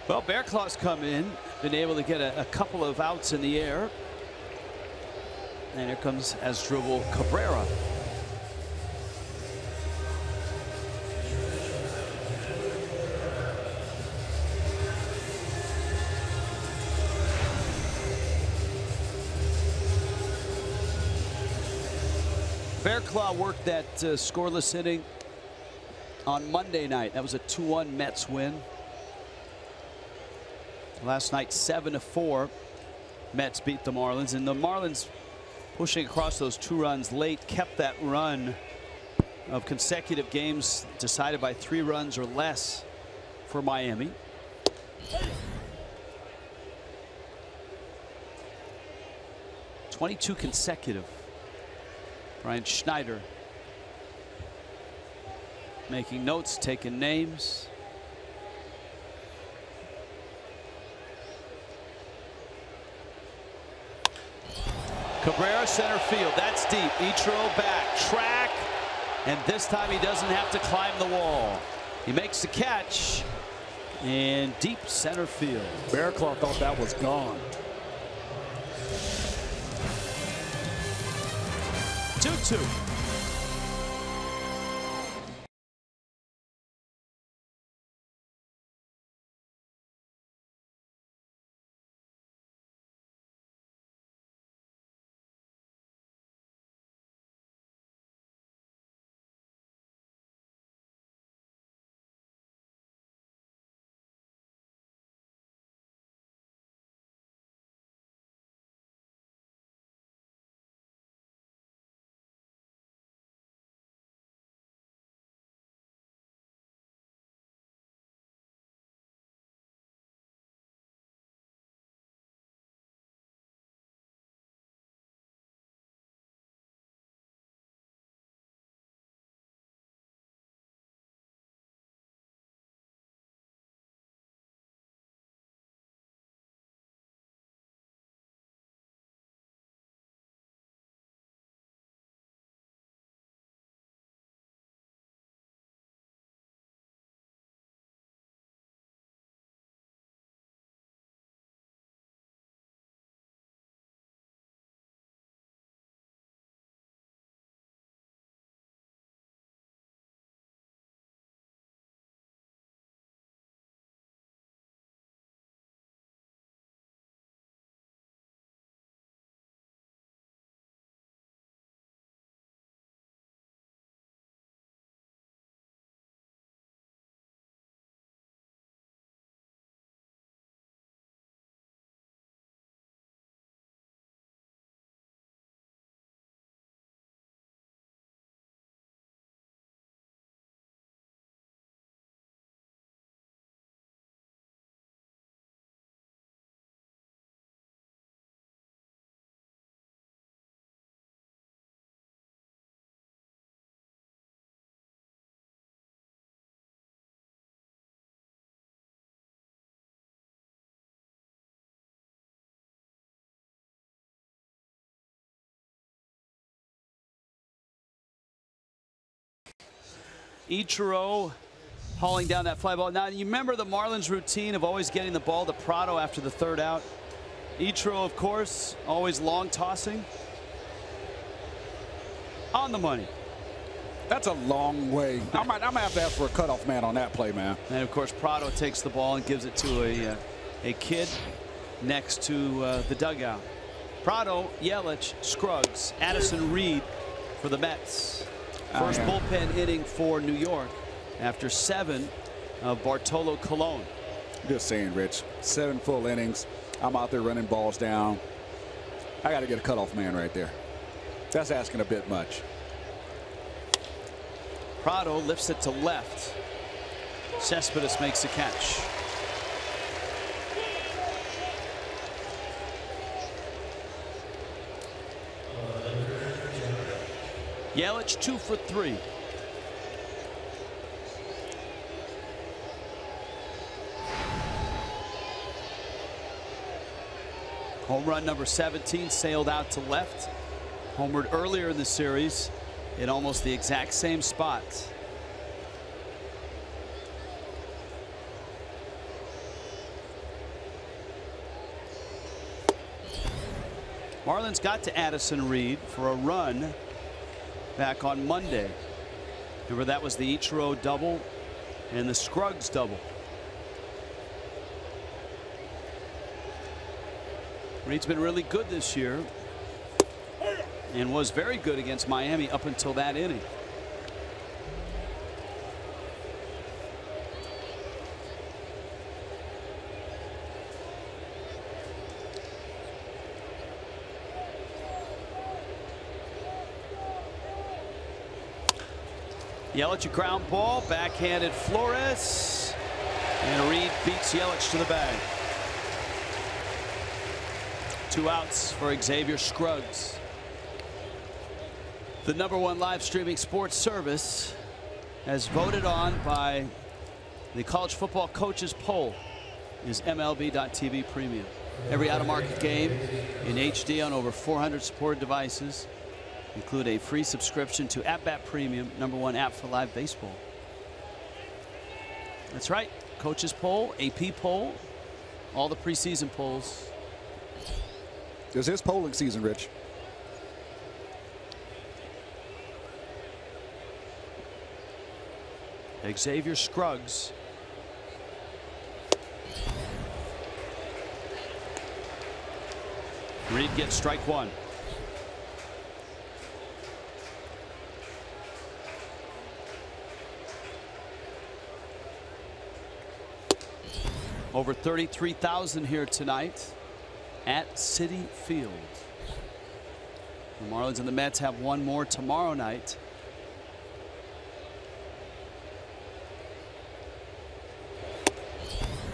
Well, Bearclaw's come in, been able to get a couple of outs in the air. And here comes Asdrubal Cabrera. Bearclaw worked that scoreless inning on Monday night. That was a 2-1 Mets win. Last night, 7-4. Mets beat the Marlins, and the Marlins, pushing across those 2 runs late, kept that run of consecutive games decided by 3 runs or less for Miami. '22 consecutive. Brian Schneider making notes, taking names. Cabrera center field. That's deep. Ichiro back. Track. And this time he doesn't have to climb the wall. He makes the catch. And deep center field. Bearclaw thought that was gone. 2-2. Ichiro hauling down that fly ball. Now, you remember the Marlins routine of always getting the ball to Prado after the third out. Ichiro, of course, always long tossing. On the money. That's a long way. I'm going to have to ask for a cutoff man on that play, man. And, of course, Prado takes the ball and gives it to a kid next to the dugout. Prado, Yelich, Scruggs, Addison Reed for the Mets. First bullpen inning for New York after 7 of Bartolo Colon. Just saying, Rich. 7 full innings. I'm out there running balls down. I got to get a cutoff man right there. That's asking a bit much. Prado lifts it to left. Cespedes makes the catch. Yelich 2 for 3. Home run number 17 sailed out to left. Homered earlier in the series in almost the exact same spot. Marlins got to Addison Reed for a run back on Monday. Remember, that was the Ichiro double and the Scruggs double. Reed's been really good this year and was very good against Miami up until that inning. Yelich, a ground ball, backhanded Flores, and Reed beats Yelich to the bag. 2 outs for Xavier Scruggs. The #1 live streaming sports service, as voted on by the College Football Coaches Poll, is MLB.TV Premium. Every out-of-market game in HD on over 400 supported devices. Include a free subscription to AppBat Premium, #1 app for live baseball. That's right. Coaches Poll, AP Poll, all the preseason polls. It's his polling season, Rich. Xavier Scruggs. Reed gets strike 1. Over 33,000 here tonight at Citi Field. The Marlins and the Mets have one more tomorrow night.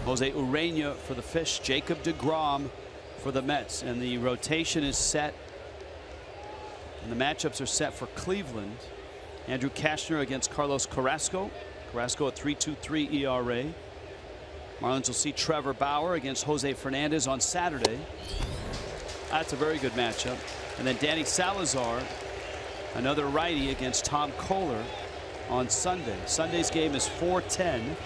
Jose Urena for the Fish, Jacob deGrom for the Mets, and the rotation is set and the matchups are set for Cleveland. Andrew Cashner against Carlos Carrasco. Carrasco at 3.23 ERA. Marlins will see Trevor Bauer against Jose Fernandez on Saturday. That's a very good matchup. And then Danny Salazar, another righty, against Tom Kohler on Sunday. Sunday's game is 4:10.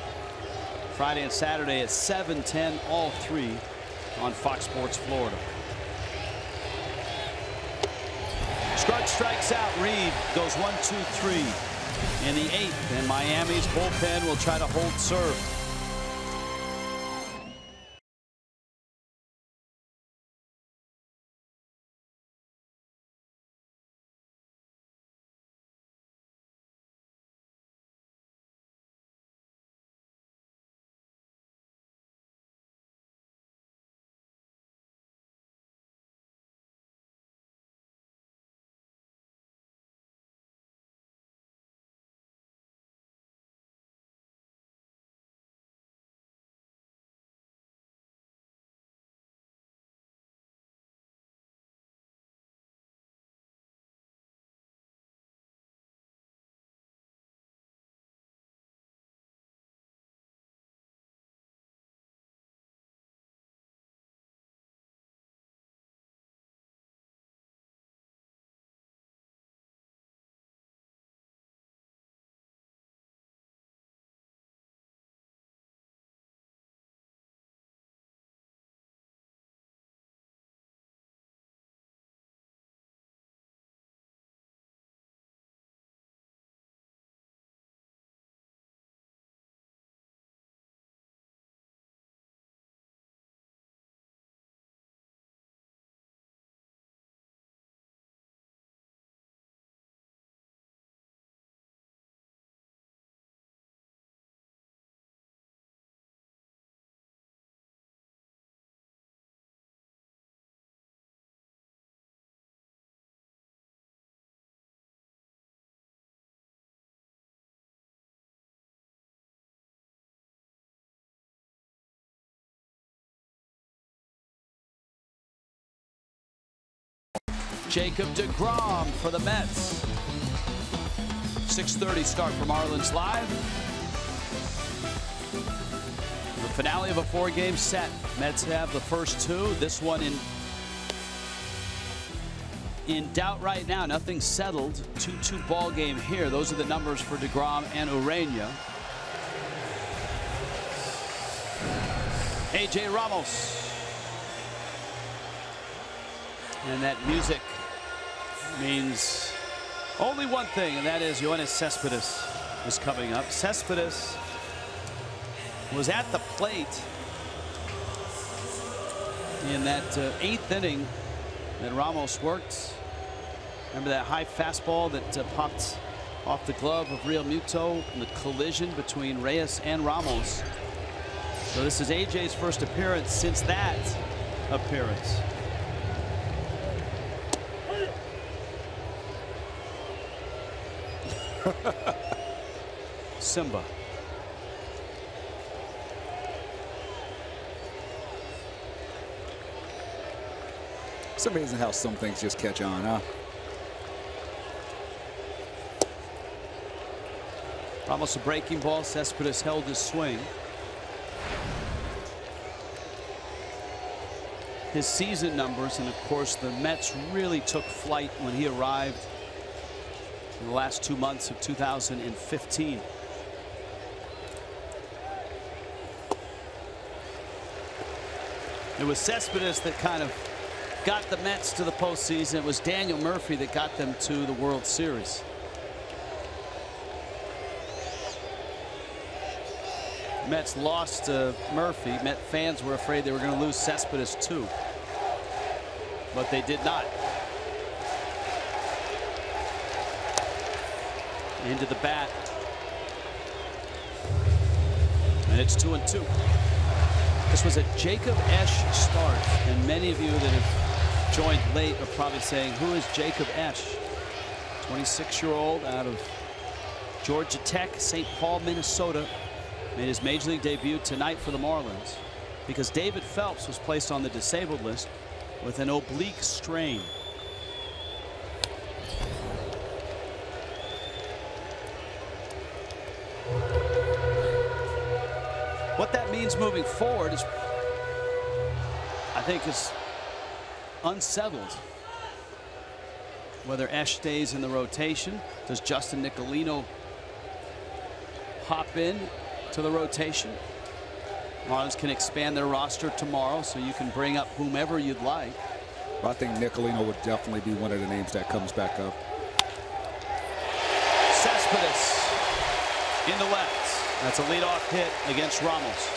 Friday and Saturday at 7:10, all 3 on Fox Sports Florida. Scruggs strikes out. Reed goes 1-2-3 in the 8th, and Miami's bullpen will try to hold serve. Jacob deGrom for the Mets. 6:30 start for Marlins Live. The finale of a 4-game set. Mets have the first 2. This one in doubt right now. Nothing settled. 2-2 ball game here. Those are the numbers for deGrom and Urena. A.J. Ramos. And that music means only one thing, and that is Yoenis Cespedes is coming up. Cespedes was at the plate in that 8th inning that Ramos worked. Remember that high fastball that popped off the glove of Real Muto in the collision between Reyes and Ramos. So this is AJ's first appearance since that appearance. Simba. It's amazing how some things just catch on, huh? Almost a breaking ball. Cespedes held his swing. His season numbers, and of course the Mets really took flight when he arrived in the last 2 months of 2015. It was Cespedes that kind of got the Mets to the postseason. It was Daniel Murphy that got them to the World Series. Mets lost to Murphy. Met fans were afraid they were going to lose Cespedes too, but they did not. Into the bat, and it's 2-2. This was a Jacob Esch start, and many of you that have joined late are probably saying, who is Jacob Esch? 26-year-old out of Georgia Tech, St. Paul, Minnesota, made his major league debut tonight for the Marlins because David Phelps was placed on the disabled list with an oblique strain. What that means moving forward is, I think, is unsettled. Whether Esch stays in the rotation, does Justin Nicolino hop in to the rotation? Marlins can expand their roster tomorrow, so you can bring up whomever you'd like. Well, I think Nicolino would definitely be one of the names that comes back up. Cespedes in the left. That's a leadoff hit against Ramos.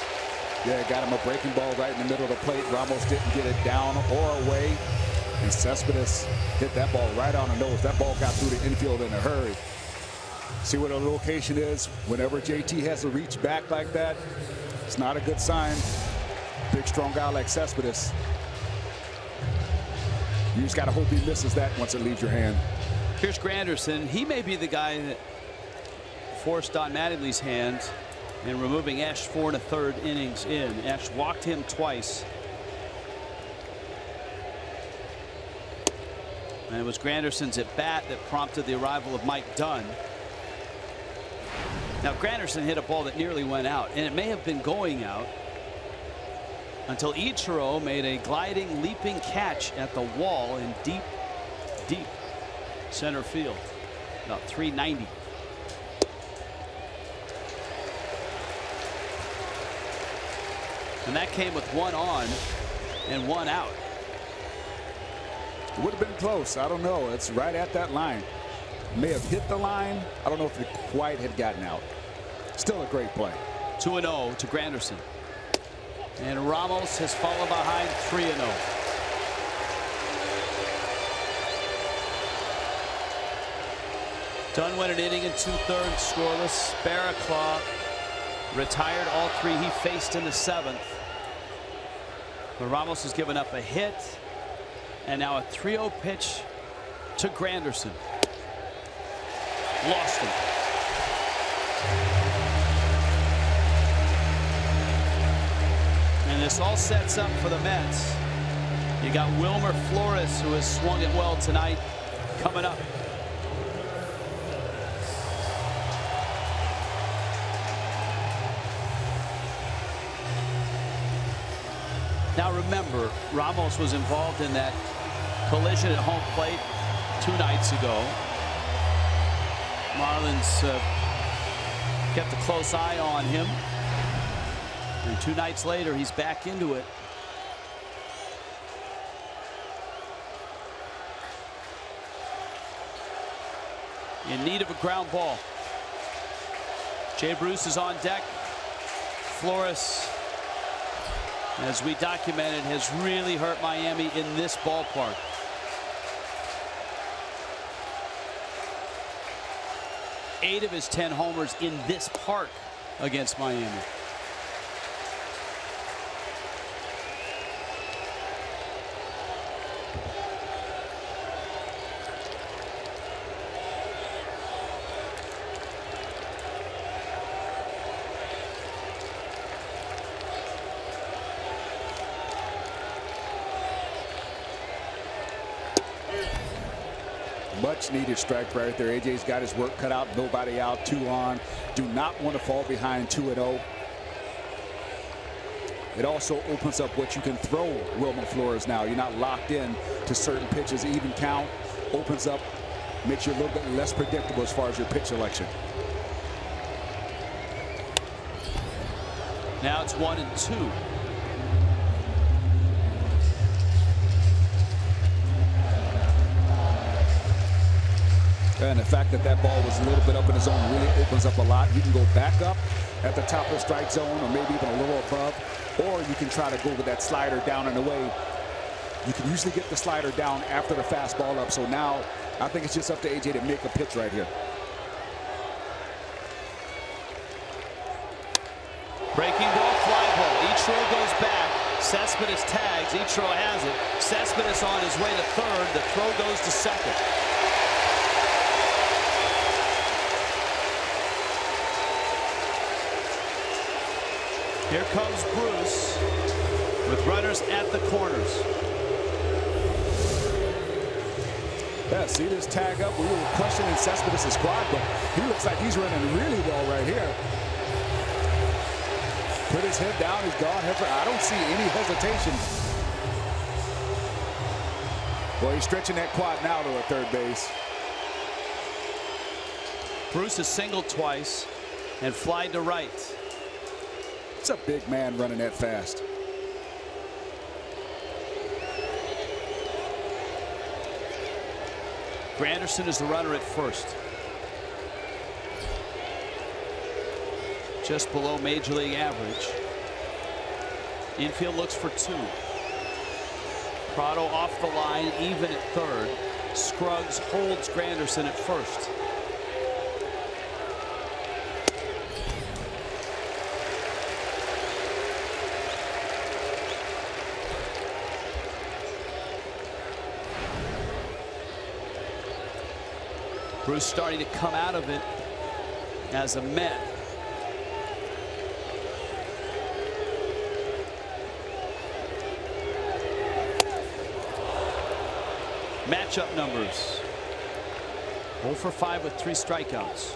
Yeah, got him a breaking ball right in the middle of the plate. Ramos didn't get it down or away, and Cespedes hit that ball right on the nose. That ball got through the infield in a hurry. See what a location is? Whenever JT has to reach back like that, it's not a good sign. Big, strong guy like Cespedes. You just got to hope he misses that once it leaves your hand. Here's Granderson. He may be the guy that forced Don Mattingly's hand in removing Esch 4 1/3 innings in. Esch walked him twice. And it was Granderson's at bat that prompted the arrival of Mike Dunn. Now Granderson hit a ball that nearly went out, and it may have been going out until Ichiro made a gliding, leaping catch at the wall in deep, deep center field. About 390. And that came with 1 on and 1 out. It would have been close. I don't know. It's right at that line. May have hit the line. I don't know if it quite had gotten out. Still a great play. 2-0 to Granderson. And Ramos has fallen behind 3-0. Dunn went an inning and 2/3 scoreless. Barraclough retired all 3 he faced in the 7th. But Ramos has given up a hit, and now a 3-0 pitch to Granderson. Lost him. And this all sets up for the Mets You got Wilmer Flores, who has swung it well tonight, coming up. Now remember, Ramos was involved in that collision at home plate 2 nights ago. Marlins kept a close eye on him. And 2 nights later, he's back into it. In need of a ground ball. Jay Bruce is on deck. Flores, as we documented, has really hurt Miami in this ballpark. Eight of his 10 homers in this park against Miami. Much needed strike right there. AJ's got his work cut out. Nobody out. 2 on. Do not want to fall behind 2-0. It also opens up what you can throw Wilmer Flores now. You're not locked in to certain pitches. Even count opens up, makes you a little bit less predictable as far as your pitch selection. Now it's 1-2. And the fact that that ball was a little bit up in the zone really opens up a lot. You can go back up at the top of the strike zone, or maybe even a little above, or you can try to go with that slider down and away. You can usually get the slider down after the fastball up. So now I think it's just up to AJ to make a pitch right here. Breaking ball, fly ball. Ichiro goes back. Cespedes tags. Ichiro has it. Cespedes on his way to third. The throw goes to second. Here comes Bruce with runners at the corners. Yeah, see this tag up? We were questioning Cespedes' squad, but he looks like he's running really well right here. Put his head down, he's gone. I don't see any hesitation. Boy, he's stretching that quad now to a third base. Bruce has singled twice and flied to right. It's a big man running that fast. Granderson is the runner at first. Just below major league average. Infield looks for 2. Prado off the line, even at third. Scruggs holds Granderson at first. Bruce starting to come out of it as a Met. Matchup numbers. 0 for 5 with 3 strikeouts.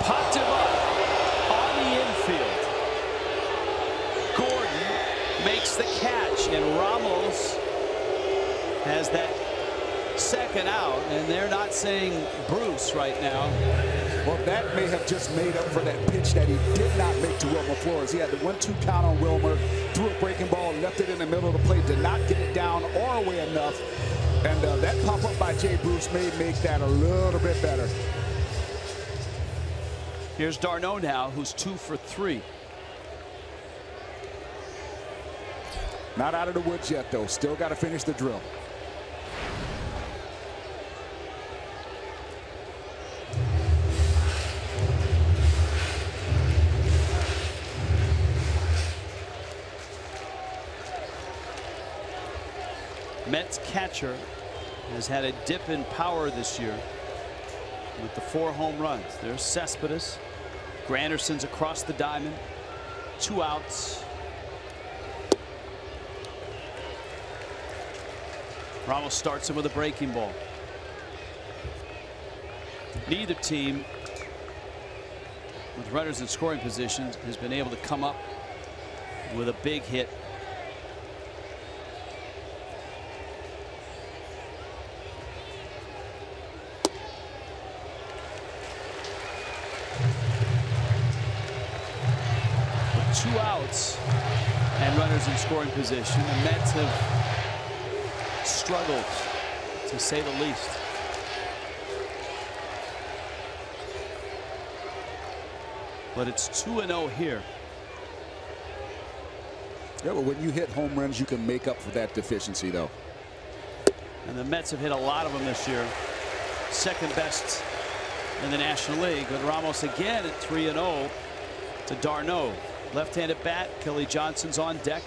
Popped him up on the infield. Gordon makes the catch, and Ramos has that second out, and they're not saying Bruce right now. Well, that may have just made up for that pitch that he did not make to Wilmer Flores. He had the 1-2 count on Wilmer, threw a breaking ball, left it in the middle of the plate, did not get it down or away enough. And that pop-up by Jay Bruce may make that a little bit better. Here's d'Arnaud now, who's 2 for 3. Not out of the woods yet, though. Still got to finish the drill. Mets catcher has had a dip in power this year with the 4 home runs. There's Cespedes. Granderson's across the diamond. 2 outs. Ramos starts him with a breaking ball. Neither team with runners in scoring positions has been able to come up with a big hit. With 2 outs and runners in scoring position, the Mets have struggled, to say the least. But it's 2-0 here. Yeah, but when you hit home runs, you can make up for that deficiency, though. And the Mets have hit a lot of them this year. Second best in the National League. But Ramos again at 3-0 to d'Arnaud. Left-handed bat. Kelly Johnson's on deck.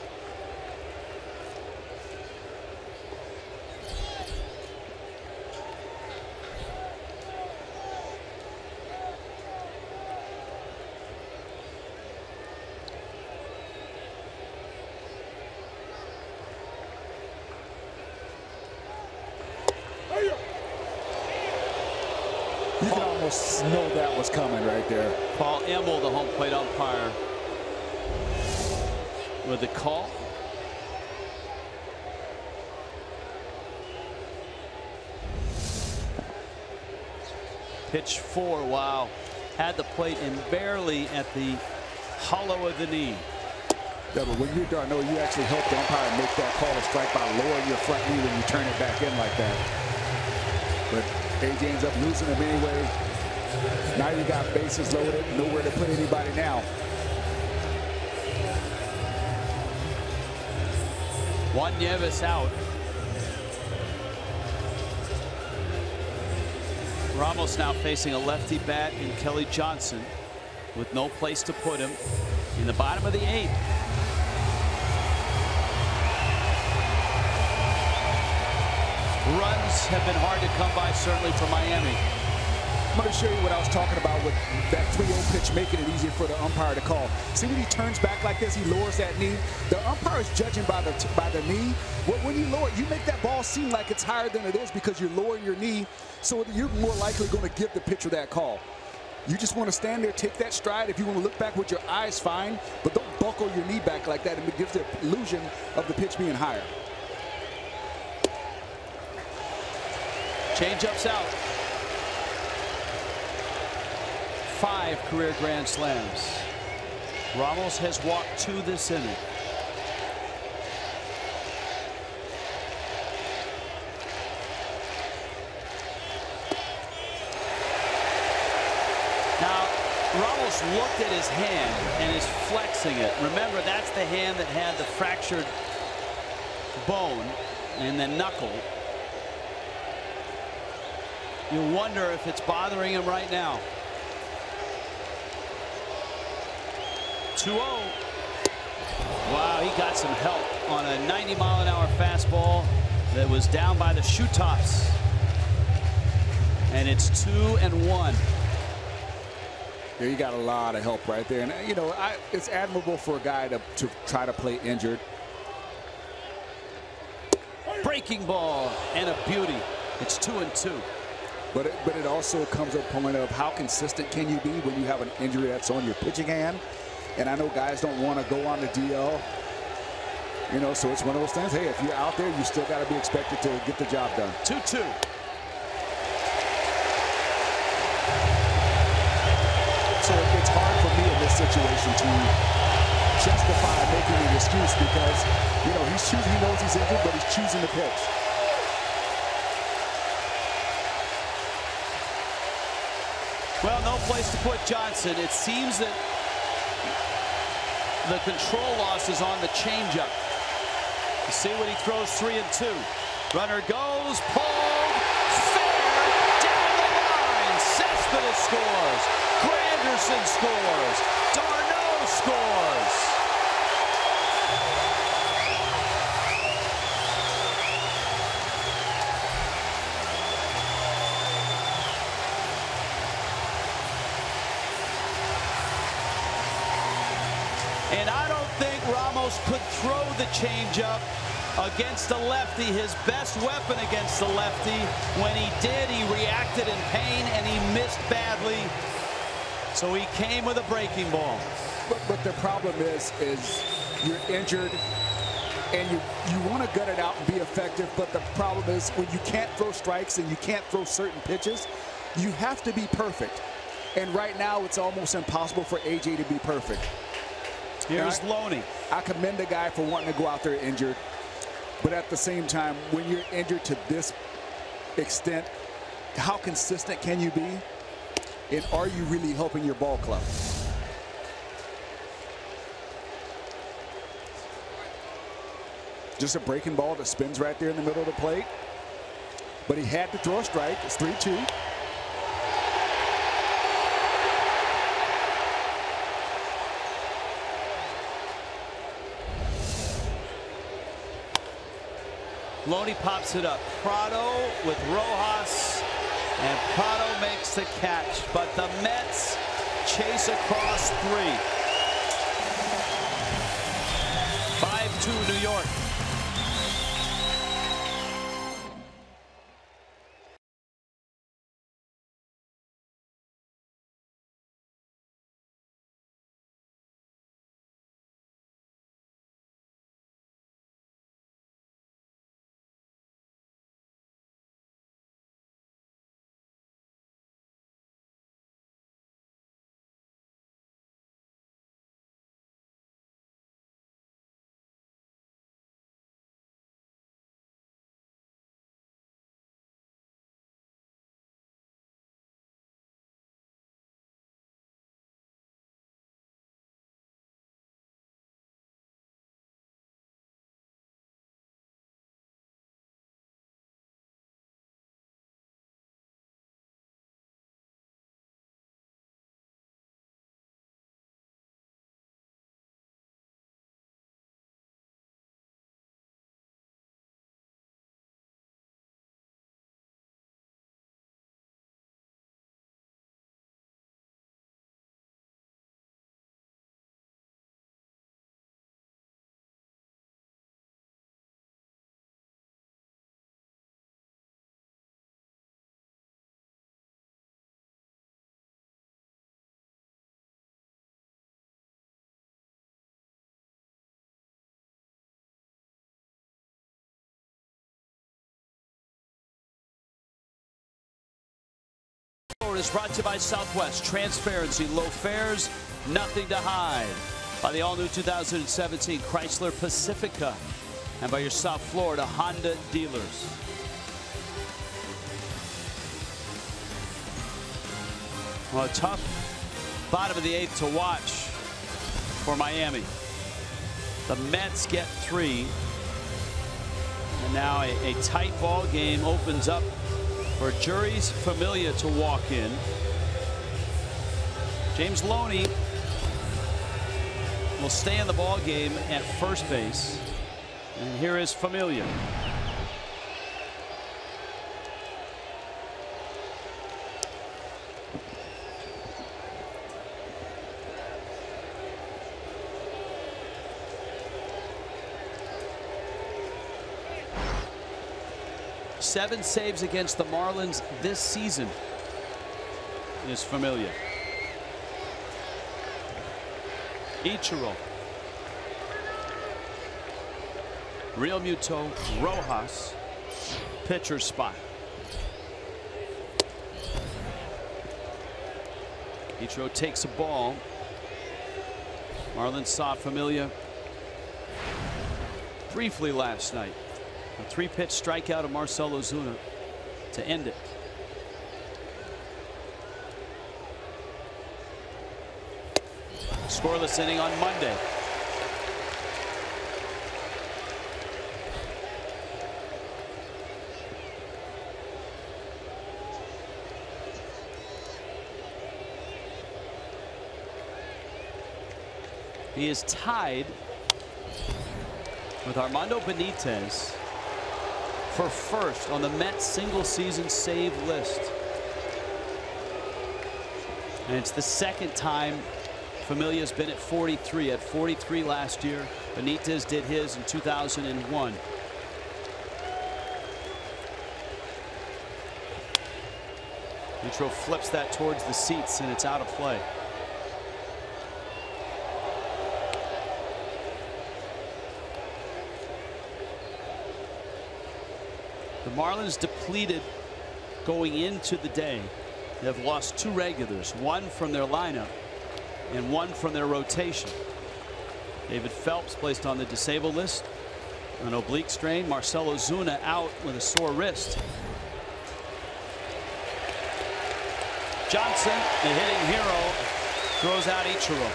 You can almost know that was coming right there. Paul Emmel, the home plate umpire, with the call. Pitch 4, wow. Had the plate and barely at the hollow of the knee. Yeah, but when you're d'Arnaud, you actually help the umpire make that call a strike by lowering your front knee when you turn it back in like that. But AJ ends up losing him anyway. Now you got bases loaded, nowhere to put anybody now. Juan Nieves out. Ramos now facing a lefty bat in Kelly Johnson with no place to put him in the bottom of the 8th. Runs have been hard to come by, certainly for Miami. I'm going to show you what I was talking about with that 3-0 pitch, making it easier for the umpire to call. See when he turns back like this, he lowers that knee. The umpire is judging by the knee. When you lower it, you make that ball seem like it's higher than it is because you're lowering your knee, so you're more likely going to give the pitcher that call. You just want to stand there, take that stride. If you want to look back with your eyes, fine, but don't buckle your knee back like that, and it gives the illusion of the pitch being higher. Change-ups out. 5 career grand slams. Ramos has walked 2 this inning. Now, Ramos looked at his hand and is flexing it. Remember, that's the hand that had the fractured bone and the knuckle. You wonder if it's bothering him right now. 2-0. Wow, he got some help on a 90-mile-an-hour fastball that was down by the shoe tops. And it's 2-1. There you got a lot of help right there. And, you know, it's admirable for a guy to try to play injured. Breaking ball and a beauty. It's 2-2. But it also comes to a point of how consistent can you be when you have an injury that's on your pitching hand. And I know guys don't want to go on the DL. You know, so it's one of those things. Hey, if you're out there, you still got to be expected to get the job done. 2-2. So it's hard for me in this situation to justify making an excuse because, you know, he knows he's injured, but he's choosing to pitch. Well, no place to put Johnson. It seems that the control loss is on the changeup. You see what he throws, 3-2. Runner goes, pulled, fair, down the line. Cespedes scores. Granderson scores. d'Arnaud scores. almost could throw the changeup against the lefty, his best weapon against the lefty. When he did, he reacted in pain and he missed badly. So he came with a breaking ball. But the problem is you're injured and you want to gut it out and be effective. But the problem is when you can't throw strikes and you can't throw certain pitches, you have to be perfect. And right now, it's almost impossible for AJ to be perfect. Here's Loney. I commend the guy for wanting to go out there injured. But at the same time, when you're injured to this extent, how consistent can you be? And are you really helping your ball club? Just a breaking ball that spins right there in the middle of the plate. But he had to throw a strike. It's 3-2. Loney pops it up. Prado with Rojas, and Prado makes the catch. But the Mets chase across 3. 5-2 New York. Is brought to you by Southwest. Transparency, low fares, nothing to hide. By the all-new 2017 Chrysler Pacifica. And by your South Florida Honda dealers. Well, a tough bottom of the 8th to watch for Miami. The Mets get 3. And now a tight ball game opens up for Jeurys Familia to walk in. James Loney will stay in the ball game at first base. And here is Familia. Seven saves against the Marlins this season is Familia. Ichiro. Real Muto, Rojas, pitcher spot. Ichiro takes a ball. Marlins saw Familia briefly last night. A 3-pitch strikeout of Marcell Ozuna to end it. Scoreless inning on Monday. He is tied with Armando Benitez for first on the Mets single season save list. And it's the second time Familia's been at 43. At 43 last year. Benitez did his in 2001. Mitro flips that towards the seats, and it's out of play. The Marlins depleted going into the day. They've lost 2 regulars, 1 from their lineup and 1 from their rotation. David Phelps placed on the disabled list, an oblique strain. Marcell Ozuna out with a sore wrist. Johnson, the hitting hero, throws out Ichiro.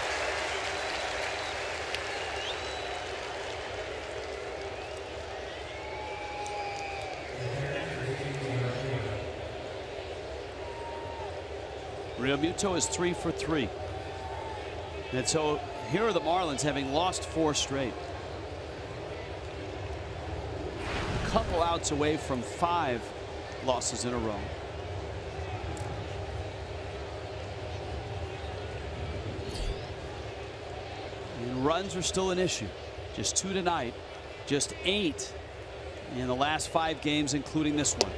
Realmuto is 3 for 3. And so here are the Marlins having lost 4 straight. A couple outs away from 5 losses in a row. And runs are still an issue. Just 2 tonight, just 8 in the last 5 games, including this one.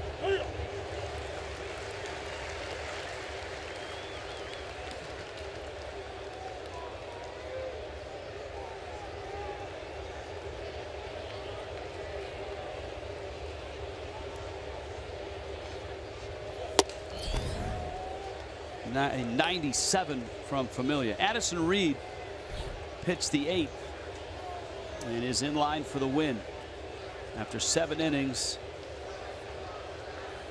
A 97 from Familia. Addison Reed pitched the 8th and is in line for the win after 7 innings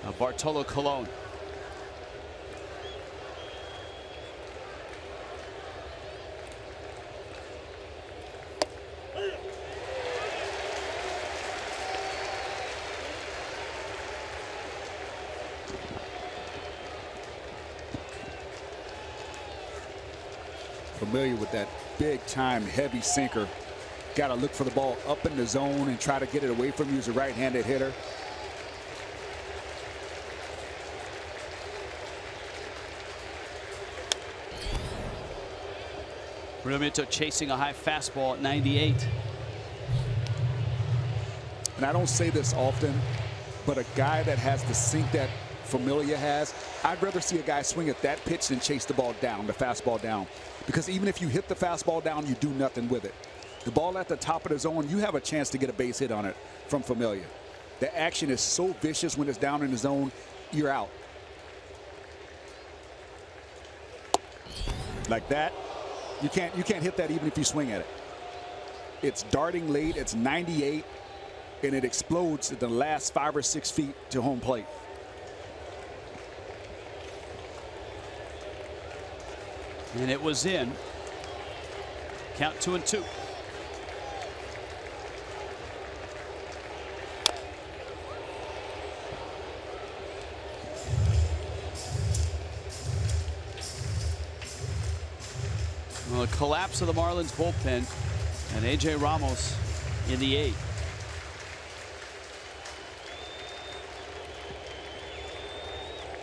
of Bartolo Colon. Familia with that big time heavy sinker. Got to look for the ball up in the zone and try to get it away from you as a right-handed hitter. Realmuto chasing a high fastball at 98. And I don't say this often, but a guy that has the sink that Familia has, I'd rather see a guy swing at that pitch than chase the ball down, the fastball down. Because even if you hit the fastball down, you do nothing with it. The ball at the top of the zone, you have a chance to get a base hit on it from Familia. The action is so vicious when it's down in the zone, you're out. Like that, you can't hit that even if you swing at it. It's darting late, it's 98, and it explodes at the last 5 or 6 feet to home plate. And it was in. Count 2-2. Well, a collapse of the Marlins bullpen, and A.J. Ramos in the 8th.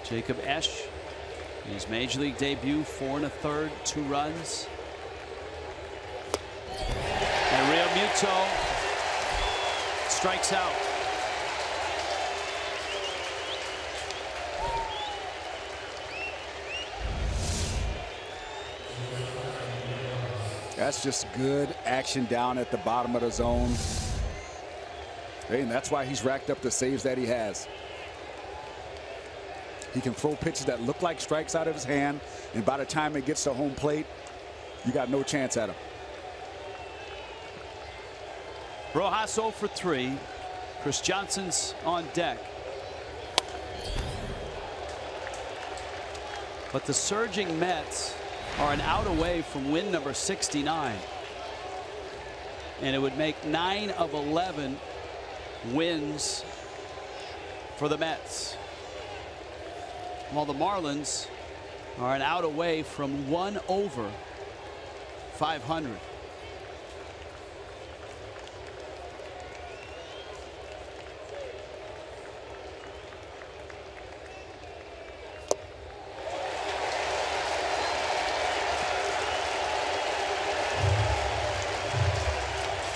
Jacob Esch, his major league debut, 4 1/3, 2 runs. And Realmuto strikes out. That's just good action down at the bottom of the zone. Hey, and that's why he's racked up the saves that he has. He can throw pitches that look like strikes out of his hand, and by the time it gets to home plate, you got no chance at him. Rojas 0 for 3. Chris Johnson's on deck. But the surging Mets are an out away from win number 69. And it would make 9 of 11 wins for the Mets. While the Marlins are an out away from 1 over 500.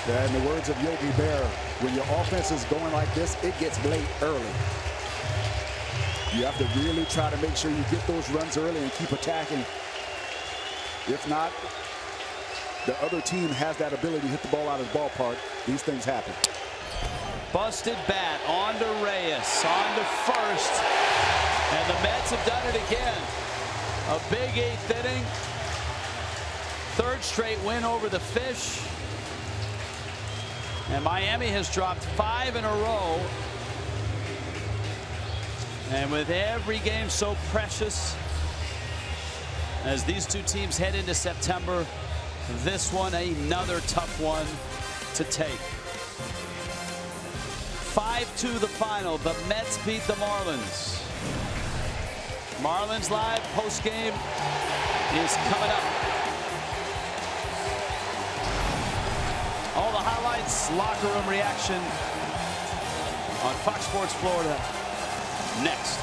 Yeah, in the words of Yogi Berra, when your offense is going like this, it gets late early. You have to really try to make sure you get those runs early and keep attacking. If not, the other team has that ability to hit the ball out of the ballpark. These things happen. Busted bat on to Reyes, on to first. And the Mets have done it again. A big 8th inning. 3rd straight win over the Fish. And Miami has dropped 5 in a row. And with every game so precious as these two teams head into September, this one another tough one to take. 5-2 the final. The Mets beat the Marlins. Marlins Live postgame is coming up. All the highlights, locker room reaction on Fox Sports Florida next.